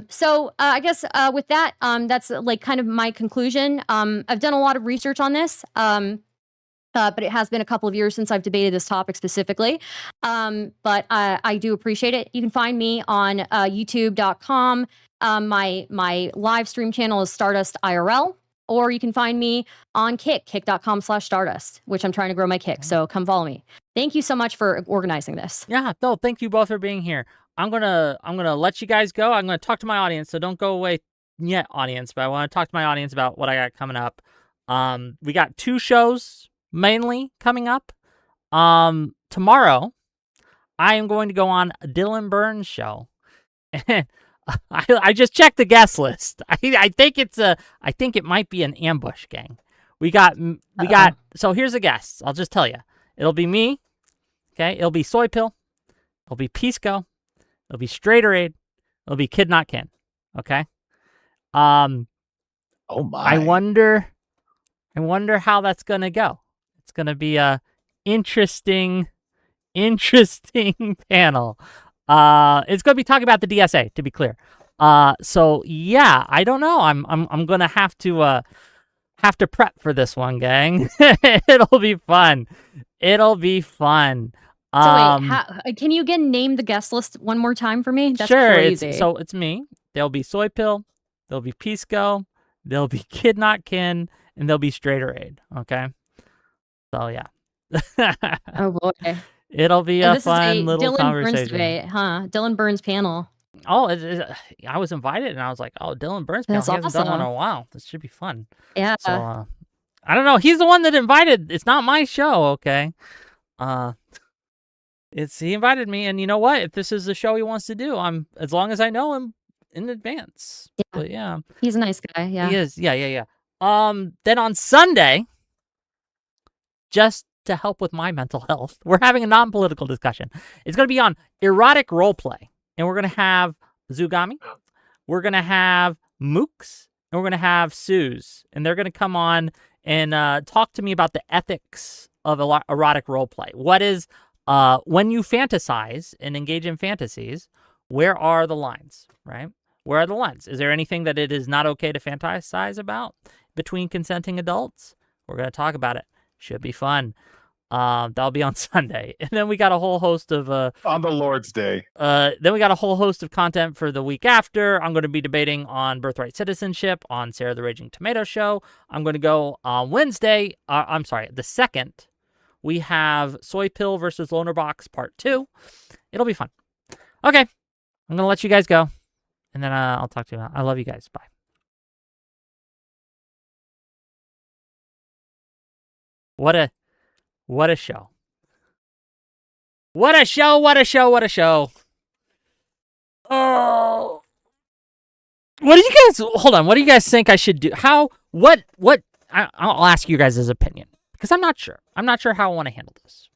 So I guess with that, that's like kind of my conclusion. I've done a lot of research on this, but it has been a couple of years since I've debated this topic specifically. But I do appreciate it. You can find me on youtube.com. My live stream channel is Stardust IRL. Or you can find me on kick.com/Stardust, which I'm trying to grow my Kick. So come follow me. Thank you so much for organizing this. Yeah, no, thank you both for being here. I'm gonna let you guys go. I'm gonna talk to my audience, so don't go away yet, audience. But I want to talk to my audience about what I got coming up. We got 2 shows mainly coming up. Tomorrow, I am going to go on Dylan Burns' show. And I just checked the guest list. I think it might be an ambush, gang. We got so here's the guests. I'll just tell you. It'll be me. Okay, it'll be Soy Pill. It'll be Pisco. It'll be Straighterade. It'll be Kid Not Kin. Okay. Oh my. I wonder how that's gonna go. It's gonna be a interesting panel. It's gonna be talking about the DSA, to be clear. So yeah, I don't know. I'm gonna have to prep for this one, gang. It'll be fun. So wait, can you again name the guest list one more time for me? That's sure. crazy. It's me. There'll be Soy Pill. There'll be Pisco. There'll be Kid Not Kin, and there'll be Straighterade. Okay. So yeah. Oh boy. It'll be a fun is a little Dylan conversation. Burns debate, huh? Dylan Burns panel. Oh, I was invited, and I was like, "Oh, Dylan Burns panel. That's He hasn't done one in awesome. a while. This should be fun." Yeah. So I don't know. He's the one that invited. It's not my show, okay? He invited me, and you know what? If this is the show he wants to do, as long as I know him in advance. Yeah. But yeah, He's a nice guy. Yeah. he is. Yeah. Then on Sunday, just to help with my mental health, we're having a non-political discussion. It's going to be on erotic roleplay, and we're going to have Zugami, we're going to have Mooks, and we're going to have Suze, and they're going to come on and talk to me about the ethics of erotic roleplay. What is, when you fantasize and engage in fantasies, where are the lines, right? Where are the lines? Is there anything that it is not okay to fantasize about between consenting adults? We're going to talk about it. Should be fun. That'll be on Sunday. And then we got a whole host of on the Lord's Day. Then we got a whole host of content for the week after. I'm going to be debating on birthright citizenship on Sarah the Raging Tomato Show. I'm going to go on Wednesday. The 2nd. We have Soy Pill versus Loner Box Part 2. It'll be fun. Okay. I'm going to let you guys go. And then I'll talk to you. I love you guys. Bye. What a show. What a show. Oh. What do you guys think I should do? I'll ask you guys' opinion, because I'm not sure. I'm not sure how I want to handle this.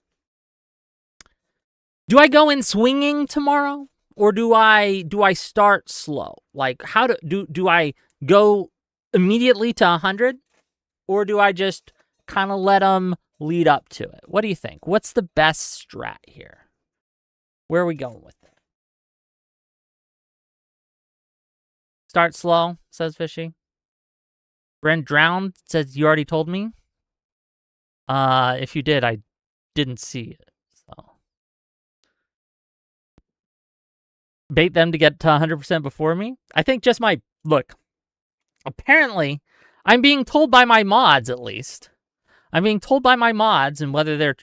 Do I go in swinging tomorrow, or do I start slow? Like, how do I go immediately to 100, or do I just kind of let them lead up to it? What do you think? What's the best strat here? Where are we going with it? Start slow, says Fishy. Brent Drowned says, you already told me. If you did, I didn't see it. So bait them to get to 100% before me. I think just my look. Apparently, I'm being told by my mods, at least. I'm being told by my mods, and whether they're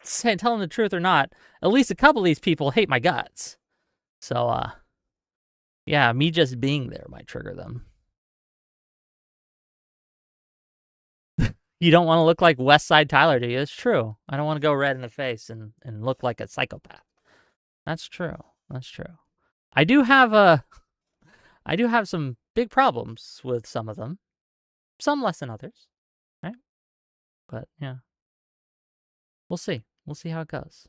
telling the truth or not, at least a couple of these people hate my guts. So, yeah, me just being there might trigger them. You don't want to look like West Side Tyler, do you? It's true. I don't want to go red in the face and look like a psychopath. That's true. That's true. I do have some big problems with some of them. Some less than others, right? But yeah. We'll see. We'll see how it goes.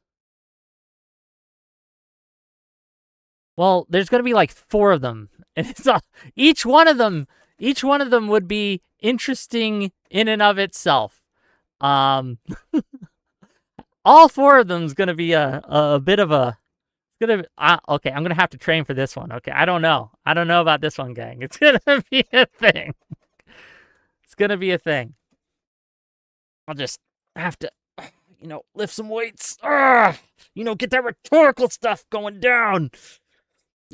Well, there's going to be like 4 of them. And it's each one of them would be interesting in and of itself. All 4 of them is going to be a bit of a okay, I'm going to have to train for this one. Okay, I don't know about this one, gang. It's going to be a thing. It's going to be a thing. I'll just have to, lift some weights. Get that rhetorical stuff going down.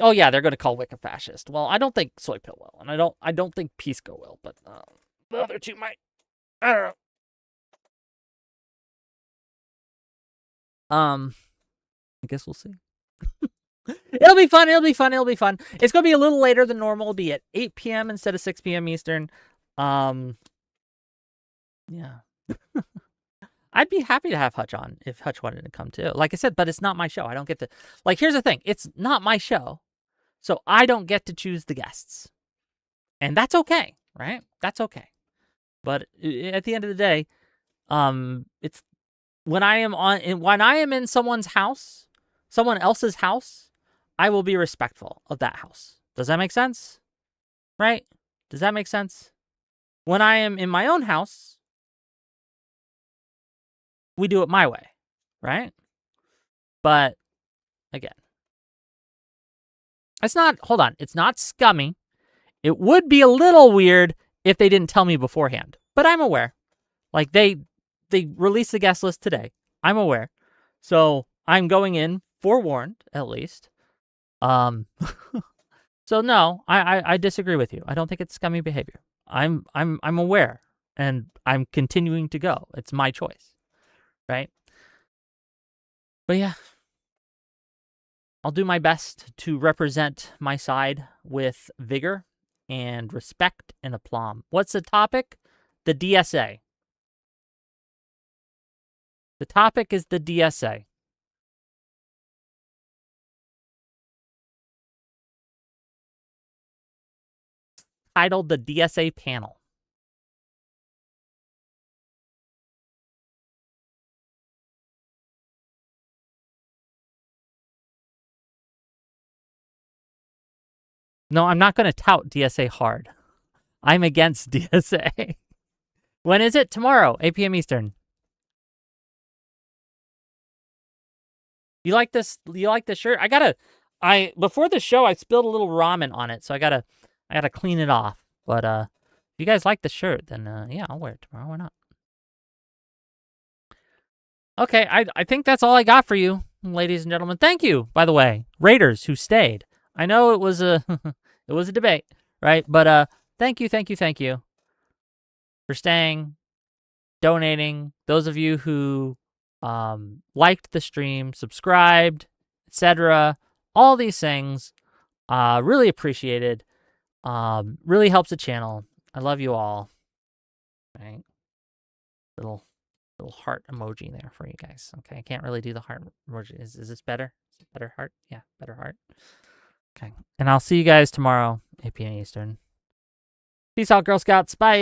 Oh yeah, they're going to call Wicca fascist. Well, I don't think Soy Pill will, and I don't think Pisco will, but the other 2 might. I don't know. I guess we'll see. It'll be fun. It's going to be a little later than normal. It'll be at 8 p.m. instead of 6 p.m. Eastern. Yeah. I'd be happy to have Hutch on if Hutch wanted to come too. Like I said, but it's not my show. I don't get to. Like, here's the thing. It's not my show, so I don't get to choose the guests. And that's okay, right? That's okay. But at the end of the day, it's when I am in someone else's house, I will be respectful of that house. Does that make sense? Right? Does that make sense? When I am in my own house, we do it my way, right? But again, it's not scummy. It would be a little weird if they didn't tell me beforehand, but I'm aware. Like they released the guest list today. I'm aware. So I'm going in forewarned, at least. So no, I disagree with you. I don't think it's scummy behavior. I'm aware, and I'm continuing to go. It's my choice, right? But yeah, I'll do my best to represent my side with vigor and respect and aplomb. What's the topic? The DSA. The topic is the DSA. Titled the DSA panel. No, I'm not going to tout DSA hard. I'm against DSA. When is it? Tomorrow, 8 p.m. Eastern. You like this? You like this shirt? Before the show, I spilled a little ramen on it, so I gotta clean it off. But if you guys like the shirt, then yeah, I'll wear it tomorrow. Why not? Okay, I think that's all I got for you, ladies and gentlemen. Thank you, by the way, Raiders who stayed. I know it was a it was a debate, right? But thank you for staying, donating. Those of you who liked the stream, subscribed, etc. All these things, really appreciated. Really helps the channel. I love you all. Right? Little heart emoji there for you guys. Okay, I can't really do the heart emoji. Is this better? Is it better heart? Yeah, better heart. Okay, and I'll see you guys tomorrow, 8 p.m. Eastern. Peace out, Girl Scouts. Bye.